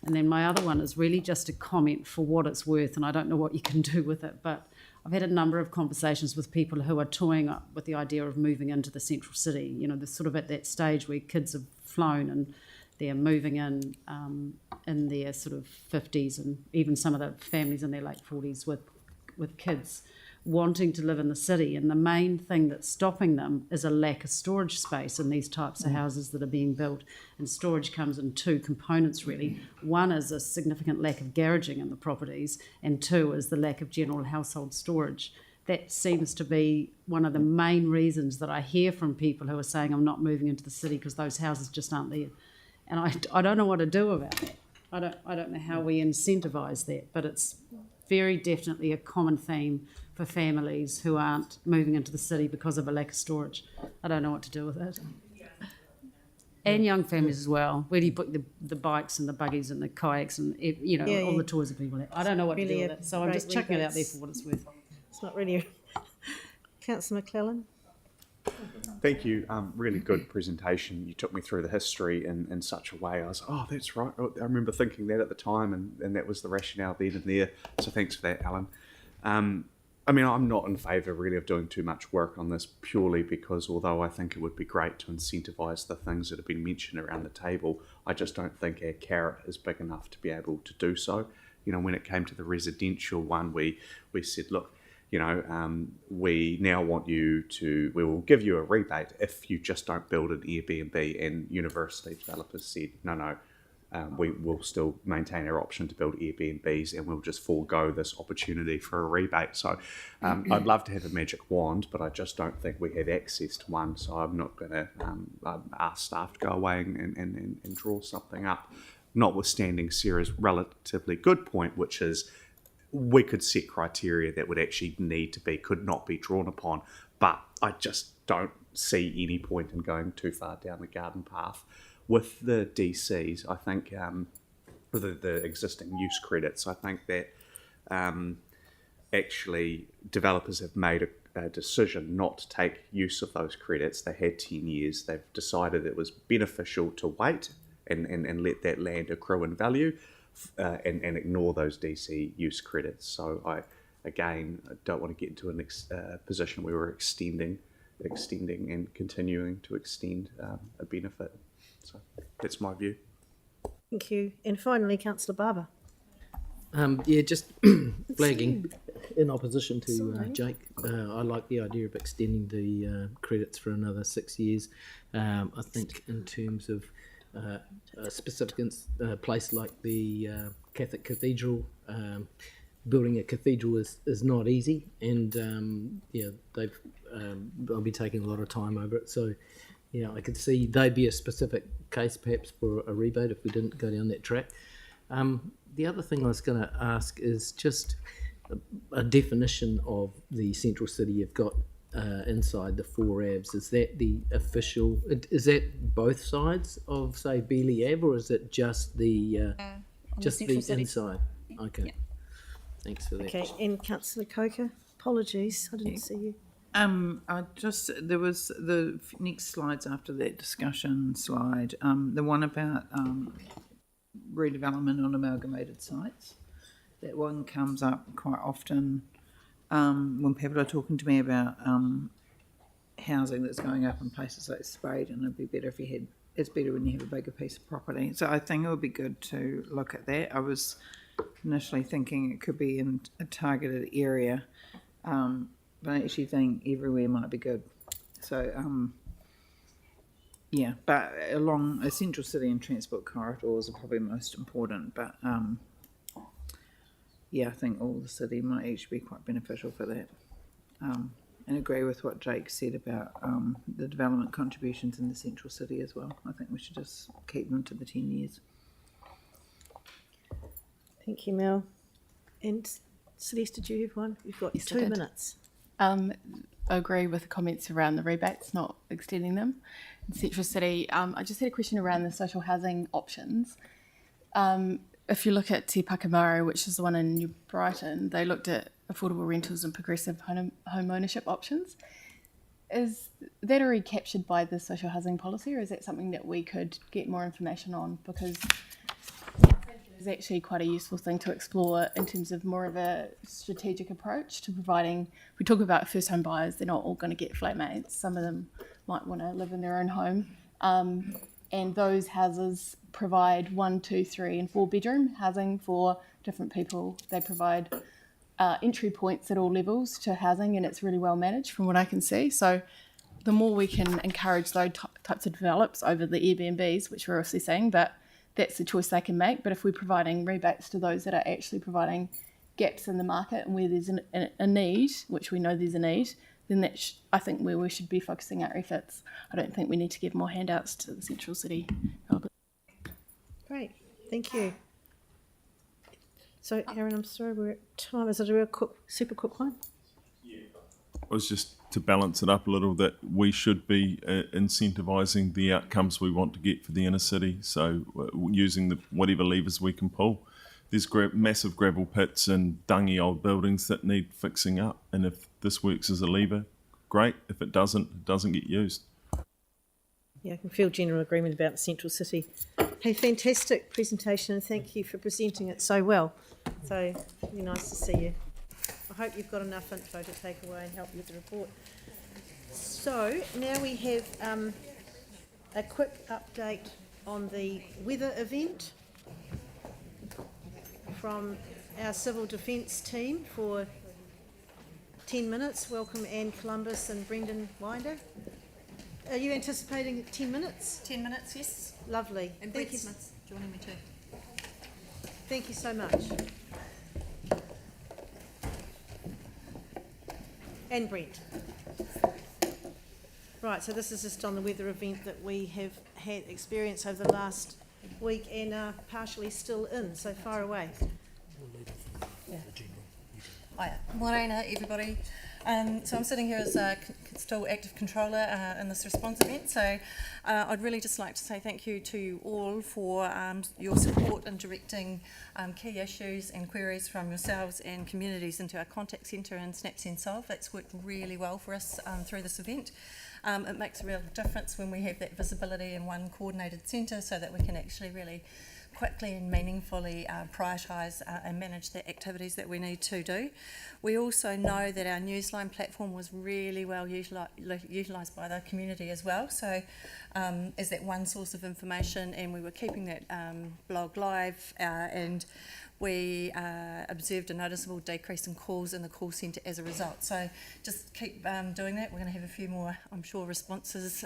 And then my other one is really just a comment for what it's worth, and I don't know what you can do with it, but I've had a number of conversations with people who are toying up with the idea of moving into the central city. You know, they're sort of at that stage where kids have flown and they're moving in their sort of 50s, and even some of the families in their late 40s with kids wanting to live in the city. And the main thing that's stopping them is a lack of storage space in these types of houses that are being built. And storage comes in two components, really. One is a significant lack of garaging in the properties, and two is the lack of general household storage. That seems to be one of the main reasons that I hear from people who are saying, I'm not moving into the city because those houses just aren't there. And I don't know what to do about that. I don't know how we incentivise that, but it's very definitely a common theme for families who aren't moving into the city because of a lack of storage. I don't know what to do with it. And young families as well. Where do you put the bikes and the buggies and the kayaks and all the toys that people have? I don't know what to do with it, so I'm just chucking it out there for what it's worth. It's not really... Councillor McClellan. Thank you. Really good presentation. You took me through the history in such a way. I was, oh, that's right. I remember thinking that at the time, and that was the rationale then and there. So thanks for that, Alan. I mean, I'm not in favour really of doing too much work on this purely because although I think it would be great to incentivise the things that have been mentioned around the table, I just don't think our carrot is big enough to be able to do so. You know, when it came to the residential one, we said, look, we now want we will give you a rebate if you just don't build an Airbnb. And university developers said, no, we will still maintain our option to build Airbnbs and we'll just forego this opportunity for a rebate. So I'd love to have a magic wand, but I just don't think we have access to one. So I'm not going to ask staff to go away and draw something up, notwithstanding Sarah's relatively good point, which is we could set criteria that would actually could not be drawn upon, but I just don't see any point in going too far down the garden path. With the DCs, I think, with the existing use credits, I think that actually developers have made a decision not to take use of those credits. They had 10 years. They've decided it was beneficial to wait and let that land accrue in value. And ignore those DC use credits. So I don't want to get into a position where we're extending and continuing to extend a benefit. So that's my view. Thank you. And finally, Councillor Barber. Just flagging in opposition to Jake. I like the idea of extending the credits for another 6 years. I think in terms of a specific place like the Catholic Cathedral, building a cathedral is not easy, and I'll be taking a lot of time over it. So, I could see they'd be a specific case perhaps for a rebate if we didn't go down that track. The other thing I was going to ask is just a definition of the central city you've got inside the 4 Avs. Is that the official? Is that both sides of, say, Beeley Ave, or is it just the inside? Okay. Yeah. Thanks for that. Okay, and Councillor Coker, apologies, I didn't see you. There was the next slides after that discussion slide, the one about redevelopment on amalgamated sites. That one comes up quite often when people are talking to me about housing that's going up in places like Spade, and it'd be better if you had. It's better when you have a bigger piece of property. So I think it would be good to look at that. I was initially thinking it could be in a targeted area, but I actually think everywhere might be good. So yeah, but along a central city and transport corridors are probably most important. But yeah, I think all the city might actually be quite beneficial for that. And agree with what Jake said about the development contributions in the central city as well. I think we should just keep them to the 10 years. Thank you, Mel. And Celeste, did you have one? You've got 2 minutes. I agree with the comments around the rebates, not extending them. In Central City, I just had a question around the social housing options. If you look at Te Pakamaro, which is the one in New Brighton, they looked at affordable rentals and progressive home ownership options. Is that already captured by the social housing policy, or is that something that we could get more information on? Because it's actually quite a useful thing to explore in terms of more of a strategic approach to providing. We talk about first home buyers, they're not all going to get flatmates. Some of them might want to live in their own home. And those houses provide 1, 2, 3 and 4 bedroom housing for different people. They provide entry points at all levels to housing, and it's really well managed from what I can see. So the more we can encourage those types of develops over the Airbnbs, which we're obviously seeing, but that's the choice they can make. But if we're providing rebates to those that are actually providing gaps in the market and where there's a need, which we know there's a need, then that's, I think, where we should be focusing our efforts. I don't think we need to give more handouts to the central city. Great, thank you. So, Aaron, I'm sorry, we're at time. Is it a real super quick one? It was just to balance it up a little, that we should be incentivising the outcomes we want to get for the inner city. So using whatever levers we can pull. There's massive gravel pits and dungy old buildings that need fixing up. And if this works as a lever, great. If it doesn't get used. Yeah, I can feel general agreement about the central city. Hey, fantastic presentation, and thank you for presenting it so well. So, really nice to see you. I hope you've got enough info to take away and help you with the report. So, now we have a quick update on the weather event from our civil defence team for 10 minutes. Welcome Anne Columbus and Brendan Winder. Are you anticipating 10 minutes? 10 minutes, yes. Lovely. And Brett Smith's joining me too. Thank you so much. And Brent. Right, so this is just on the weather event that we have had experience over the last week and are partially still in, so far away. Yeah. Hi, Morena, everybody. So I'm sitting here as a still active controller in this response event. So I'd really just like to say thank you to you all for your support in directing key issues and queries from yourselves and communities into our contact centre and SnapSend Solve. That's worked really well for us through this event. It makes a real difference when we have that visibility in one coordinated centre, so that we can actually really quickly and meaningfully prioritise and manage the activities that we need to do. We also know that our Newsline platform was really well utilised by the community as well, so as that one source of information, and we were keeping that blog live, and we observed a noticeable decrease in calls in the call centre as a result. So just keep doing that. We're going to have a few more, I'm sure, responses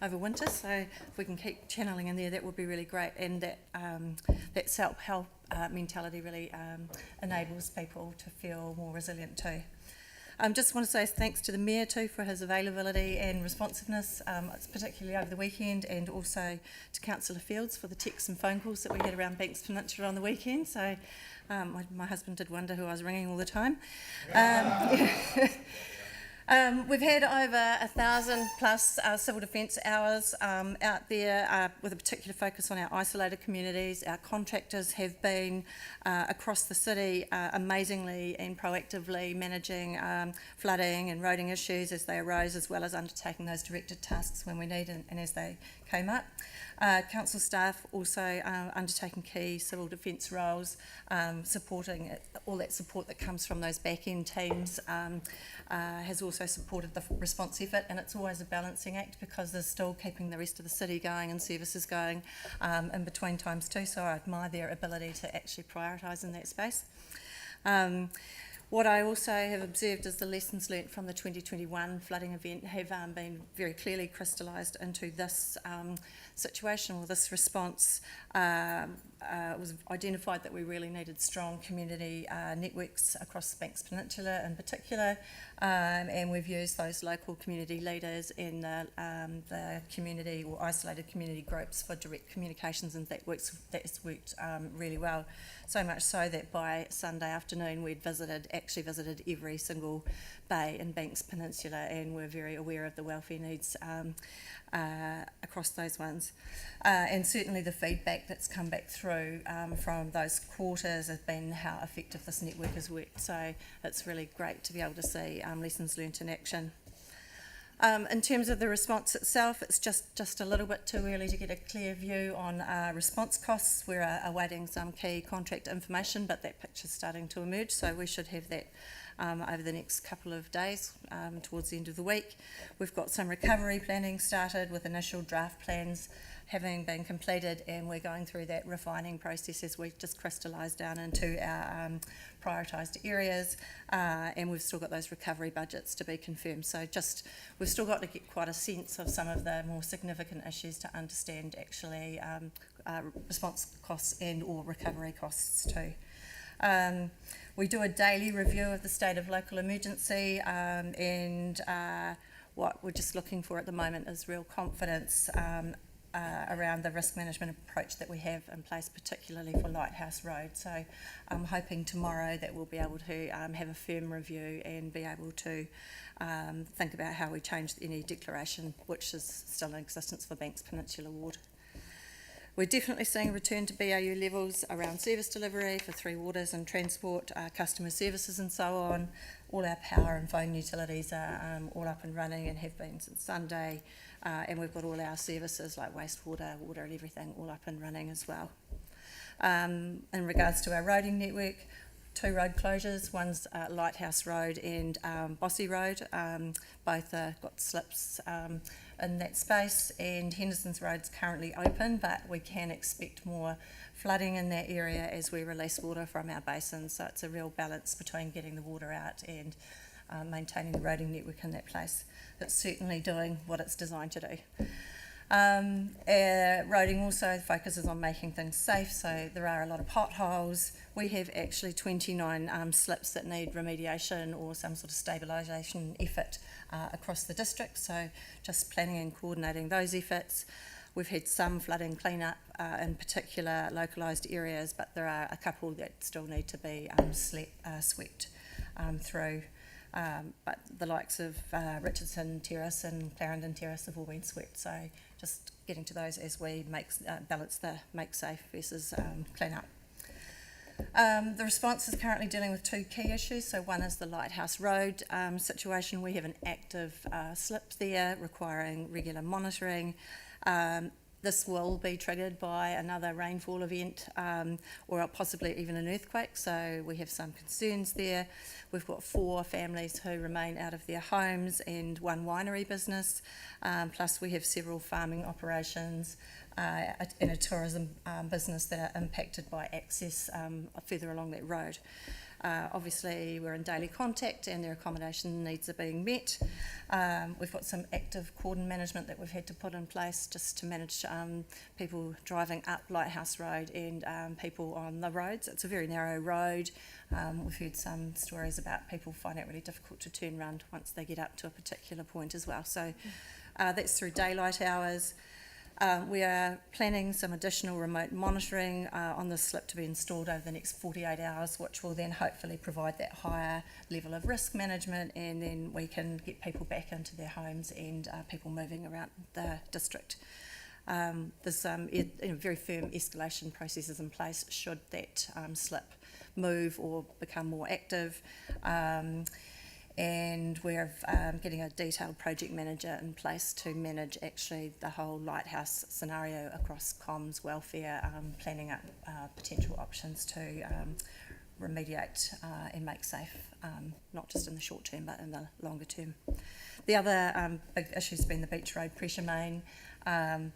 over winter. So if we can keep channeling in there, that would be really great. And that self-help mentality really enables people to feel more resilient too. Just want to say thanks to the Mayor too for his availability and responsiveness, particularly over the weekend, and also to Councillor Fields for the texts and phone calls that we had around Banks Peninsula on the weekend. So my husband did wonder who I was ringing all the time. We've had over 1,000 plus civil defence hours out there with a particular focus on our isolated communities. Our contractors have been across the city amazingly and proactively managing flooding and roading issues as they arose, as well as undertaking those directed tasks when we need and as they came up. Council staff also undertaking key civil defence roles, supporting all that support that comes from those back-end teams has also supported the response effort, and it's always a balancing act because there's still keeping the rest of the city going and services going in between times too, so I admire their ability to actually prioritise in that space. What I also have observed is the lessons learnt from the 2021 flooding event have been very clearly crystallised into this situation or this response. It was identified that we really needed strong community networks across the Banks Peninsula in particular, and we've used those local community leaders in the community or isolated community groups for direct communications, and that's worked really well. So much so that by Sunday afternoon we'd actually visited every single bay in Banks Peninsula, and we're very aware of the welfare needs across those ones. And certainly the feedback that's come back through from those quarters has been how effective this network has worked. So it's really great to be able to see lessons learnt in action. In terms of the response itself, it's just a little bit too early to get a clear view on response costs. We're awaiting some key contract information, but that picture's starting to emerge, so we should have that over the next couple of days towards the end of the week. We've got some recovery planning started with initial draft plans having been completed, and we're going through that refining process as we just crystallise down into our prioritised areas, and we've still got those recovery budgets to be confirmed. So we've still got to get quite a sense of some of the more significant issues to understand actually response costs and or recovery costs too. We do a daily review of the state of local emergency, and what we're just looking for at the moment is real confidence around the risk management approach that we have in place, particularly for Lighthouse Road. So I'm hoping tomorrow that we'll be able to have a firm review and be able to think about how we change any declaration which is still in existence for Banks Peninsula Ward. We're definitely seeing a return to BAU levels around service delivery for Three Waters and transport, customer services and so on. All our power and phone utilities are all up and running and have been since Sunday, and we've got all our services like wastewater, water and everything all up and running as well. In regards to our roading network, 2 road closures, one's Lighthouse Road and Bossy Road, both got slips in that space, and Henderson's Road's currently open, but we can expect more flooding in that area as we release water from our basins, so it's a real balance between getting the water out and maintaining the roading network in that place. It's certainly doing what it's designed to do. Roading also focuses on making things safe, so there are a lot of potholes. We have actually 29 slips that need remediation or some sort of stabilisation effort across the district, so just planning and coordinating those efforts. We've had some flooding clean-up in particular localised areas, but there are a couple that still need to be swept through. But the likes of Richardson Terrace and Clarendon Terrace have all been swept, so just getting to those as we balance the make safe versus clean up. The response is currently dealing with 2 key issues. So one is the Lighthouse Road situation. We have an active slip there requiring regular monitoring. This will be triggered by another rainfall event or possibly even an earthquake, so we have some concerns there. We've got 4 families who remain out of their homes and 1 winery business, plus we have several farming operations and a tourism business that are impacted by access further along that road. Obviously we're in daily contact and their accommodation needs are being met. We've got some active cordon management that we've had to put in place just to manage people driving up Lighthouse Road and people on the roads. It's a very narrow road. We've heard some stories about people finding it really difficult to turn around once they get up to a particular point as well. So that's through daylight hours. We are planning some additional remote monitoring on the slip to be installed over the next 48 hours, which will then hopefully provide that higher level of risk management, and then we can get people back into their homes and people moving around the district. There's very firm escalation processes in place should that slip move or become more active. And we're getting a detailed project manager in place to manage actually the whole lighthouse scenario across comms, welfare, planning up potential options to remediate and make safe, not just in the short term but in the longer term. The other big issue has been the beach road pressure main.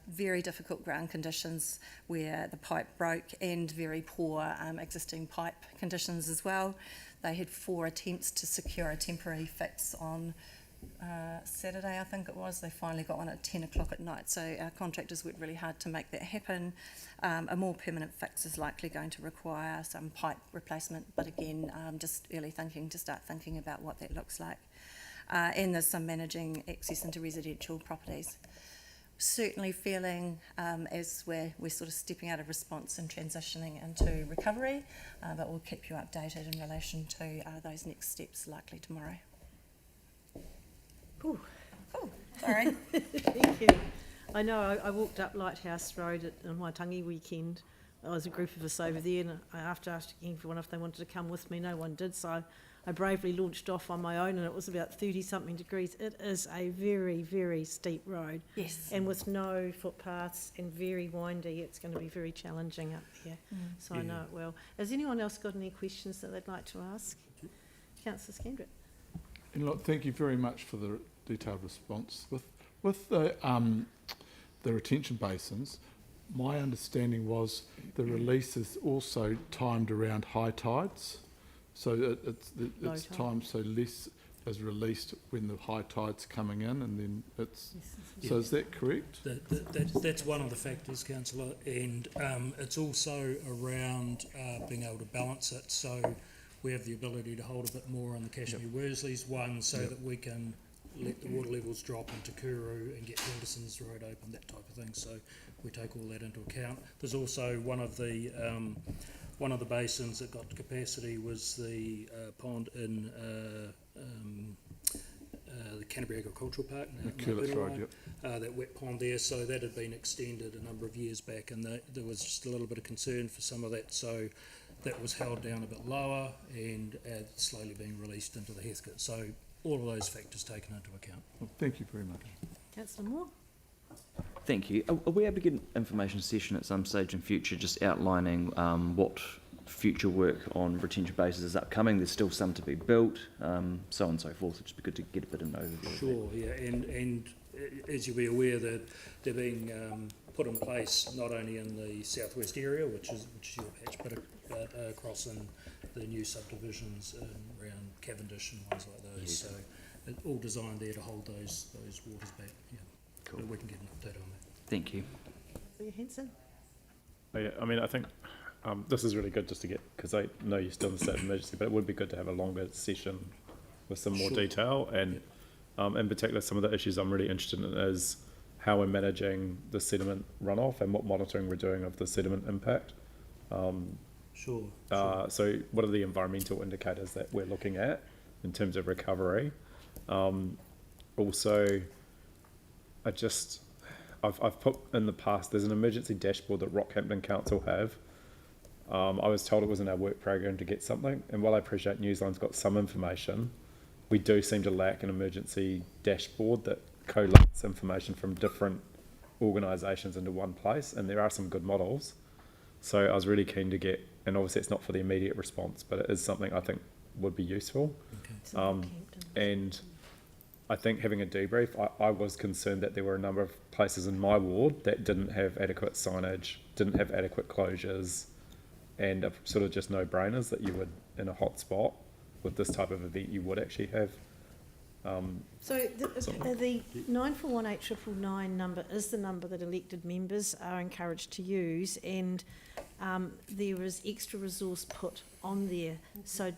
Very difficult ground conditions where the pipe broke, and very poor existing pipe conditions as well. They had 4 attempts to secure a temporary fix on Saturday, I think it was. They finally got one at 10 o'clock at night, so our contractors worked really hard to make that happen. A more permanent fix is likely going to require some pipe replacement, but again, just early thinking to start thinking about what that looks like. And there's some managing access into residential properties. Certainly feeling as we're sort of stepping out of response and transitioning into recovery, but we'll keep you updated in relation to those next steps likely tomorrow. Ooh. Oh, sorry. Thank you. I know I walked up Lighthouse Road on Waitangi weekend. There was a group of us over there, and after asking everyone if they wanted to come with me, no one did, so I bravely launched off on my own, and it was about 30-something degrees. It is a very, very steep road. Yes. And with no footpaths and very windy, it's going to be very challenging up there. So I know it well. Has anyone else got any questions that they'd like to ask? Councillor Scandrett. And look, thank you very much for the detailed response. With the retention basins, my understanding was the release is also timed around high tides. So it's timed so less is released when the high tide's coming in, and then it's... So is that correct? That's one of the factors, Councillor, and it's also around being able to balance it. So we have the ability to hold a bit more on the Kashmir Worsley's one, so that we can let the water levels drop into Kuru and get Henderson's Road open, that type of thing. So we take all that into account. There's also one of the basins that got capacity was the pond in the Canterbury Agricultural Park, that wet pond there. So that had been extended a number of years back, and there was just a little bit of concern for some of that. So that was held down a bit lower and slowly being released into the Heathcote. So all of those factors taken into account. Well, thank you very much. Councillor Moore. Thank you. Are we able to get an information session at some stage in future just outlining what future work on retention bases is upcoming? There's still some to be built, so on and so forth. It'd just be good to get a bit of an overview. Sure, yeah, and as you'll be aware, that they're being put in place not only in the southwest area, which is your patch, but across in the new subdivisions around Cavendish and ones like those. Yes. So it's all designed there to hold those waters back. Yeah. Cool. But we can get an update on that. Thank you. Henson. Yeah, I mean, I think this is really good just to get, because I know you're still in a state of emergency, but it would be good to have a longer session with some more detail, and in particular some of the issues I'm really interested in is how we're managing the sediment runoff and what monitoring we're doing of the sediment impact. Sure. So what are the environmental indicators that we're looking at in terms of recovery? Also, I've put in the past, there's an emergency dashboard that Rockhampton Council have. I was told it was in our work program to get something, and while I appreciate Newsline's got some information, we do seem to lack an emergency dashboard that collates information from different organisations into one place, and there are some good models. So I was really keen to get, and obviously it's not for the immediate response, but it is something I think would be useful. Okay. And I think having a debrief, I was concerned that there were a number of places in my ward that didn't have adequate signage, didn't have adequate closures, and are sort of just no-brainers that you would, in a hot spot with this type of event, you would actually have. So the 9418999 number is the number that elected members are encouraged to use, and there is extra resource put on there. So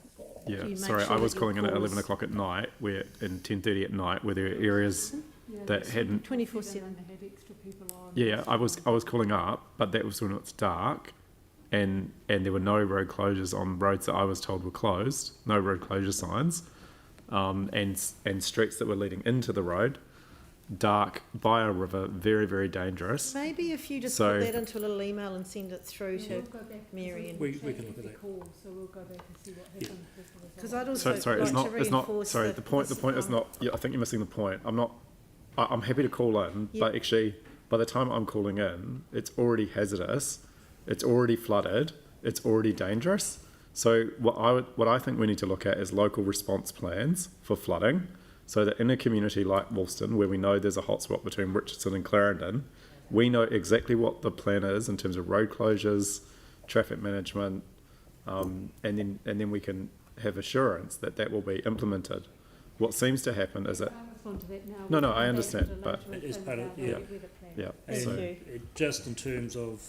yeah, do you make sorry, sure I was that calling in at your 11 o'clock at night, where in 10:30 at night, where there are areas that hadn't. 24/7. Have extra people on Yeah, I was calling up, but that was when it's dark, and there were no road closures on roads that I was told were closed, no road closure signs, and streets that were leading into the road, dark by a river, very, very dangerous. Maybe if you just So- put that into a little email and send it through to Mary and We can look at that. So we'll go back and see what happened. because I'd also Sorry, like it's not. to It's not. reinforce Sorry, that the point. The this, point is not. Yeah, I think you're missing the point. I'm happy to call in, but actually, by the time I'm calling in, it's already hazardous, it's already flooded, it's already dangerous. So what I think we need to look at is local response plans for flooding, so that in a community like Woolston, where we know there's a hotspot between Richardson and Clarendon, we know exactly what the plan is in terms of road closures, traffic management, and then we can have assurance that that will be implemented. What seems to happen is that no, I understand, but It is part of, yeah. And So, just in terms of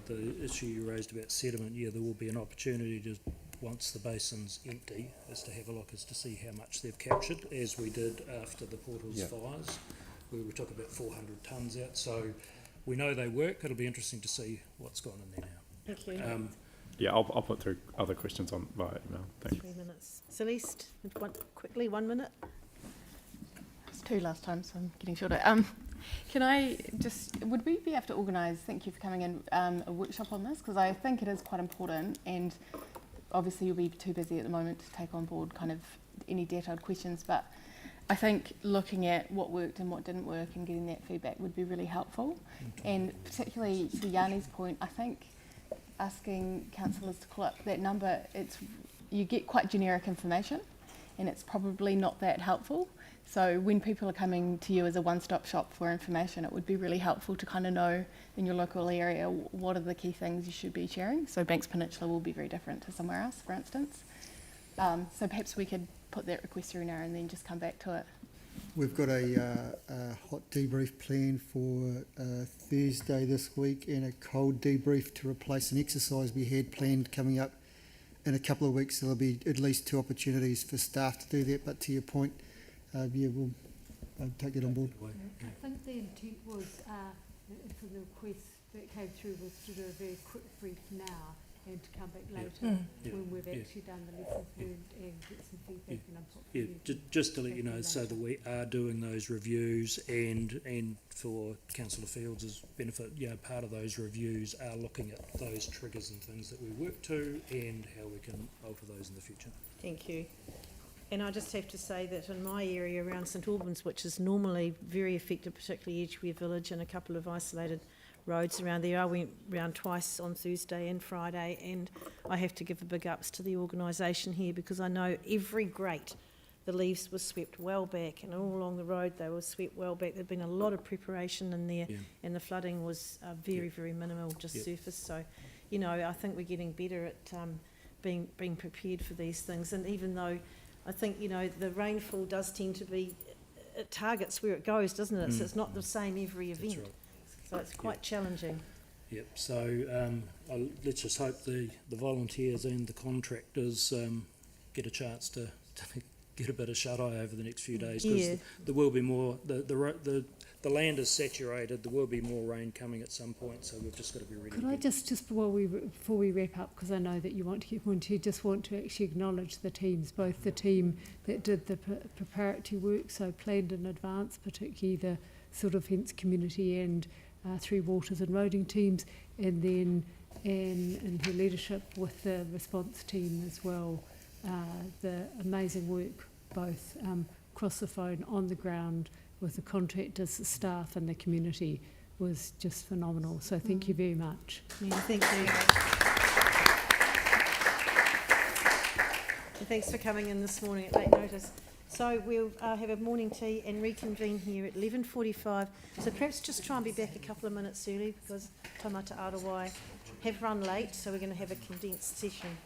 the issue you raised about sediment, there will be an opportunity to, once the basin's empty, is to have a look as to see how much they've captured, as we did after the Portals fires, where we took about 400 tonnes out. So we know they work. It'll be interesting to see what's gone in there now. Thank you. yeah, I'll put through other questions on via email. Thanks. 3 minutes. Celeste, quickly, 1 minute. It's 2 last time, so I'm getting shorter. Can I just, would we be able to organise, thank you for coming in, a workshop on this? Because I think it is quite important, and obviously you'll be too busy at the moment to take on board kind of any detailed questions, but I think looking at what worked and what didn't work and getting that feedback would be really helpful. And particularly to Yanni's point, I think asking councillors to pull up that number, you get quite generic information and it's probably not that helpful. So when people are coming to you as a one-stop shop for information, it would be really helpful to kind of know in your local area what are the key things you should be sharing. So Banks Peninsula will be very different to somewhere else, for instance. So perhaps we could put that request through now and then just come back to it. We've got a hot debrief planned for Thursday this week and a cold debrief to replace an exercise we had planned coming up in a couple of weeks. There'll be at least 2 opportunities for staff to do that, but to your point, we'll take that on board. I think the intent was, for the request that came through, was to do a very quick brief now and to come back later when we've actually done the lessons learned and get some feedback and input. Just to let you know, so that we are doing those reviews, and for Councillor Fields' benefit, part of those reviews are looking at those triggers and things that we work to and how we can alter those in the future. Thank you. And I just have to say that in my area around St Albans, which is normally very affected, particularly Edgware Village and a couple of isolated roads around there, I went round twice on Thursday and Friday, and I have to give a big ups to the organisation here, because I know every grate, the leaves were swept well back, and all along the road they were swept well back. There'd been a lot of preparation in there, and the flooding was very, very minimal, just surface. So, I think we're getting better at being prepared for these things. And even though I think, the rainfall does tend to be, it targets where it goes, doesn't it? So it's not the same every event. Right. So it's quite challenging. Yep, so let's just hope the volunteers and the contractors get a chance to get a bit of shut-eye over the next few days, because there will be more, the land is saturated, there will be more rain coming at some point, so we've just got to be ready. Could I just before we wrap up, because I know that you want to get on to, just want to actually acknowledge the teams, both the team that did the preparatory work, so planned in advance, particularly the sort of fence community and Three Waters and roading teams, and then in her leadership with the response team as well. The amazing work both across the phone, on the ground, with the contractors, the staff and the community was just phenomenal. So thank you very much. Yeah, thank you. And thanks for coming in this morning at late notice. So we'll have a morning tea and reconvene here at 11:45. So perhaps just try and be back a couple of minutes early, because Taumata Arawai have run late, so we're going to have a condensed session.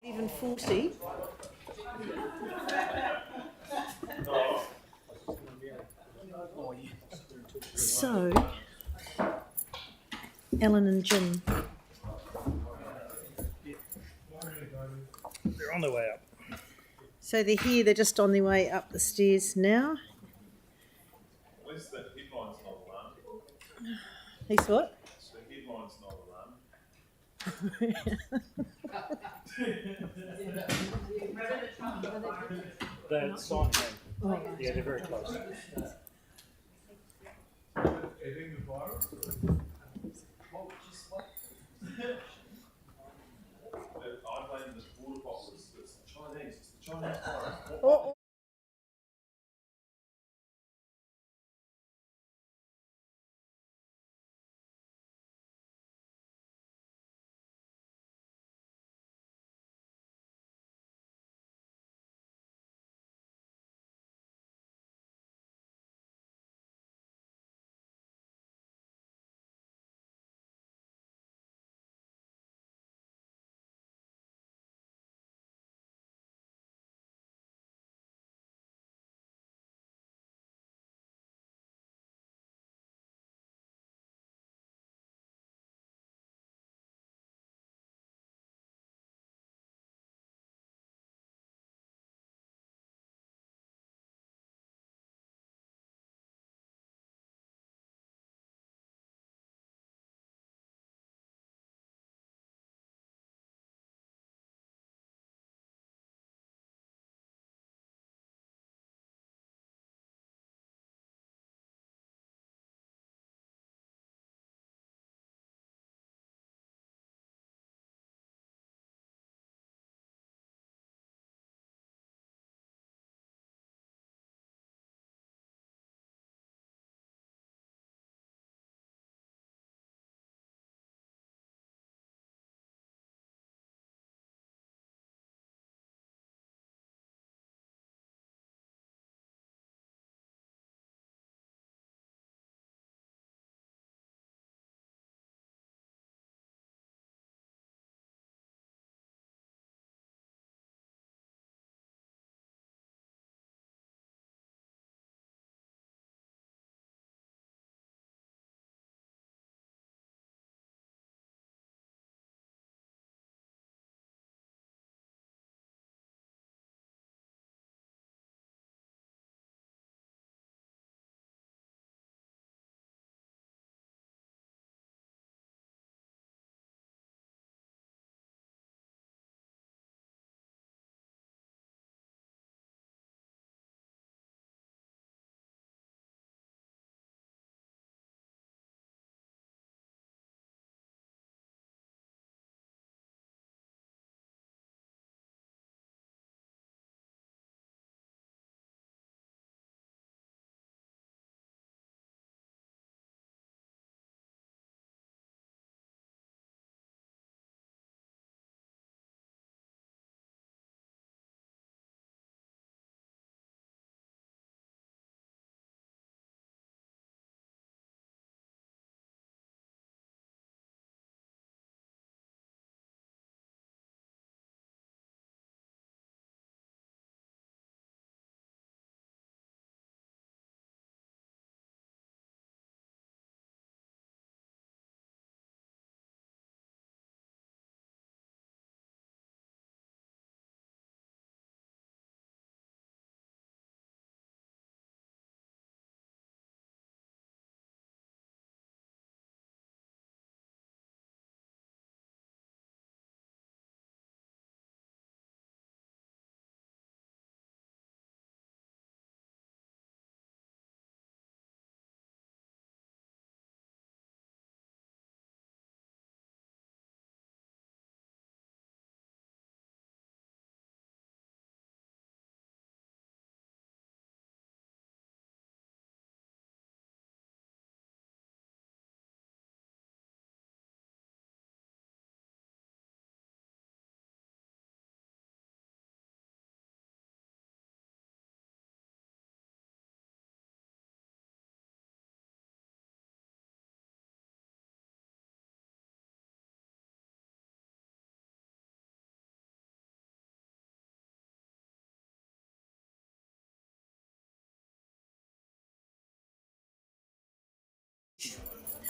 Even 40. So, Ellen and Jim. They're on their way up. So they're here, they're just on their way up the stairs now. At least the headline's not alarmed. He's what? The headline's not alarmed. That's on him. Yeah, they're very close. Eating the virus? I blame this water bottle. It's the Chinese. It's the Chinese virus.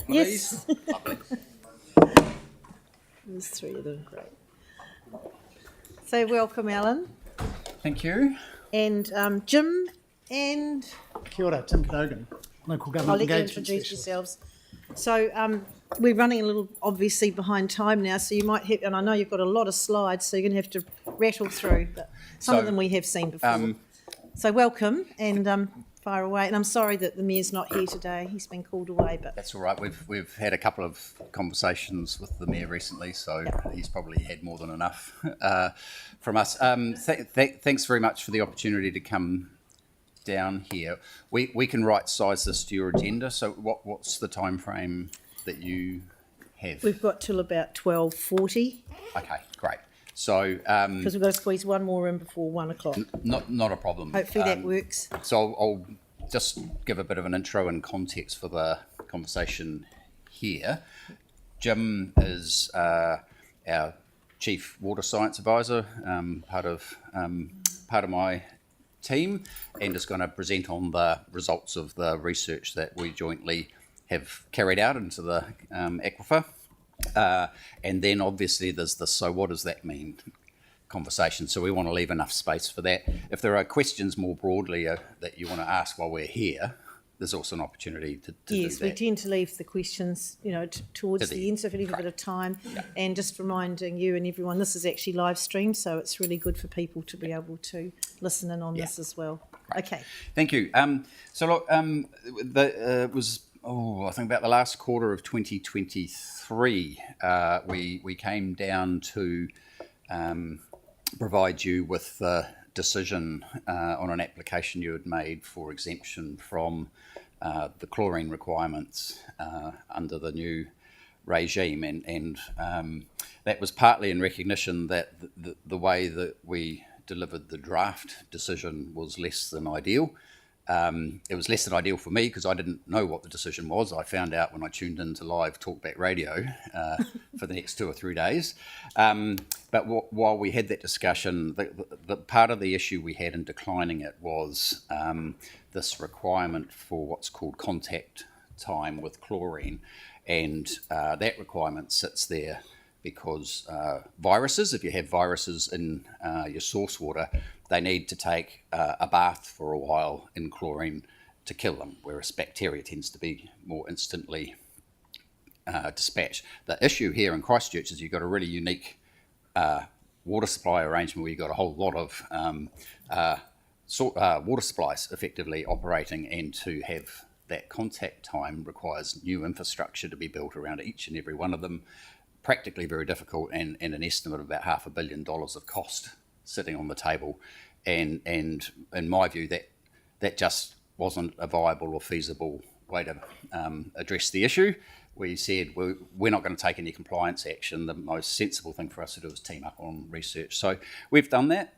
Yes. Lovely. There's three of them, great. So welcome, Alan. Thank you. And Jim and... Kia ora, Tim Cadogan, Local I'll Government let you Engagement introduce Specialist. yourselves. So we're running a little, obviously, behind time now, so you might have, and I know you've got a lot of slides, so you're going to have to rattle through, but some of them we have seen before. So welcome, and fire away. And I'm sorry that the Mayor's not here today. He's been called away, but... That's all right. We've had a couple of conversations with the Mayor recently, so he's probably had more than enough from us. Thanks very much for the opportunity to come down here. We can right-size this to your agenda, so what's the time frame that you have? We've got till about 12:40. Okay, great. So... Because we've got to squeeze one more in before 1 o'clock. Not a problem. Hopefully that works. So I'll just give a bit of an intro and context for the conversation here. Jim is our Chief Water Science Advisor, part of my team, and is going to present on the results of the research that we jointly have carried out into the aquifer. And then obviously there's the so what does that mean conversation. So we want to leave enough space for that. If there are questions more broadly that you want to ask while we're here, there's also an opportunity to Yes, do that. we tend to leave the questions, towards the end, so if you leave a bit of time. Yeah. And just reminding you and everyone, this is actually live streamed, so it's really good for people to be able to listen in on this as well. Great. Okay. Thank you. So look, it was I think about the last quarter of 2023, we came down to provide you with the decision on an application you had made for exemption from the chlorine requirements under the new regime, and that was partly in recognition that the way that we delivered the draft decision was less than ideal. It was less than ideal for me because I didn't know what the decision was. I found out when I tuned into live talkback radio for the next 2 or 3 days. But while we had that discussion, the part of the issue we had in declining it was this requirement for what's called contact time with chlorine. And that requirement sits there because viruses, if you have viruses in your source water, they need to take a bath for a while in chlorine to kill them, whereas bacteria tends to be more instantly dispatched. The issue here in Christchurch is you've got a really unique water supply arrangement where you've got a whole lot of water supplies effectively operating, and to have that contact time requires new infrastructure to be built around each and every one of them. Practically very difficult, and an estimate of about $500 million of cost sitting on the table, and in my view that just wasn't a viable or feasible way to address the issue. We said we're not going to take any compliance action. The most sensible thing for us to do is team up on research. So we've done that.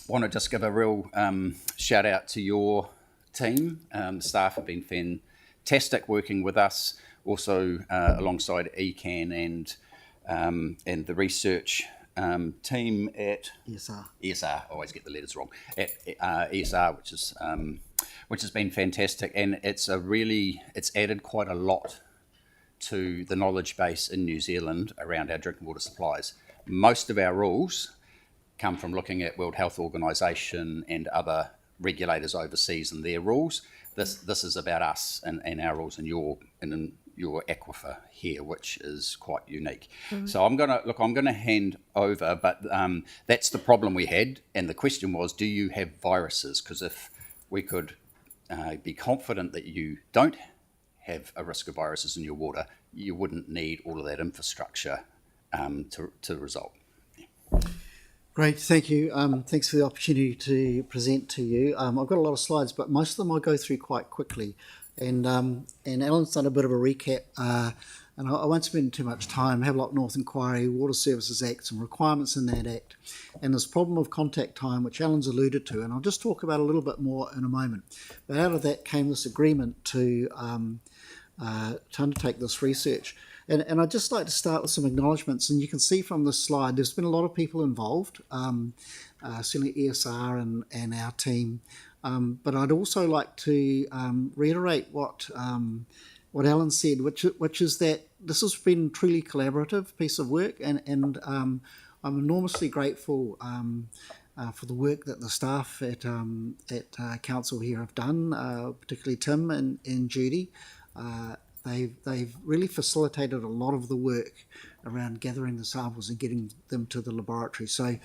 Want to just give a real shout out to your team. The staff have been fantastic working with us, also alongside ECAN and the research team at ESR. I always get the letters wrong. At ESR, which has been fantastic, and it's added quite a lot to the knowledge base in New Zealand around our drinking water supplies. Most of our rules come from looking at World Health Organization and other regulators overseas and their rules. This is about us and our rules and your aquifer here, which is quite unique. Mm-hmm. So I'm going to hand over, but that's the problem we had, and the question was, do you have viruses? Because if we could be confident that you don't have a risk of viruses in your water, you wouldn't need all of that infrastructure to result. Yeah. Great, thank you. Thanks for the opportunity to present to you. I've got a lot of slides, but most of them I'll go through quite quickly. And Alan's done a bit of a recap, and I won't spend too much time. Havelock North Inquiry, Water Services Act, some requirements in that Act, and this problem of contact time, which Alan's alluded to, and I'll just talk about a little bit more in a moment. But out of that came this agreement to undertake this research. And I'd just like to start with some acknowledgements, and you can see from this slide there's been a lot of people involved, certainly ESR and our team. But I'd also like to reiterate what what Alan said, which is that this has been a truly collaborative piece of work, and I'm enormously grateful for the work that the staff at council here have done, particularly Tim and Judy. They've really facilitated a lot of the work around gathering the samples and getting them to the laboratory. So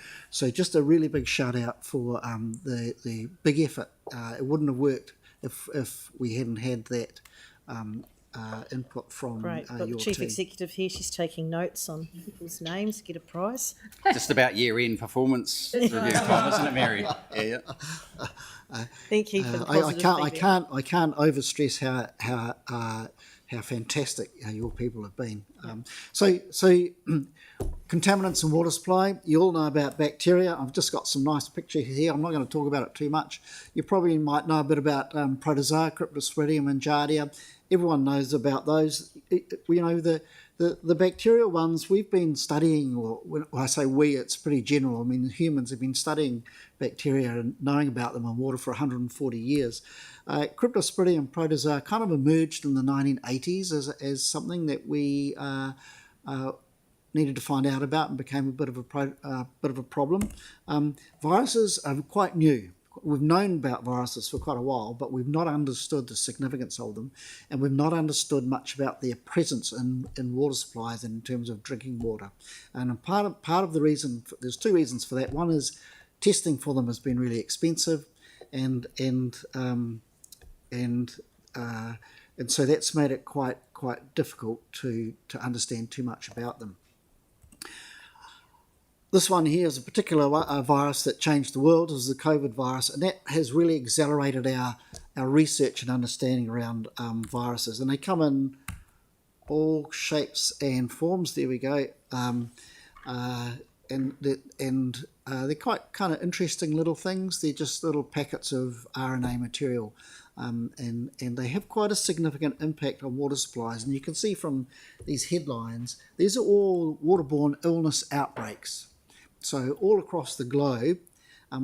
just a really big shout out for the big effort. It wouldn't have worked if we hadn't had that input from Great. Got the your chief team. executive here. She's taking notes on people's names to get a prize. Just about year-end performance review time, isn't it, Mary? Yeah. Thank you for the I positive feedback. can't overstress how fantastic your people have been. So contaminants and water supply. You all know about bacteria. I've just got some nice pictures here. I'm not going to talk about it too much. You probably might know a bit about protozoa, Cryptosporidium and Giardia. Everyone knows about those. You know, the bacterial ones we've been studying, or when I say we, it's pretty general. I mean, humans have been studying bacteria and knowing about them in water for 140 years. Cryptosporidium protozoa kind of emerged in the 1980s as something that we needed to find out about and became a bit of a problem. Viruses are quite new. We've known about viruses for quite a while, but we've not understood the significance of them, and we've not understood much about their presence in water supplies and in terms of drinking water. And part of the reason, there's two reasons for that. One is testing for them has been really expensive, and so that's made it quite difficult to understand too much about them. This one here is a particular virus that changed the world. It was the COVID virus, and that has really accelerated our research and understanding around viruses. And they come in all shapes and forms. There we go. And they're quite kind of interesting little things. They're just little packets of RNA material, and they have quite a significant impact on water supplies. And you can see from these headlines, these are all waterborne illness outbreaks. So all across the globe,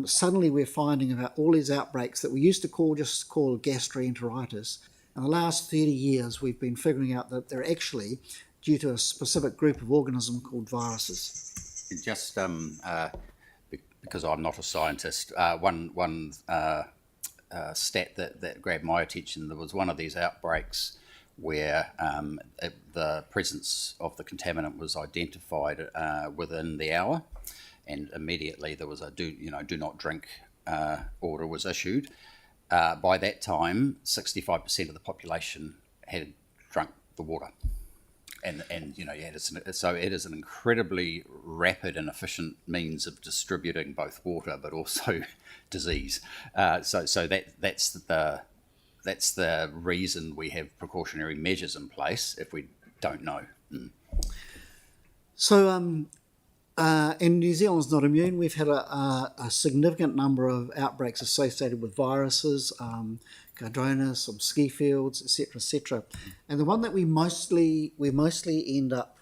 suddenly we're finding about all these outbreaks that we used to call gastroenteritis. In the last 30 years, we've been figuring out that they're actually due to a specific group of organisms called viruses. Just because I'm not a scientist, one stat that grabbed my attention, there was one of these outbreaks where the presence of the contaminant was identified within the hour, and immediately there was a do not drink order was issued. By that time, 65% of the population had drunk the water. And so it is an incredibly rapid and efficient means of distributing both water but also disease. So that's the reason we have precautionary measures in place if we don't know. So and New Zealand's not immune. We've had a significant number of outbreaks associated with viruses, Chardonnus, some ski fields, etc. And the one that we mostly end up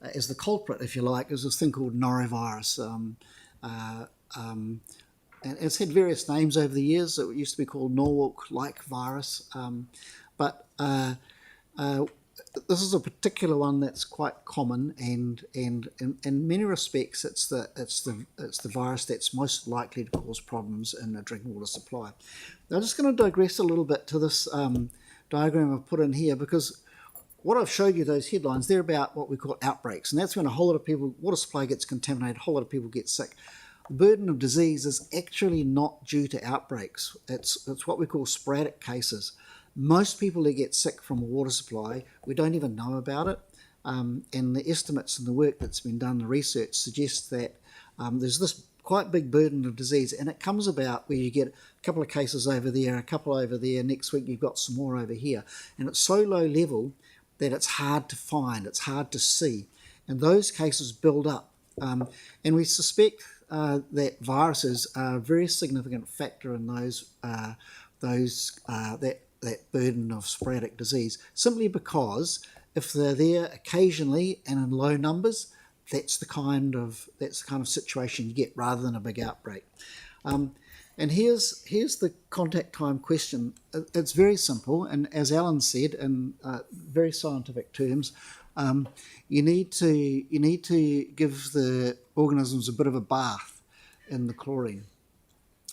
as the culprit, if you like, is this thing called norovirus. And it's had various names over the years. It used to be called Norwalk-like virus, but this is a particular one that's quite common, and in many respects, it's the virus that's most likely to cause problems in a drinking water supply. Now, I'm just going to digress a little bit to this diagram I've put in here, because what I've showed you, those headlines, they're about what we call outbreaks, and that's when a whole lot of people, water supply gets contaminated, a whole lot of people get sick. The burden of disease is actually not due to outbreaks. It's what we call sporadic cases. Most people that get sick from a water supply, we don't even know about it. And the estimates and the work that's been done, the research suggests that there's this quite big burden of disease, and it comes about where you get a couple of cases over there, a couple over there, next week you've got some more over here. And it's so low level that it's hard to find, it's hard to see. And those cases build up. And we suspect that viruses are a very significant factor in that burden of sporadic disease, simply because if they're there occasionally and in low numbers, that's the kind of situation you get rather than a big outbreak. And here's the contact time question. It's very simple, and as Alan said, in very scientific terms, you need to give the organisms a bit of a bath in the chlorine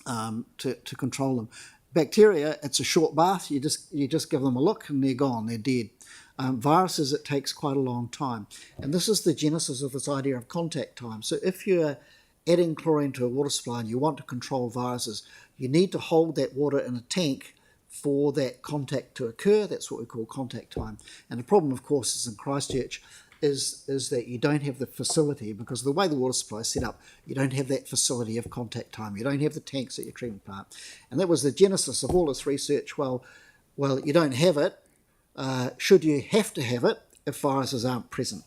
to control them. Bacteria, it's a short bath. You just give them a look, and they're gone. They're dead. Viruses, it takes quite a long time, and this is the genesis of this idea of contact time. So if you're adding chlorine to a water supply and you want to control viruses, you need to hold that water in a tank for that contact to occur. That's what we call contact time. And the problem, of course, is in Christchurch is that you don't have the facility, because the way the water supply is set up, you don't have that facility of contact time. You don't have the tanks at your treatment plant. And that was the genesis of all this research. Well, you don't have it. Should you have to have it if viruses aren't present?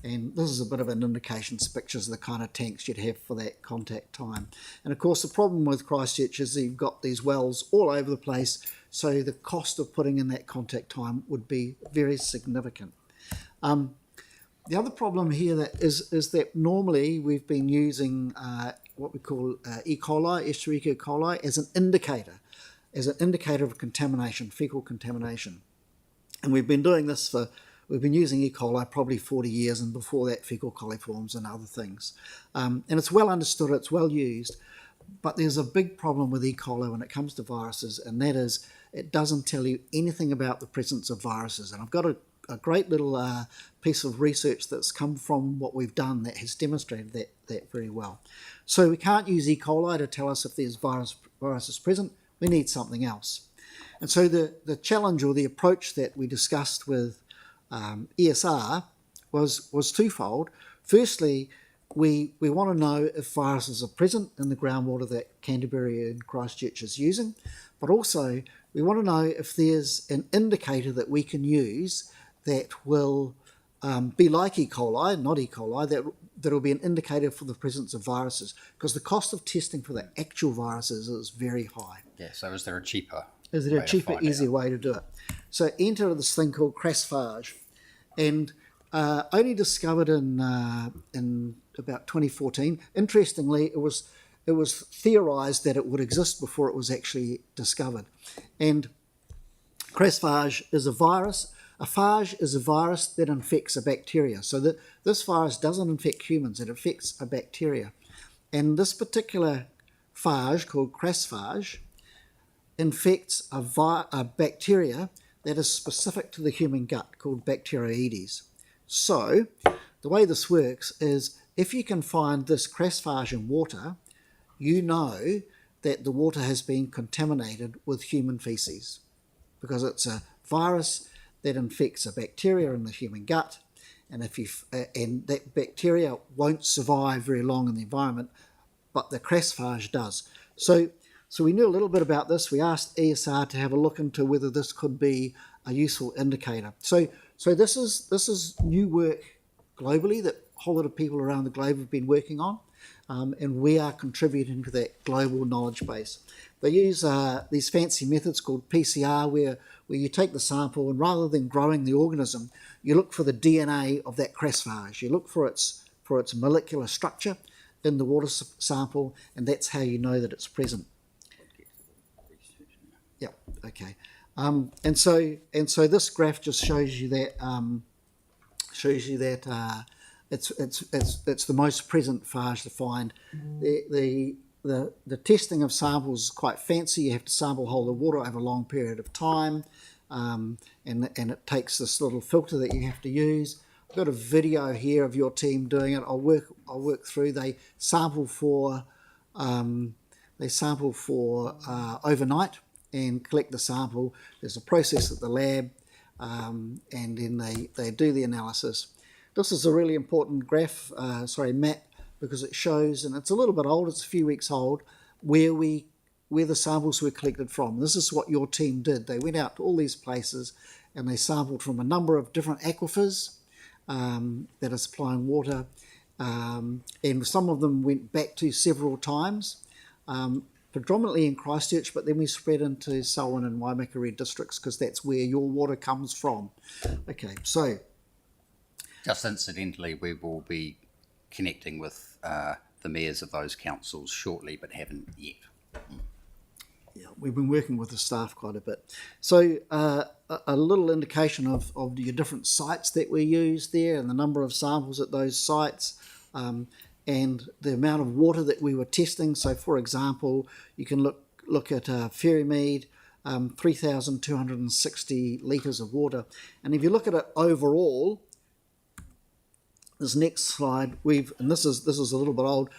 And this is a bit of an indication, pictures of the kind of tanks you'd have for that contact time. And of course, the problem with Christchurch is that you've got these wells all over the place, so the cost of putting in that contact time would be very significant. The other problem here is that normally we've been using what we call E. coli, Escherichia coli, as an indicator of contamination, fecal contamination. And we've been doing this we've been using E. coli probably 40 years, and before that fecal coliforms and other things. And it's well understood, it's well used, but there's a big problem with E. coli when it comes to viruses, and that is it doesn't tell you anything about the presence of viruses. And I've got a great little piece of research that's come from what we've done that has demonstrated that very well. So we can't use E. coli to tell us if there's viruses present. We need something else. And so the challenge or the approach that we discussed with ESR was twofold. Firstly, we want to know if viruses are present in the groundwater that Canterbury and Christchurch is using, but also we want to know if there's an indicator that we can use that will be like E. coli, not E. coli, that will be an indicator for the presence of viruses, because the cost of testing for the actual viruses is very high. Yeah, so is there a cheaper Is there a cheaper, easier way to do it? So enter this thing called crassphage, and only discovered in about 2014. Interestingly, it was theorised that it would exist before it was actually discovered. And crassphage is a virus. A phage is a virus that infects a bacteria. So this virus doesn't infect humans, it infects a bacteria. And this particular phage, called crassphage, infects a bacteria that is specific to the human gut, called Bacteroides. So the way this works is if you can find this crassphage in water, you know that the water has been contaminated with human feces, because it's a virus that infects a bacteria in the human gut, and and that bacteria won't survive very long in the environment, but the crassphage does. So we knew a little bit about this. We asked ESR to have a look into whether this could be a useful indicator. So this is new work globally that a whole lot of people around the globe have been working on, and we are contributing to that global knowledge base. They use these fancy methods called PCR, where you take the sample and rather than growing the organism, you look for the DNA of that crassphage. You look for its molecular structure in the water sample, and that's how you know that it's present. Yeah. Okay. And so this graph just shows you that it's the most present phage to find. The testing of samples is quite fancy. You have to sample whole the water over a long period of time, and it takes this little filter that you have to use. I've got a video here of your team doing it. I'll work through. They sample for overnight and collect the sample. There's a process at the lab, and then they do the analysis. This is a really important map, because it shows, and it's a little bit old, it's a few weeks old, where the samples were collected from. This is what your team did. They went out to all these places and they sampled from a number of different aquifers that are supplying water, and some of them went back to several times, predominantly in Christchurch, but then we spread into Selwyn and Waimakariri districts, because that's where your water comes from. Okay, so... Just incidentally, we will be connecting with the mayors of those councils shortly, but haven't yet. we've been working with the staff quite a bit. So a little indication of your different sites that we use there and the number of samples at those sites, and the amount of water that we were testing. So for example, you can look at Ferrymead, 3,260 litres of water. And if you look at it overall, this next slide, and this is a little bit old,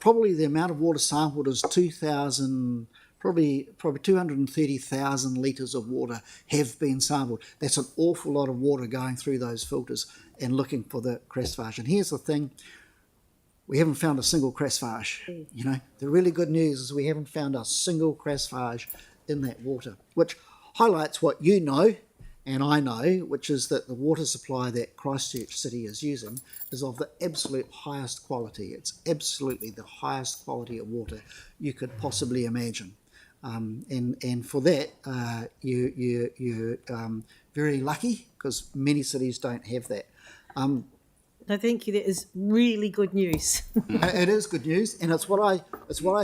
probably the amount of water sampled is 2,000, probably 230,000 litres of water have been sampled. That's an awful lot of water going through those filters and looking for the crassphage. And here's the thing, we haven't found a single crassphage. You know, the really good news is we haven't found a single crassphage in that water, which highlights what you know and I know, which is that the water supply that Christchurch City is using is of the absolute highest quality. It's absolutely the highest quality of water you could possibly imagine. And for that, you're very lucky, because many cities don't have that. No, thank you. That is really good news. It is good news, and it's what I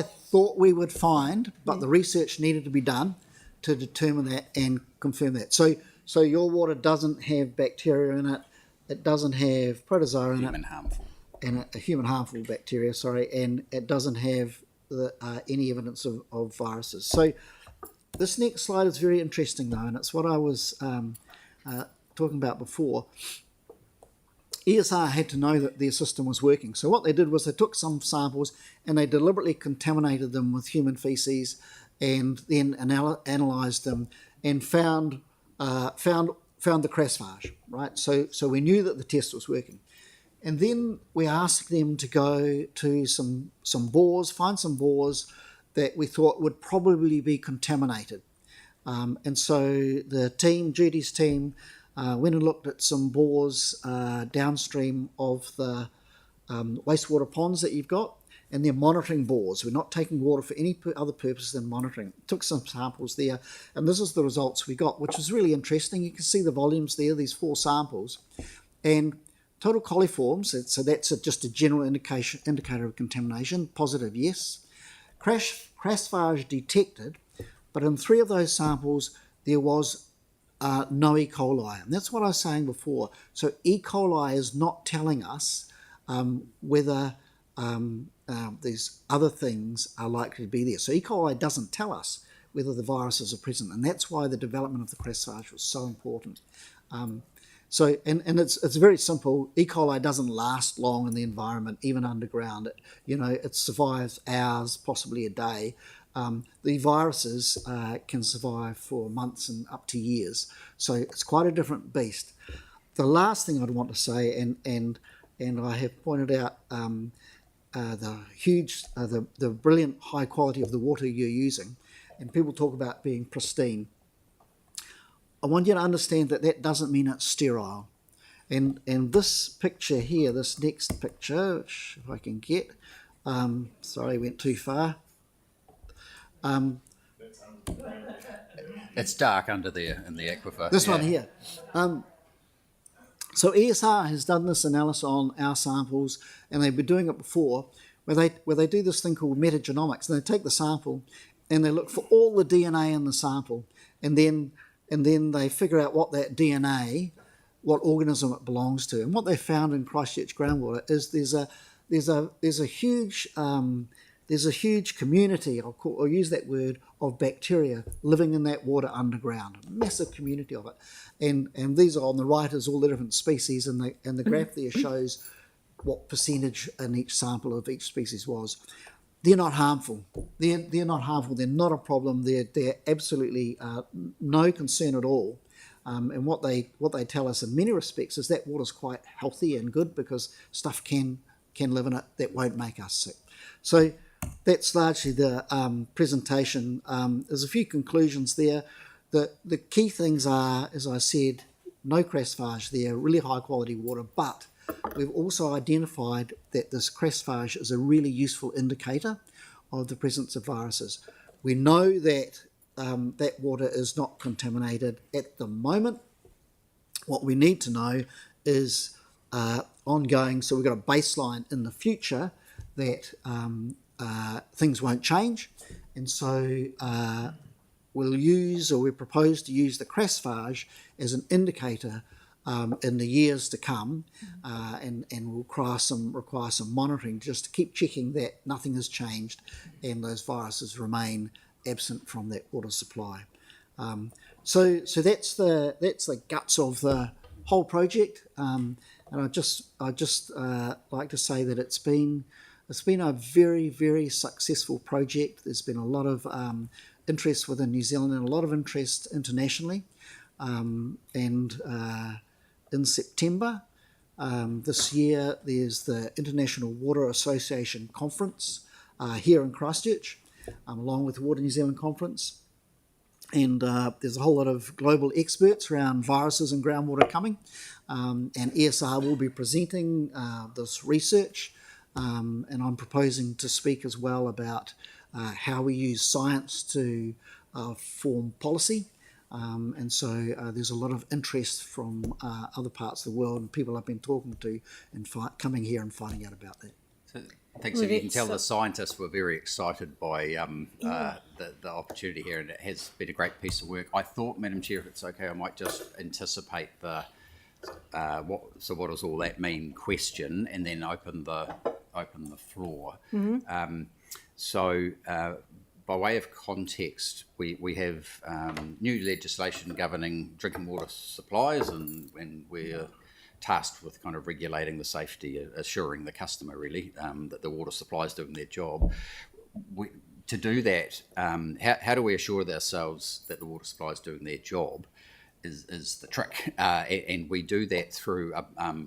thought we would find, but the research needed to be done to determine that and confirm that. So your water doesn't have bacteria in it. It doesn't have protozoa in it. Human harmful. And a human harmful bacteria, and it doesn't have any evidence of viruses. So this next slide is very interesting though, and it's what I was talking about before. ESR had to know that their system was working. So what they did was they took some samples and they deliberately contaminated them with human feces, and then analysed them and found the crassphage, right? So we knew that the test was working. And then we asked them to go to some bores, find some bores that we thought would probably be contaminated. And so the team, Judy's team, went and looked at some bores downstream of the wastewater ponds that you've got, and they're monitoring bores. We're not taking water for any other purpose than monitoring. Took some samples there, and this is the results we got, which was really interesting. You can see the volumes there, these 4 samples. And total coliforms, so that's just a general indicator of contamination, positive, yes. Crassphage detected, but in 3 of those samples, there was no E. coli. And that's what I was saying before. So E. coli is not telling us whether these other things are likely to be there. So E. coli doesn't tell us whether the viruses are present, and that's why the development of the crassphage was so important. So it's very simple. E. coli doesn't last long in the environment, even underground. It survives hours, possibly a day. The viruses can survive for months and up to years. So it's quite a different beast. The last thing I'd want to say, and I have pointed out the brilliant high quality of the water you're using, and people talk about being pristine. I want you to understand that doesn't mean it's sterile. And this picture here, this next picture, which if I can get, sorry, went too far. It's dark under there in the aquifer. This one here. So ESR has done this analysis on our samples, and they've been doing it before, where they do this thing called metagenomics, and they take the sample and they look for all the DNA in the sample, and then they figure out what that DNA, what organism it belongs to. And what they found in Christchurch groundwater is there's a huge community, I'll use that word, of bacteria living in that water underground, a massive community of it. And these are on the right is all the different species, and the graph there shows what percentage in each sample of each species was. They're not harmful. They're not harmful. They're not a problem. They're absolutely no concern at all. And what they tell us in many respects is that water's quite healthy and good, because stuff can live in it that won't make us sick. So that's largely the presentation. There's a few conclusions there. The key things are, as I said, no crassphage there, really high quality water, but we've also identified that this crassphage is a really useful indicator of the presence of viruses. We know that that water is not contaminated at the moment. What we need to know is ongoing, so we've got a baseline in the future that things won't change, And so we propose to use the crassage as an indicator in the years to come, and will require some monitoring just to keep checking that nothing has changed and those viruses remain absent from that water supply. So that's the guts of the whole project, and I just like to say that it's been a very, very successful project. There's been a lot of interest within New Zealand and a lot of interest internationally, and in September this year there's the International Water Association Conference here in Christchurch, along with the Water New Zealand Conference. And there's a whole lot of global experts around viruses and groundwater coming, and ESR will be presenting this research, and I'm proposing to speak as well about how we use science to form policy, and so there's a lot of interest from other parts of the world and people I've been talking to and coming here and finding out about that. So, thanks. You can tell the scientists were very excited by the opportunity here, and it has been a great piece of work. I thought, Madam Chair, if it's okay, I might just anticipate the what does all that mean question, and then open the floor. Mm-hmm. By way of context, we have new legislation governing drinking water supplies, and we're tasked with kind of regulating the safety, assuring the customer really that the water supply is doing their job. To do that, how do we assure ourselves that the water supply is doing their job is the trick. And we do that through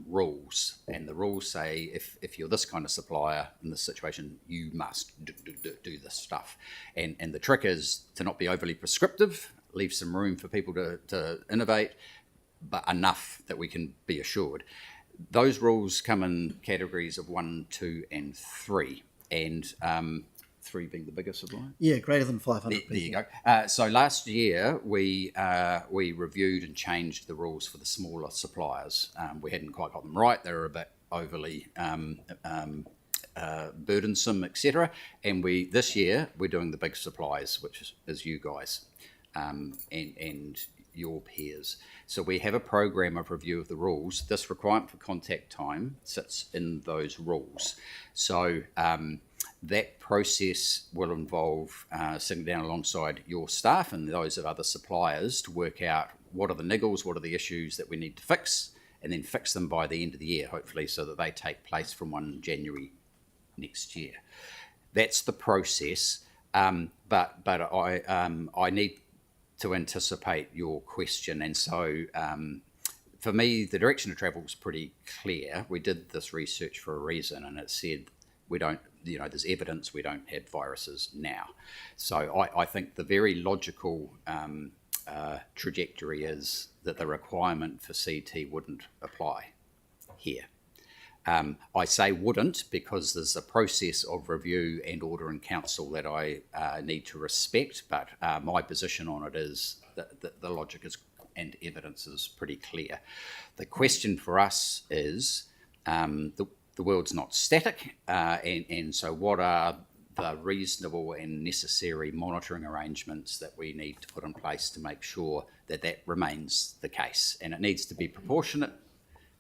rules. And the rules say if you're this kind of supplier in this situation, you must do this stuff. And the trick is to not be overly prescriptive, leave some room for people to innovate, but enough that we can be assured. Those rules come in categories of 1, 2, and 3, and 3 being the bigger supplier. Yeah, greater than 500 people. There you go. So last year we reviewed and changed the rules for the smaller suppliers. We hadn't quite got them right. They were a bit overly burdensome, etc. And this year we're doing the big suppliers, which is you guys and your peers. So we have a program of review of the rules. This requirement for contact time sits in those rules. So that process will involve sitting down alongside your staff and those of other suppliers to work out what are the niggles, what are the issues that we need to fix, and then fix them by the end of the year, hopefully, so that they take place from 1 January next year. That's the process, but I need to anticipate your question, and so for me the direction of travel is pretty clear. We did this research for a reason, and it said we don't, there's evidence we don't have viruses now. So I think the very logical trajectory is that the requirement for CT wouldn't apply here. I say wouldn't because there's a process of review and order in council that I need to respect, but my position on it is that the logic is and evidence is pretty clear. The question for us is the world's not static, and so what are the reasonable and necessary monitoring arrangements that we need to put in place to make sure that that remains the case? And it needs to be proportionate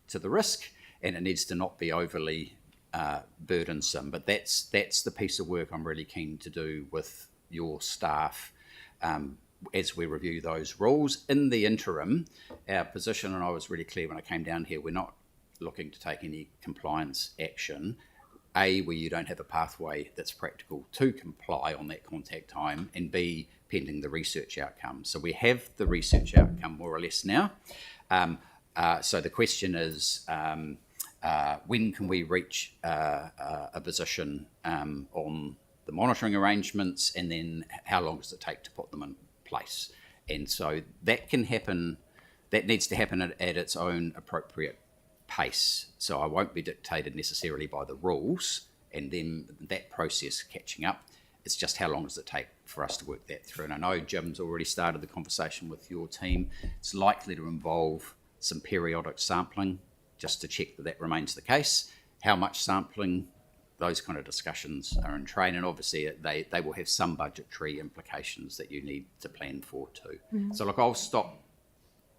to the risk, and it needs to not be overly burdensome. But that's the piece of work I'm really keen to do with your staff as we review those rules. In the interim, our position, and I was really clear when I came down here, we're not looking to take any compliance action. A, where you don't have a pathway that's practical to comply on that contact time, and B, pending the research outcome. So we have the research outcome more or less now. So the question is, when can we reach a position on the monitoring arrangements, and then how long does it take to put them in place? And so that can happen, that needs to happen at its own appropriate pace. So I won't be dictated necessarily by the rules and then that process catching up. It's just how long does it take for us to work that through. And I know Jim's already started the conversation with your team. It's likely to involve some periodic sampling just to check that that remains the case. How much sampling those kind of discussions are in train, and obviously they will have some budgetary implications that you need to plan for too. So look, I'll stop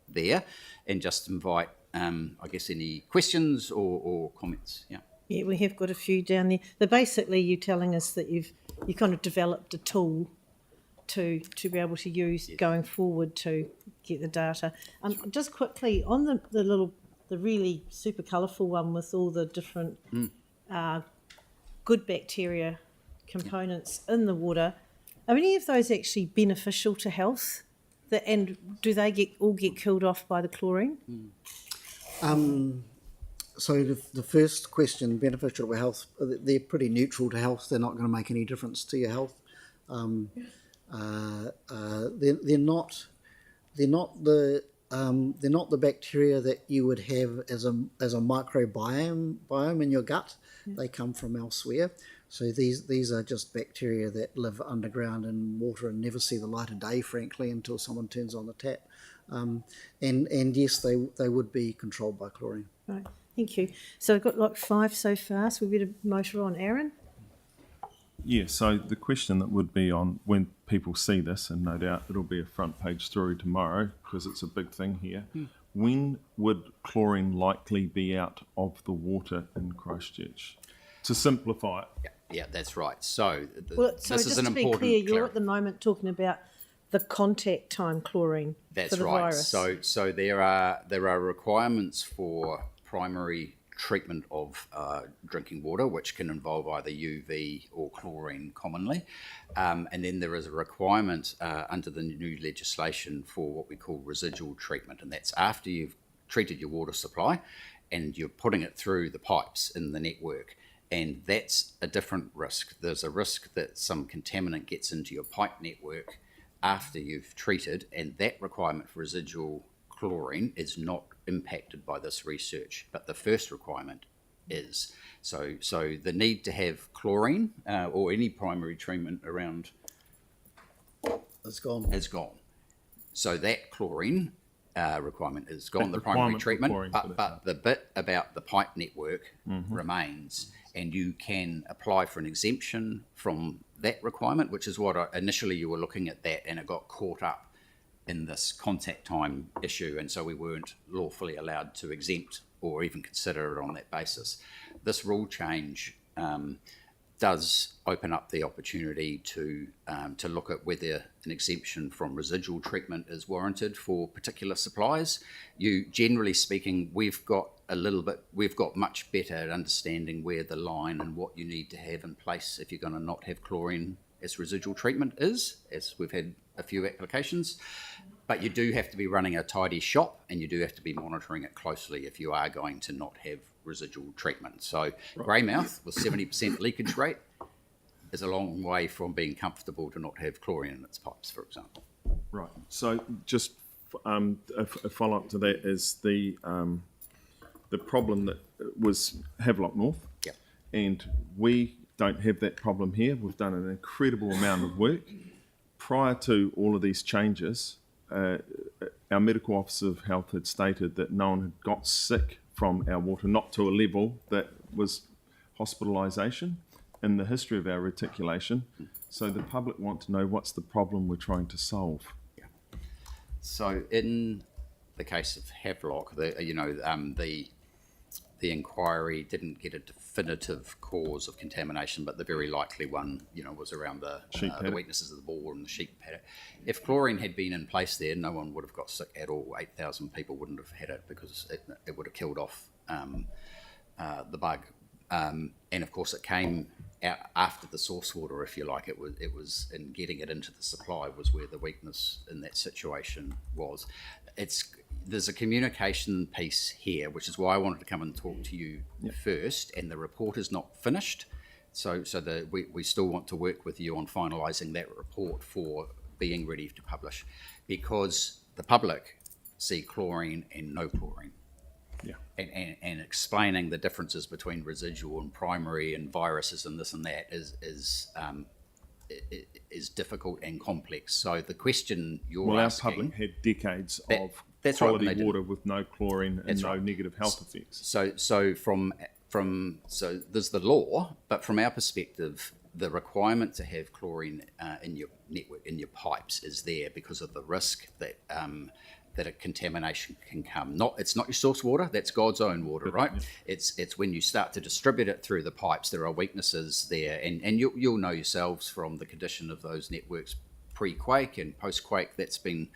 there and just invite, I guess, any questions or comments. Yeah. Yeah, we have got a few down there. But basically, you're telling us that you kind of developed a tool to be able to use going forward to get the data. Just quickly on the really super colourful one with all the different good bacteria components in the water. Are any of those actually beneficial to health? And do they all get killed off by the chlorine? So the first question, beneficial to health, they're pretty neutral to health. They're not going to make any difference to your health. They're not the bacteria that you would have as a microbiome in your gut. Yeah. They come from elsewhere. So these are just bacteria that live underground in water and never see the light of day, frankly, until someone turns on the tap. And yes, they would be controlled by chlorine. Right. Thank you. So I've got like 5 so far, so we better motor on. Aaron? Yeah, so the question that would be on when people see this, and no doubt it'll be a front page story tomorrow because it's a big thing here, when would chlorine likely be out of the water in Christchurch? To simplify it. Yeah, that's right. So, this is an important... Just to be clear, you're at the moment talking about the contact time chlorine for the virus. So there are requirements for primary treatment of drinking water, which can involve either UV or chlorine commonly. And then there is a requirement under the new legislation for what we call residual treatment, and that's after you've treated your water supply and you're putting it through the pipes in the network. And that's a different risk. There's a risk that some contaminant gets into your pipe network after you've treated, and that requirement for residual chlorine is not impacted by this research, but the first requirement is. So the need to have chlorine or any primary treatment around is gone. So that chlorine requirement is gone, the primary treatment, but the bit about the pipe network remains, and you can apply for an exemption from that requirement, which is what initially you were looking at that, and it got caught up in this contact time issue, and so we weren't lawfully allowed to exempt or even consider it on that basis. This rule change does open up the opportunity to look at whether an exemption from residual treatment is warranted for particular supplies. Generally speaking, we've got much better at understanding where the line and what you need to have in place if you're going to not have chlorine as residual treatment is, as we've had a few applications. But you do have to be running a tidy shop, and you do have to be monitoring it closely if you are going to not have residual treatment. So Greymouth with 70% leakage rate is a long way from being comfortable to not have chlorine in its pipes, for example. Right. So just a follow-up to that is the problem that was Havelock North. Yep. And we don't have that problem here. We've done an incredible amount of work. Prior to all of these changes, our medical officer of health had stated that no one had got sick from our water, not to a level that was hospitalisation in the history of our reticulation. So the public want to know what's the problem we're trying to solve. Yeah. So in the case of Havelock, the inquiry didn't get a definitive cause of contamination, but the very likely one, was around the weaknesses of the bore and the sheep paddock. If chlorine had been in place there, no one would have got sick at all. 8,000 people wouldn't have had it because it would have killed off the bug. And of course, it came out after the source water, if you like. It was in getting it into the supply was where the weakness in that situation was. There's a communication piece here, which is why I wanted to come and talk to you first, and the report is not finished. So we still want to work with you on finalising that report for being ready to publish, because the public see chlorine and no chlorine. Yeah. And explaining the differences between residual and primary and viruses and this and that is difficult and complex. So the question you're asking... Our public had decades of quality water with no chlorine and no negative health effects. So from so there's the law, but from our perspective, the requirement to have chlorine in your network, in your pipes, is there because of the risk that that a contamination can come. It's not your source water, that's God's own water, right? It's when you start to distribute it through the pipes, there are weaknesses there, and you'll know yourselves from the condition of those networks pre-quake and post-quake. That's been,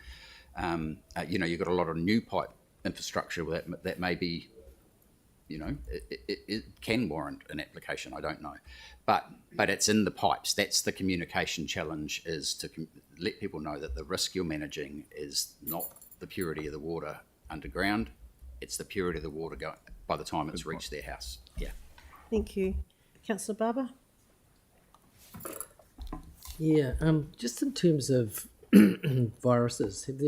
you've got a lot of new pipe infrastructure that may be, it can warrant an application, I don't know. But it's in the pipes. That's the communication challenge, is to let people know that the risk you're managing is not the purity of the water underground, it's the purity of the water by the time it's reached their house. Yeah. Thank you. Councillor Barber? Yeah, just in terms of viruses, have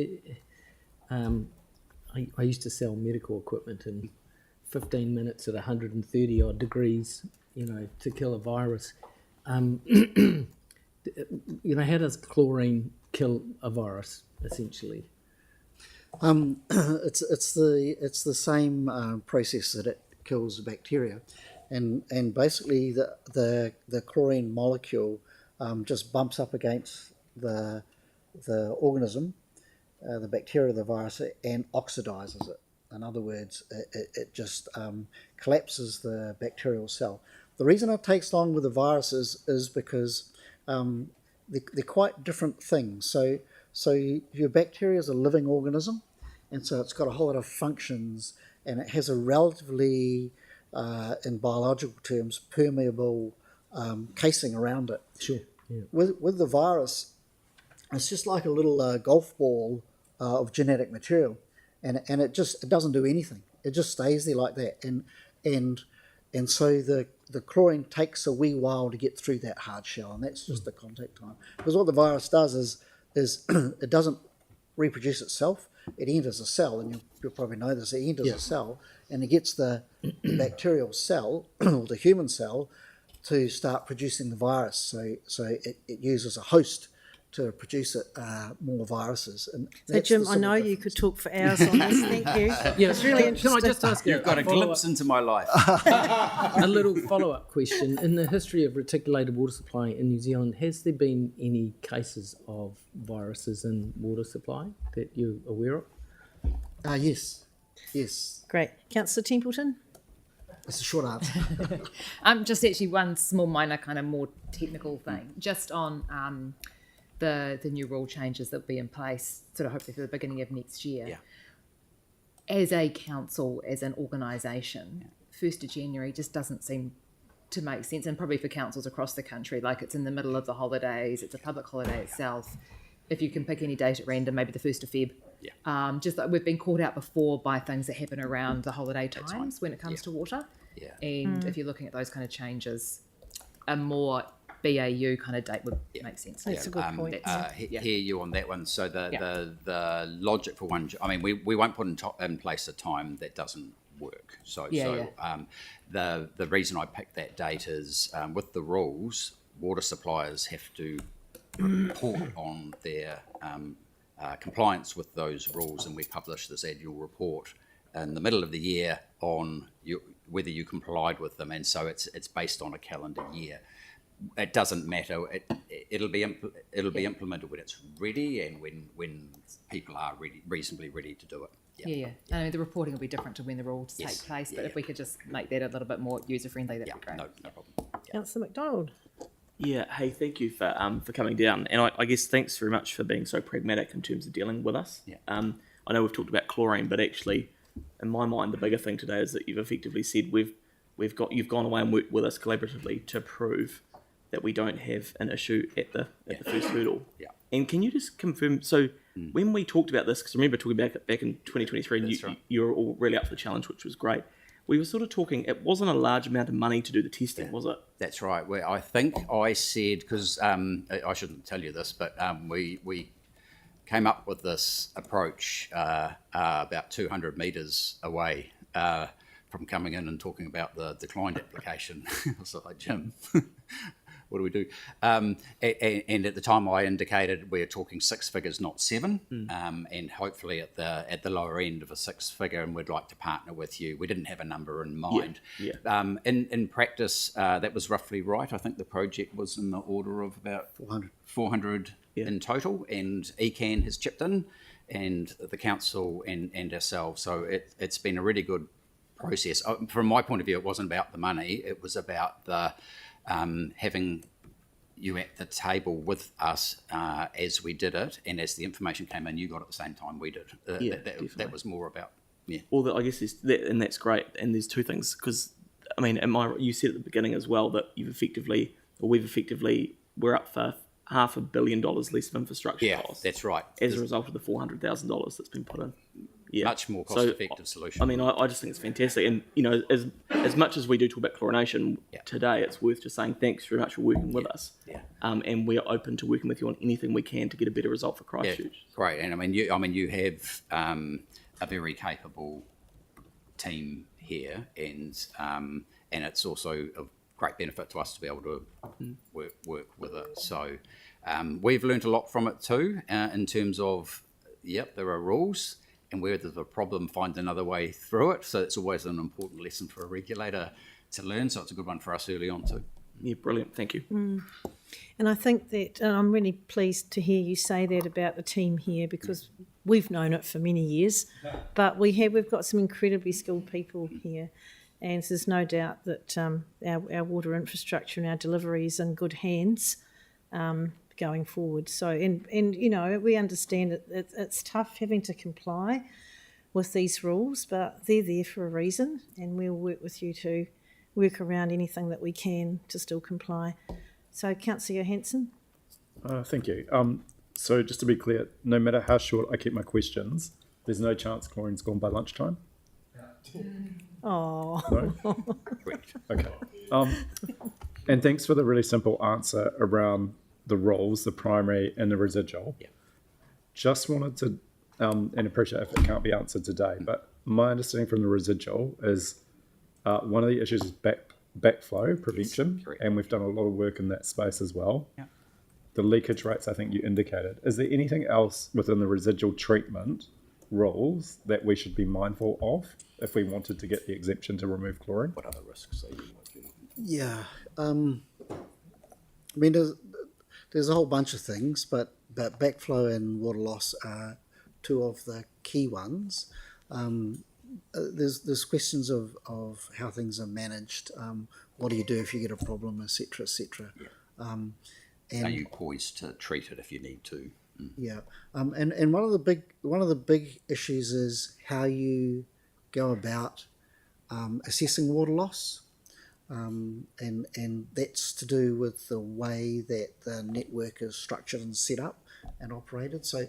I used to sell medical equipment in 15 minutes at 130 odd degrees, to kill a virus. How does chlorine kill a virus, essentially? It's the same process that it kills the bacteria, and basically the chlorine molecule just bumps up against the organism, the bacteria of the virus, and oxidizes it. In other words, it just collapses the bacterial cell. The reason it takes long with the viruses is because they're quite different things. So your bacteria is a living organism, and so it's got a whole lot of functions, and it has a relatively, in biological terms, permeable casing around it. Sure. Yeah. With the virus, it's just like a little golf ball of genetic material, and it doesn't do anything. It just stays there like that, and so the chlorine takes a wee while to get through that hard shell, and that's just the contact time. Because what the virus does is it doesn't reproduce itself. It enters a cell, and you'll probably know this. It enters a cell, and it gets the bacterial cell or the human cell to start producing the virus. So it uses a host to produce more viruses. And So Jim, I know you could talk for hours on this. Thank you. Yeah, It's really interesting. Can I just ask You've got a glimpse into my life. a little follow-up question? In the history of reticulated water supply in New Zealand, has there been any cases of viruses in water supply that you're aware of? Yes. Great. Councillor Templeton? That's a short answer. Just actually one small minor kind of more technical thing, just on the new rule changes that will be in place, sort of hopefully for the beginning of next year. Yeah. As a council, as an organisation, 1st of January just doesn't seem to make sense, and probably for councils across the country, like it's in the middle of the holidays, it's a public holiday itself. If you can pick any date at random, maybe the 1st of Feb. Yeah. Just like we've been caught out before by things that happen around the holiday times when it comes to water. Yeah. And if you're looking at those kind of changes, a more BAU kind of date would make sense. That's a good point. Hear you on that one. So the logic for one, I mean, we won't put in place a time that doesn't work. The reason I picked that date is with the rules, water suppliers have to report on their compliance with those rules, and we publish this annual report in the middle of the year on whether you complied with them, and so it's based on a calendar year. It doesn't matter. It'll be implemented when it's ready and when people are reasonably ready to do it. Yeah. I mean, the reporting will be different to when the rules take place, but if we could just make that a little bit more user friendly, that'd be great. No problem. Councillor McDonald. Yeah, hey, thank you for coming down, and I guess thanks very much for being so pragmatic in terms of dealing with us. Yeah. I know we've talked about chlorine, but actually, in my mind, the bigger thing today is that you've effectively said you've gone away and worked with us collaboratively to prove that we don't have an issue at the first hurdle. Yeah. And can you just confirm? So when we talked about this, because I remember talking back in 2023, and you were all really up for the challenge, which was great. We were sort of talking, it wasn't a large amount of money to do the testing, was it? That's right. Well, I think I said, because I shouldn't tell you this, but we came up with this approach about 200 metres away from coming in and talking about the declined application. I was like, Jim, what do we do? And at the time I indicated we're talking 6 figures, not 7, and hopefully at the lower end of a 6 figure, and we'd like to partner with you. We didn't have a number in mind. In practice, that was roughly right. I think the project was in the order of about 400 in total, and ECAN has chipped in, and the council and ourselves. So it's been a really good process. From my point of view, it wasn't about the money. It was about the having you at the table with us as we did it, and as the information came in, you got it at the same time we did. That was more about, Well, I guess and that's great. And there's two things, because I mean, you said at the beginning as well that we're up for $500 million less of infrastructure costs. That's right. As a result of the $400,000 that's been put in. Much more cost-effective solution. I mean, I just think it's fantastic. And, as much as we do talk about chlorination today, it's worth just saying thanks very much for working with us. And we are open to working with you on anything we can to get a better result for Christchurch. Great. And you have a very capable team here, and it's also of great benefit to us to be able to work with it. So we've learned a lot from it too, in terms of, there are rules, and where there's a problem, find another way through it. So it's always an important lesson for a regulator to learn. So it's a good one for us early on too. Yeah, brilliant. Thank you. And I think that, and I'm really pleased to hear you say that about the team here, because we've known it for many years, but we've got some incredibly skilled people here. And there's no doubt that our water infrastructure and our delivery is in good hands going forward. So, and we understand it's tough having to comply with these rules, but they're there for a reason, and we'll work with you to work around anything that we can to still comply. So, Councillor Johansson. Thank you. So just to be clear, no matter how short I keep my questions, there's no chance chlorine's gone by lunchtime? Oh. No? Okay. And thanks for the really simple answer around the rules, the primary and the residual. Just wanted to, and appreciate if it can't be answered today, but my understanding from the residual is one of the issues is backflow prevention, and we've done a lot of work in that space as well. The leakage rates, I think you indicated. Is there anything else within the residual treatment rules that we should be mindful of if we wanted to get the exemption to remove chlorine? What other risks are you working on? Yeah, I mean, there's a whole bunch of things, but backflow and water loss are two of the key ones. There's questions of how things are managed. What do you do if you get a problem, etc., etc. And are you poised to treat it if you need to? And one of the big issues is how you go about assessing water loss, and that's to do with the way that the network is structured and set up and operated. So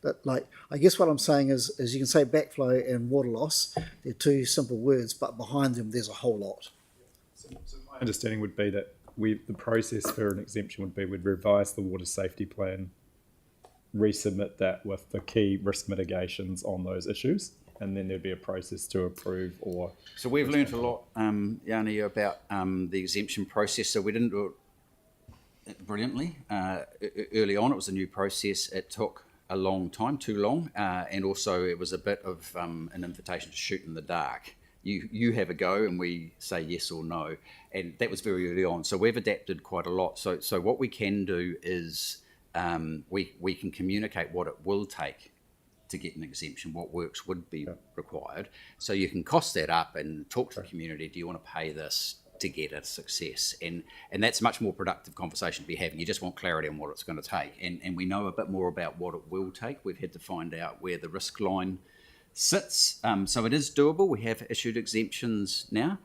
that, like, I guess what I'm saying is you can say backflow and water loss, they're two simple words, but behind them there's a whole lot. So my understanding would be that the process for an exemption would be we'd revise the water safety plan, resubmit that with the key risk mitigations on those issues, and then there'd be a process to approve or... So we've learned a lot, Yanni, about the exemption process. So we didn't do it brilliantly. Early on, it was a new process. It took a long time, too long, and also it was a bit of an invitation to shoot in the dark. You have a go and we say yes or no, and that was very early on. So we've adapted quite a lot. So what we can do is we can communicate what it will take to get an exemption, what works would be required. So you can cost that up and talk to the community. Do you want to pay this to get a success? And that's a much more productive conversation to be having. You just want clarity on what it's going to take. And we know a bit more about what it will take. We've had to find out where the risk line sits. So it is doable. We have issued exemptions now.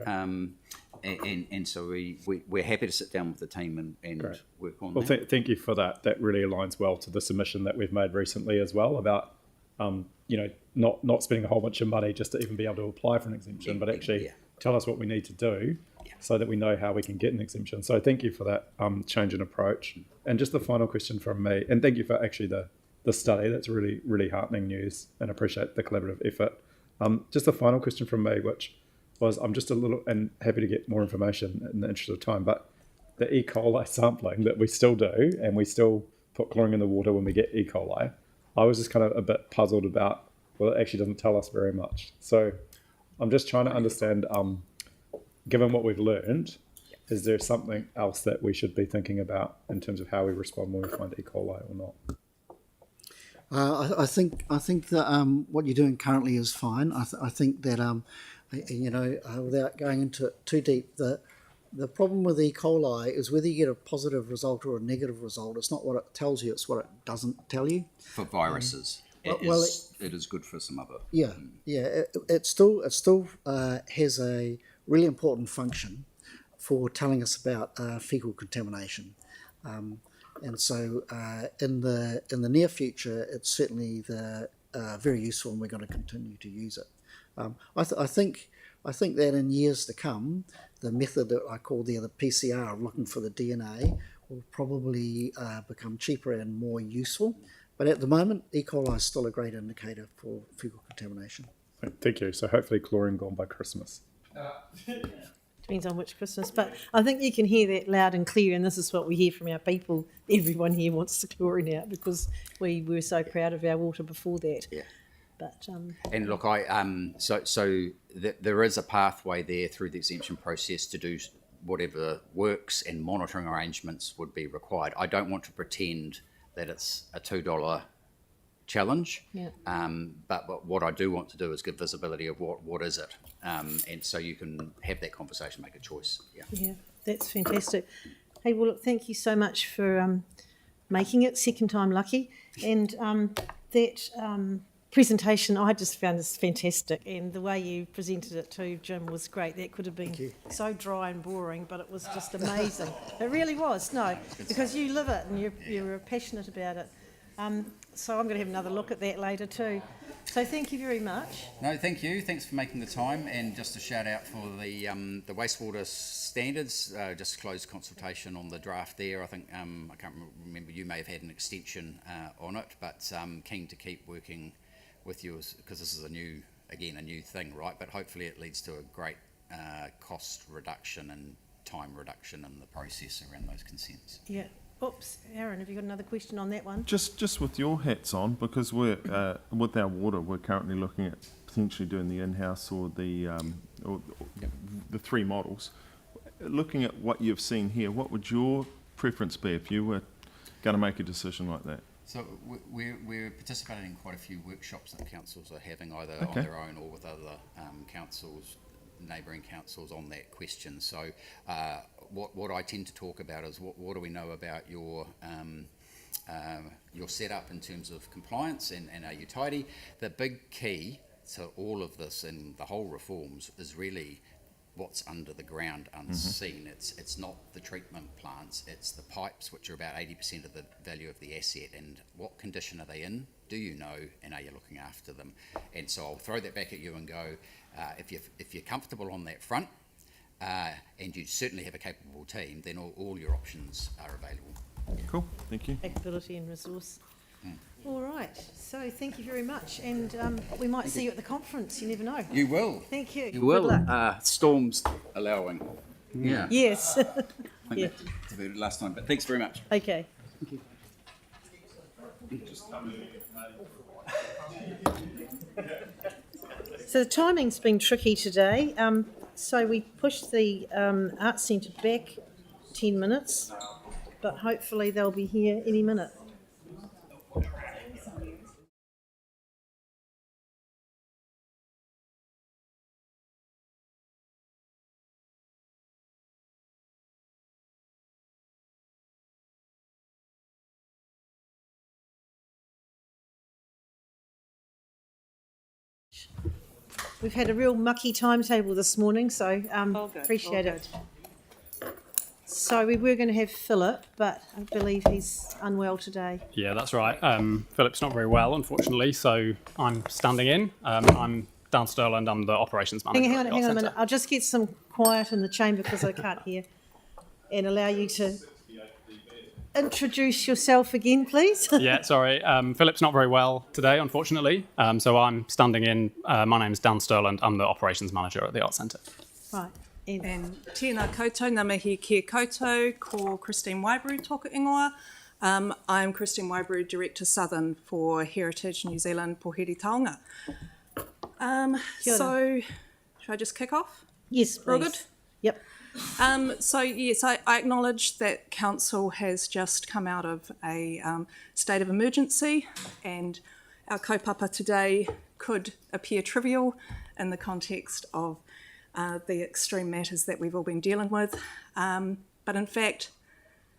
And so we're happy to sit down with the team and work on that. Well, thank you for that. That really aligns well to the submission that we've made recently as well about, not spending a whole bunch of money just to even be able to apply for an exemption, but actually tell us what we need to do so that we know how we can get an exemption. So thank you for that change in approach. And just the final question from me, and thank you for actually the study. That's really, really heartening news, and appreciate the collaborative effort. Just the final question from me, which was, I'm just a little, and happy to get more information in the interest of time, but the E. coli sampling that we still do, and we still put chlorine in the water when we get E. coli, I was just kind of a bit puzzled about, well, it actually doesn't tell us very much. So I'm just trying to understand, given what we've learned, is there something else that we should be thinking about in terms of how we respond when we find E. coli or not? I think that what you're doing currently is fine. I think that without going into it too deep, the problem with E. coli is whether you get a positive result or a negative result. It's not what it tells you; it's what it doesn't tell you. For viruses, it is good for some other. Yeah. It still has a really important function for telling us about fecal contamination. And so, in the near future, it's certainly very useful, and we're going to continue to use it. I think that in years to come, the method that I call the PCR of looking for the DNA will probably become cheaper and more useful. But at the moment, E. coli is still a great indicator for fecal contamination. Thank you. So hopefully chlorine gone by Christmas. Depends on which Christmas, but I think you can hear that loud and clear, and this is what we hear from our people. Everyone here wants the chlorine out because we were so proud of our water before that. Yeah. But and look, there is a pathway there through the exemption process to do whatever works, and monitoring arrangements would be required. I don't want to pretend that it's a $2 challenge, but what I do want to do is give visibility of what is it, and so you can have that conversation, make a choice. Yeah, that's fantastic. Hey, well, look, thank you so much for making it second time lucky, and that presentation, I just found this fantastic, and the way you presented it too, Jim, was great. That could have been so dry and boring, but it was just amazing. It really was. No, because you live it and you're passionate about it. So I'm going to have another look at that later too. So thank you very much. No, thank you. Thanks for making the time, and just a shout out for the wastewater standards. Just closed consultation on the draft there. I think I can't remember. You may have had an extension on it, but keen to keep working with you because this is a new thing, right? But hopefully it leads to a great cost reduction and time reduction in the process around those consents. Yeah. Oops, Aaron, have you got another question on that one? Just with your hats on, because we're with our water, we're currently looking at potentially doing the in-house or the three models. Looking at what you've seen here, what would your preference be if you were going to make a decision like that? So we're participating in quite a few workshops that councils are having, either on their own or with other councils, neighbouring councils, on that question. So what I tend to talk about is what do we know about your setup in terms of compliance, and are you tidy? The big key to all of this and the whole reforms is really what's under the ground unseen. Mm-hmm. It's not the treatment plants, it's the pipes, which are about 80% of the value of the asset, and what condition are they in, do you know, and are you looking after them? And so I'll throw that back at you and go, if you're comfortable on that front, and you certainly have a capable team, then all your options are available. Cool, thank you. Capability and resource. All right, so thank you very much, and we might see you at the conference, you never know. You will. Thank you. You will. Storms allowing. Yeah. Yes. I think that's the last time, but thanks very much. Okay. Thank you. So the timing's been tricky today. So we pushed the Arts Centre back 10 minutes, but hopefully they'll be here any minute. We've had a real mucky timetable this morning, so appreciate it. So we were going to have Philip, but I believe he's unwell today. Yeah, that's right. Philip's not very well, unfortunately, so I'm standing in. I'm Dan Sterland, I'm the operations manager. Hang on a minute. I'll just get some quiet in the chamber because I can't hear, and allow you to introduce yourself again, please. Yeah, sorry. Philip's not very well today, unfortunately, so I'm standing in. My name's Dan Sterland. I'm the operations manager at the Arts Centre. Right. And tēnā koutou, ngā mihi kia koutou, ko Christine Waibrew toka ingoa. I'm Christine Waibrew, Director Southern for Heritage New Zealand Poheri Taonga. So, should I just kick off? Yes, Real please. good? Yep. So yes, I acknowledge that Council has just come out of a state of emergency, and our kaupapa today could appear trivial in the context of the extreme matters that we've all been dealing with. But in fact,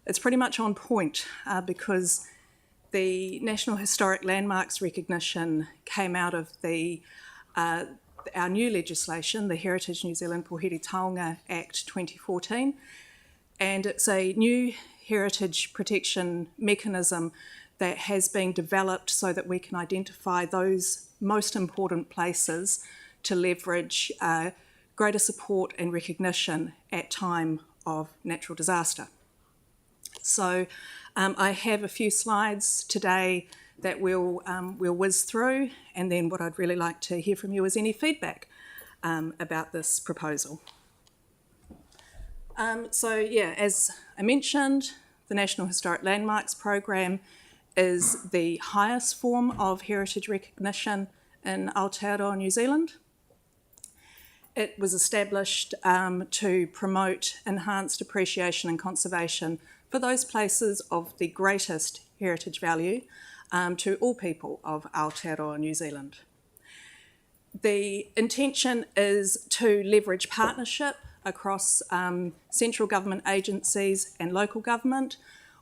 it's pretty much on point because the National Historic Landmarks recognition came out of our new legislation, the Heritage New Zealand Poheri Taonga Act 2014, and it's a new heritage protection mechanism that has been developed so that we can identify those most important places to leverage greater support and recognition at time of natural disaster. So I have a few slides today that we'll whiz through, and then what I'd really like to hear from you is any feedback about this proposal. So yeah, as I mentioned, the National Historic Landmarks Program is the highest form of heritage recognition in Aotearoa, New Zealand. It was established to promote enhanced appreciation and conservation for those places of the greatest heritage value to all people of Aotearoa, New Zealand. The intention is to leverage partnership across central government agencies and local government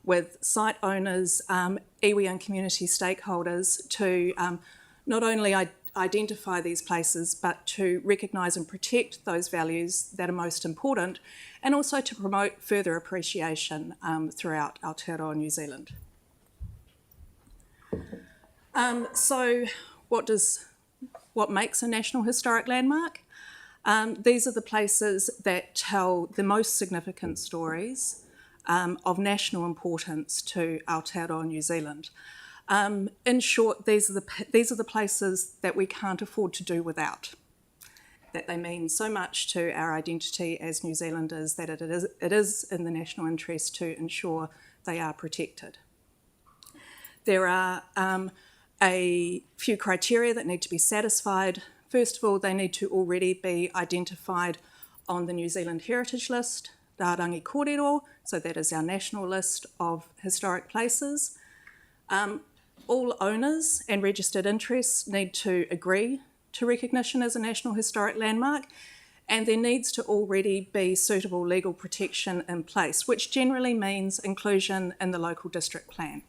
with site owners, iwi and community stakeholders to not only identify these places but to recognise and protect those values that are most important, and also to promote further appreciation throughout Aotearoa, New Zealand. So what makes a National Historic Landmark? These are the places that tell the most significant stories of national importance to Aotearoa, New Zealand. In short, these are the places that we can't afford to do without, that they mean so much to our identity as New Zealanders that it is in the national interest to ensure they are protected. There are a few criteria that need to be satisfied. First of all, they need to already be identified on the New Zealand Heritage List, Rārangi Kōrero, so that is our national list of historic places. All owners and registered interests need to agree to recognition as a National Historic Landmark, and there needs to already be suitable legal protection in place, which generally means inclusion in the local district plan.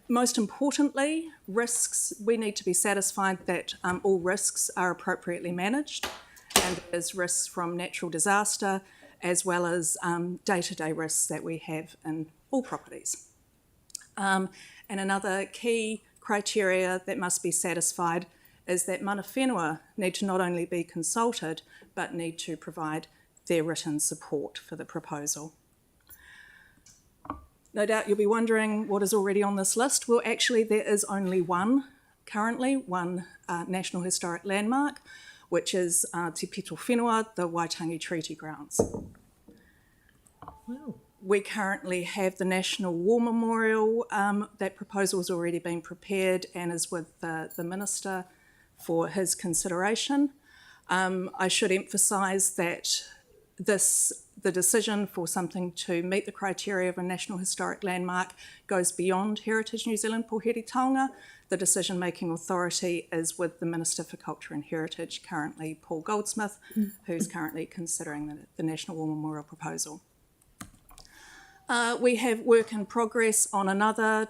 Most importantly, risks, we need to be satisfied that all risks are appropriately managed, and there's risks from natural disaster as well as day-to-day risks that we have in all properties. And another key criteria that must be satisfied is that mana whenua need to not only be consulted but need to provide their written support for the proposal. No doubt you'll be wondering what is already on this list. Well, actually there is only one currently, one National Historic Landmark, which is Te Pito Whenua, the Waitangi Treaty Grounds. Wow. We currently have the National War Memorial. That proposal has already been prepared and is with the Minister for his consideration. I should emphasise that the decision for something to meet the criteria of a National Historic Landmark goes beyond Heritage New Zealand Poheri Taonga. The decision-making authority is with the Minister for Culture and Heritage, currently Paul Goldsmith, who's currently considering the National War Memorial proposal. We have work in progress on another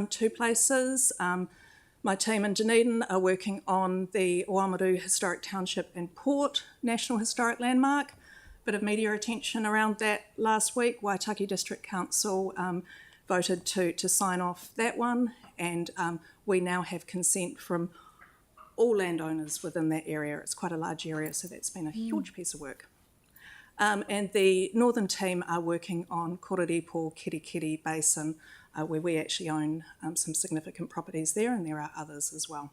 two places. My team in Dunedin are working on the Oamaru Historic Township and Port National Historic Landmark. Bit of media attention around that last week. Waitaki District Council voted to sign off that one, and we now have consent from all landowners within that area. It's quite a large area, so that's been a huge piece of work. And the northern team are working on Kororipo Kirikiri Basin, where we actually own some significant properties there, and there are others as well.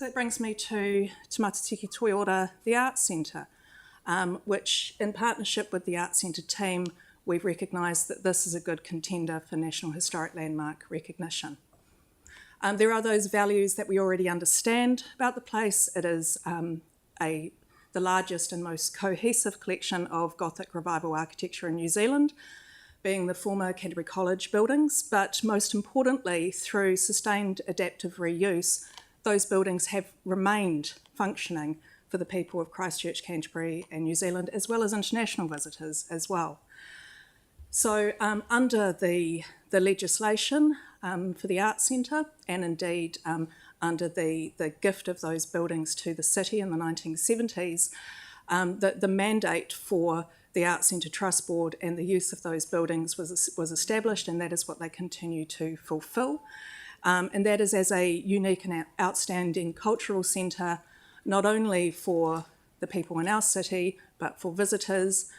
So that brings me to Te Matatiki Toiora, the Arts Centre, which in partnership with the Arts Centre team, we've recognised that this is a good contender for National Historic Landmark recognition. There are those values that we already understand about the place. It is the largest and most cohesive collection of Gothic Revival architecture in New Zealand, being the former Canterbury College buildings, but most importantly, through sustained adaptive reuse, those buildings have remained functioning for the people of Christchurch, Canterbury and New Zealand, as well as international visitors as well. So under the legislation for the Arts Centre, and indeed under the gift of those buildings to the city in the 1970s, the mandate for the Arts Centre Trust Board and the use of those buildings was established, and that is what they continue to fulfil. And that is as a unique and outstanding cultural centre, not only for the people in our city, but for visitors.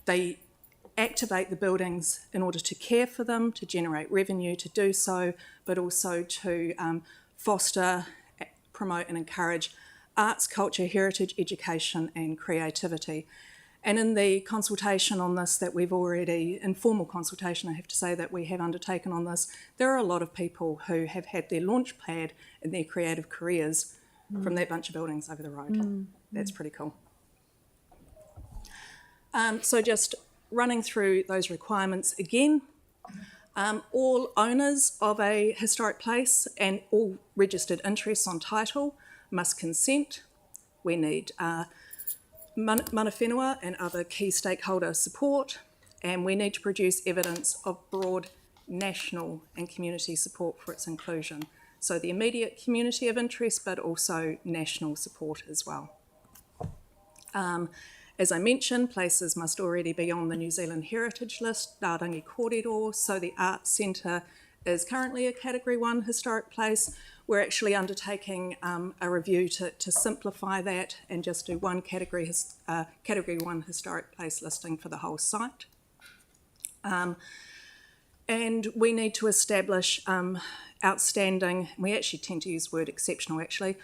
They activate the buildings in order to care for them, to generate revenue to do so, but also to foster, promote and encourage arts, culture, heritage, education and creativity. And in the consultation on this that we've already, informal consultation I have to say, that we have undertaken on this, there are a lot of people who have had their launch pad in their creative careers from that bunch of buildings over the road. That's pretty cool. So just running through those requirements again, all owners of a historic place and all registered interests on title must consent. We need mana whenua and other key stakeholder support, and we need to produce evidence of broad national and community support for its inclusion. So the immediate community of interest, but also national support as well. As I mentioned, places must already be on the New Zealand Heritage List, Ngārangi Kōrero, so the Arts Centre is currently a Category 1 historic place. We're actually undertaking a review to simplify that and just do one Category 1 historic place listing for the whole site. And we need to establish outstanding, we actually tend to use the word exceptional actually,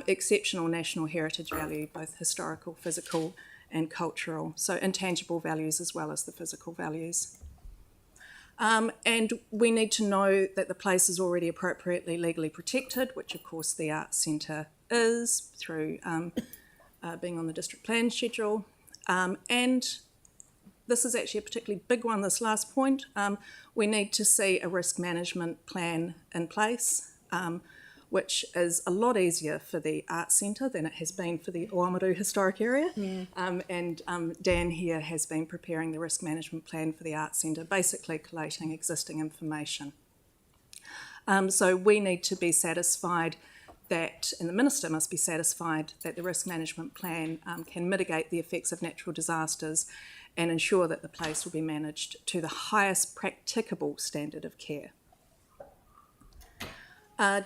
exceptional national heritage value, both historical, physical and cultural, so intangible values as well as the physical values. And we need to know that the place is already appropriately legally protected, which of course the Arts Centre is through being on the district plan schedule. And this is actually a particularly big one, this last point. We need to see a risk management plan in place, which is a lot easier for the Arts Centre than it has been for the Oamaru Historic Area. And Dan here has been preparing the risk management plan for the Arts Centre, basically collating existing information. So we need to be satisfied that, and the Minister must be satisfied that the risk management plan can mitigate the effects of natural disasters and ensure that the place will be managed to the highest practicable standard of care.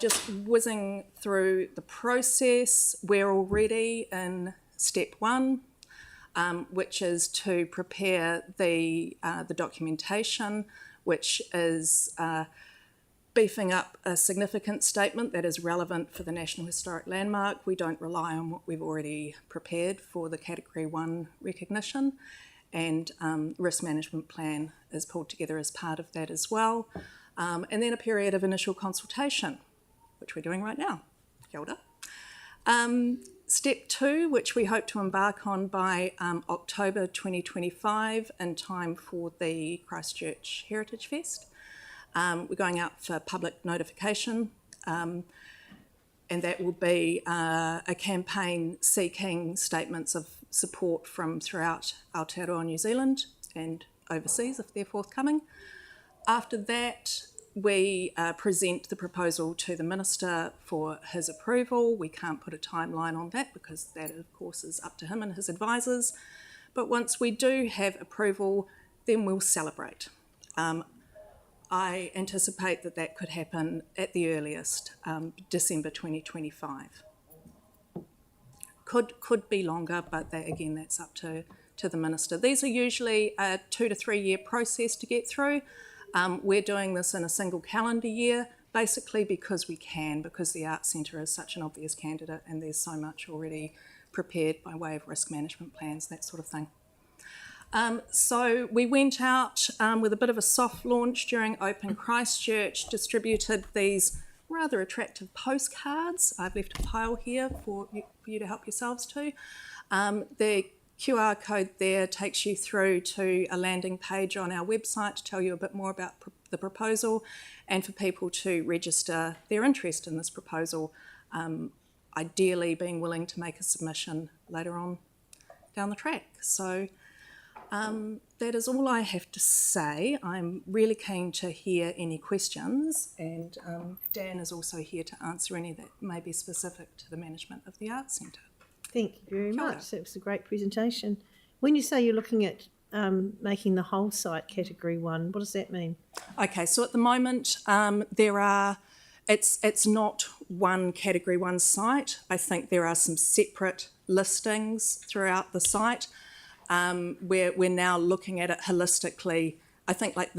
Just whizzing through the process, we're already in step 1, which is to prepare the documentation, which is beefing up a significant statement that is relevant for the National Historic Landmark. We don't rely on what we've already prepared for the Category 1 recognition, and risk management plan is pulled together as part of that as well. And then a period of initial consultation, which we're doing right now. Kia ora. Step 2, which we hope to embark on by October 2025 in time for the Christchurch Heritage Fest. We're going out for public notification, and that will be a campaign seeking statements of support from throughout Aotearoa New Zealand and overseas if they're forthcoming. After that, we present the proposal to the Minister for his approval. We can't put a timeline on that because that, of course, is up to him and his advisors. But once we do have approval, then we'll celebrate. I anticipate that that could happen at the earliest, December 2025. Could be longer, but that, again, that's up to the Minister. These are usually a 2 to 3 year process to get through. We're doing this in a single calendar year, basically because we can, because the Arts Centre is such an obvious candidate and there's so much already prepared by way of risk management plans, that sort of thing. So we went out with a bit of a soft launch during Open Christchurch, distributed these rather attractive postcards. I've left a pile here for you to help yourselves to. The QR code there takes you through to a landing page on our website to tell you a bit more about the proposal and for people to register their interest in this proposal, ideally being willing to make a submission later on down the track. So that is all I have to say. I'm really keen to hear any questions, and Dan is also here to answer any that may be specific to the management of the Arts Centre. Thank you very Kia ora. much. That was a great presentation. When you say you're looking at making the whole site Category 1, what does that mean? Okay, so at the moment it's not one Category 1 site. I think there are some separate listings throughout the site. We're now looking at it holistically. I think like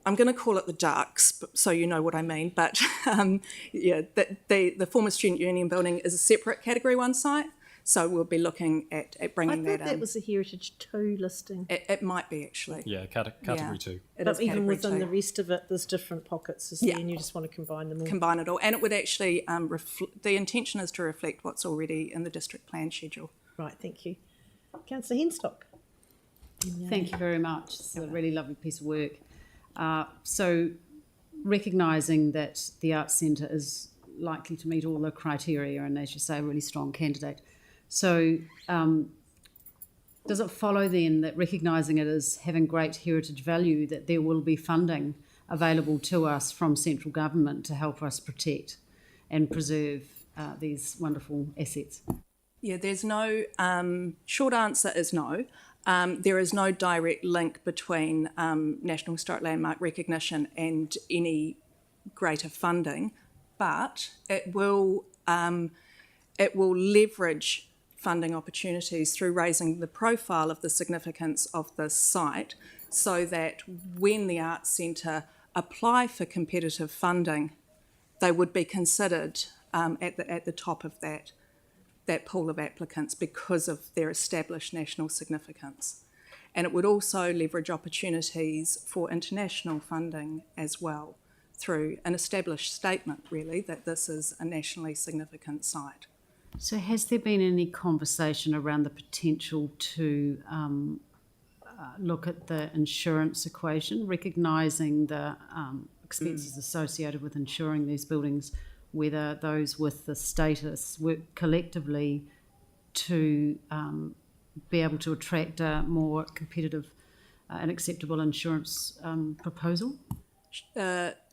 I'm going to call it the Ducks, so you know what I mean. But the former Student Union building is a separate Category 1 site, so we'll be looking at bringing that in. I thought that was a Heritage 2 listing. It might be actually. Yeah, category 2. But even within the rest of it, there's different pockets, isn't there? And you just want to combine them all. Combine it all, and it would actually the intention is to reflect what's already in the district plan schedule. Right, thank you. Councillor Henstock. Thank you very much. It's a really lovely piece of work. So recognising that the Arts Centre is likely to meet all the criteria and, as you say, a really strong candidate. So does it follow then that recognising it as having great heritage value, that there will be funding available to us from central government to help us protect and preserve these wonderful assets? Yeah, there's no, short answer is no. There is no direct link between National Historic Landmark recognition and any greater funding, but it will leverage funding opportunities through raising the profile of the significance of this site, so that when the Arts Centre apply for competitive funding, they would be considered at the top of that pool of applicants because of their established national significance. And it would also leverage opportunities for international funding as well, through an established statement, really, that this is a nationally significant site. So has there been any conversation around the potential to look at the insurance equation, recognising the expenses associated with insuring these buildings, whether those with the status work collectively to be able to attract a more competitive and acceptable insurance proposal?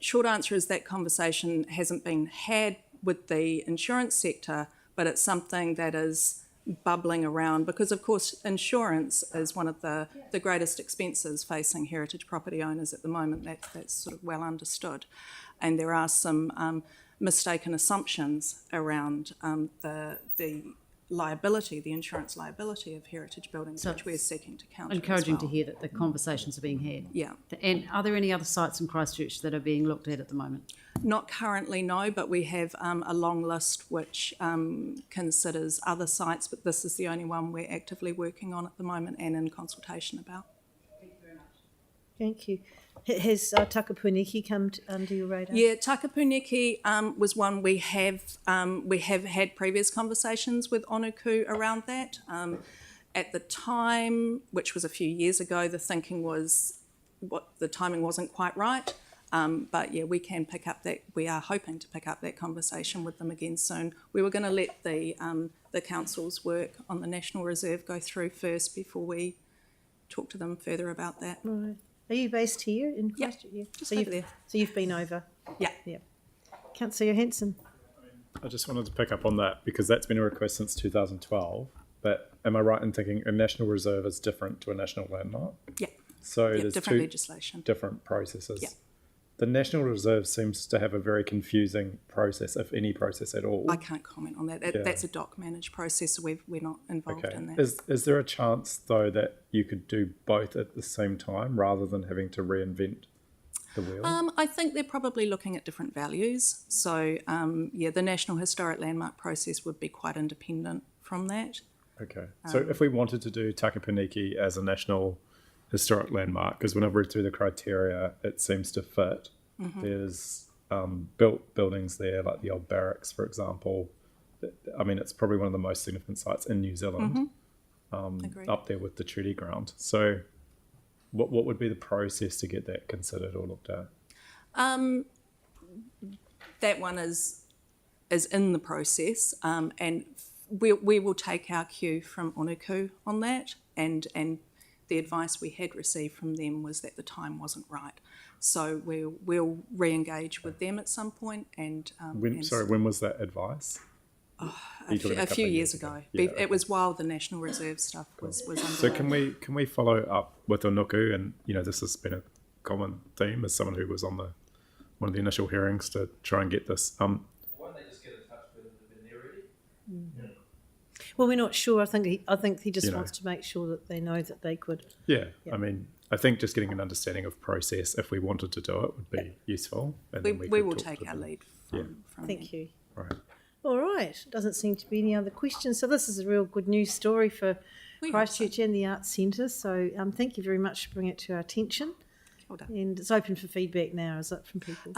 Short answer is that conversation hasn't been had with the insurance sector, but it's something that is bubbling around because, of course, insurance is one of the greatest expenses facing heritage property owners at the moment. That's sort of well understood. And there are some mistaken assumptions around the liability, the insurance liability of heritage buildings, so which we're seeking to counter. Encouraging to hear that the conversations are being had. Yeah. And are there any other sites in Christchurch that are being looked at the moment? Not currently, no, but we have a long list which considers other sites, but this is the only one we're actively working on at the moment and in consultation about. Thank you very much. Thank you. Has Takapuniki come under your radar? Yeah, Takapuniki was one we have had previous conversations with Onuku around that. At the time, which was a few years ago, the thinking was the timing wasn't quite right. But yeah, we can pick up that. We are hoping to pick up that conversation with them again soon. We were going to let the council's work on the National Reserve go through first before we talk to them further about that. Right. Are you based here in Christchurch? Yeah, So you've been over? Yeah. Yeah. Councillor Hanson. I just wanted to pick up on that because that's been a request since 2012. But am I right in thinking a national reserve is different to a national landmark? Yeah. So yeah, there's different two legislation. different processes. Yeah. The National Reserve seems to have a very confusing process, if any process at all. I can't comment on that. That's a doc managed process, so we're not involved in that. Is there a chance, though, that you could do both at the same time rather than having to reinvent the wheel? I think they're probably looking at different values. So, the National Historic Landmark process would be quite independent from that. Okay. So if we wanted to do Takapuniki as a national historic landmark, because when I've read through the criteria, it seems to fit. Mm-hmm. There's built buildings there, like the old barracks, for example. I mean, it's probably one of the most significant sites in New Zealand, up there with the treaty ground. So what would be the process to get that considered or looked at? That one is in the process, and we will take our cue from Onuku on that, and the advice we had received from them was that the time wasn't right. So we'll re-engage with them at some point. And when was that advice? A few years ago. Yeah, It was while the National Reserve stuff was underway. So can we follow up with Onuku? And this has been a common theme as someone who was on one of the initial hearings to try and get this. Why don't they just get in touch with them when they're ready? Well, we're not sure. I think he just wants to make sure that they know that they could. Yeah, I mean, I think just getting an understanding of process, if we wanted to do it, would be useful. And then we will take our lead from Thank you. Right. All right. Doesn't seem to be any other questions. So this is a real good news story for Christchurch and the Arts Centre. So thank you very much for bringing it to our attention. Well done. And it's open for feedback now, is it, from people?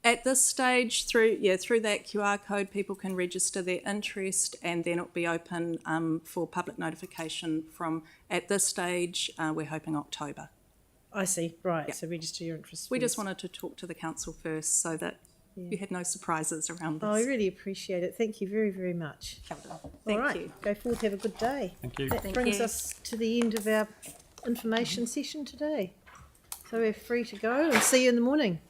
At this stage, through that QR code, people can register their interest, and then it'll be open for public notification from, at this stage, we're hoping October. I see. Right. So register your interest. We just first. wanted to talk to the council first so that you had no surprises around this. Oh, I really appreciate it. Thank you very, very much. Thank All right. you. Go forward. Have a good day. Thank you. That Thank brings you. us to the end of our information session today. So we're free to go and see you in the morning.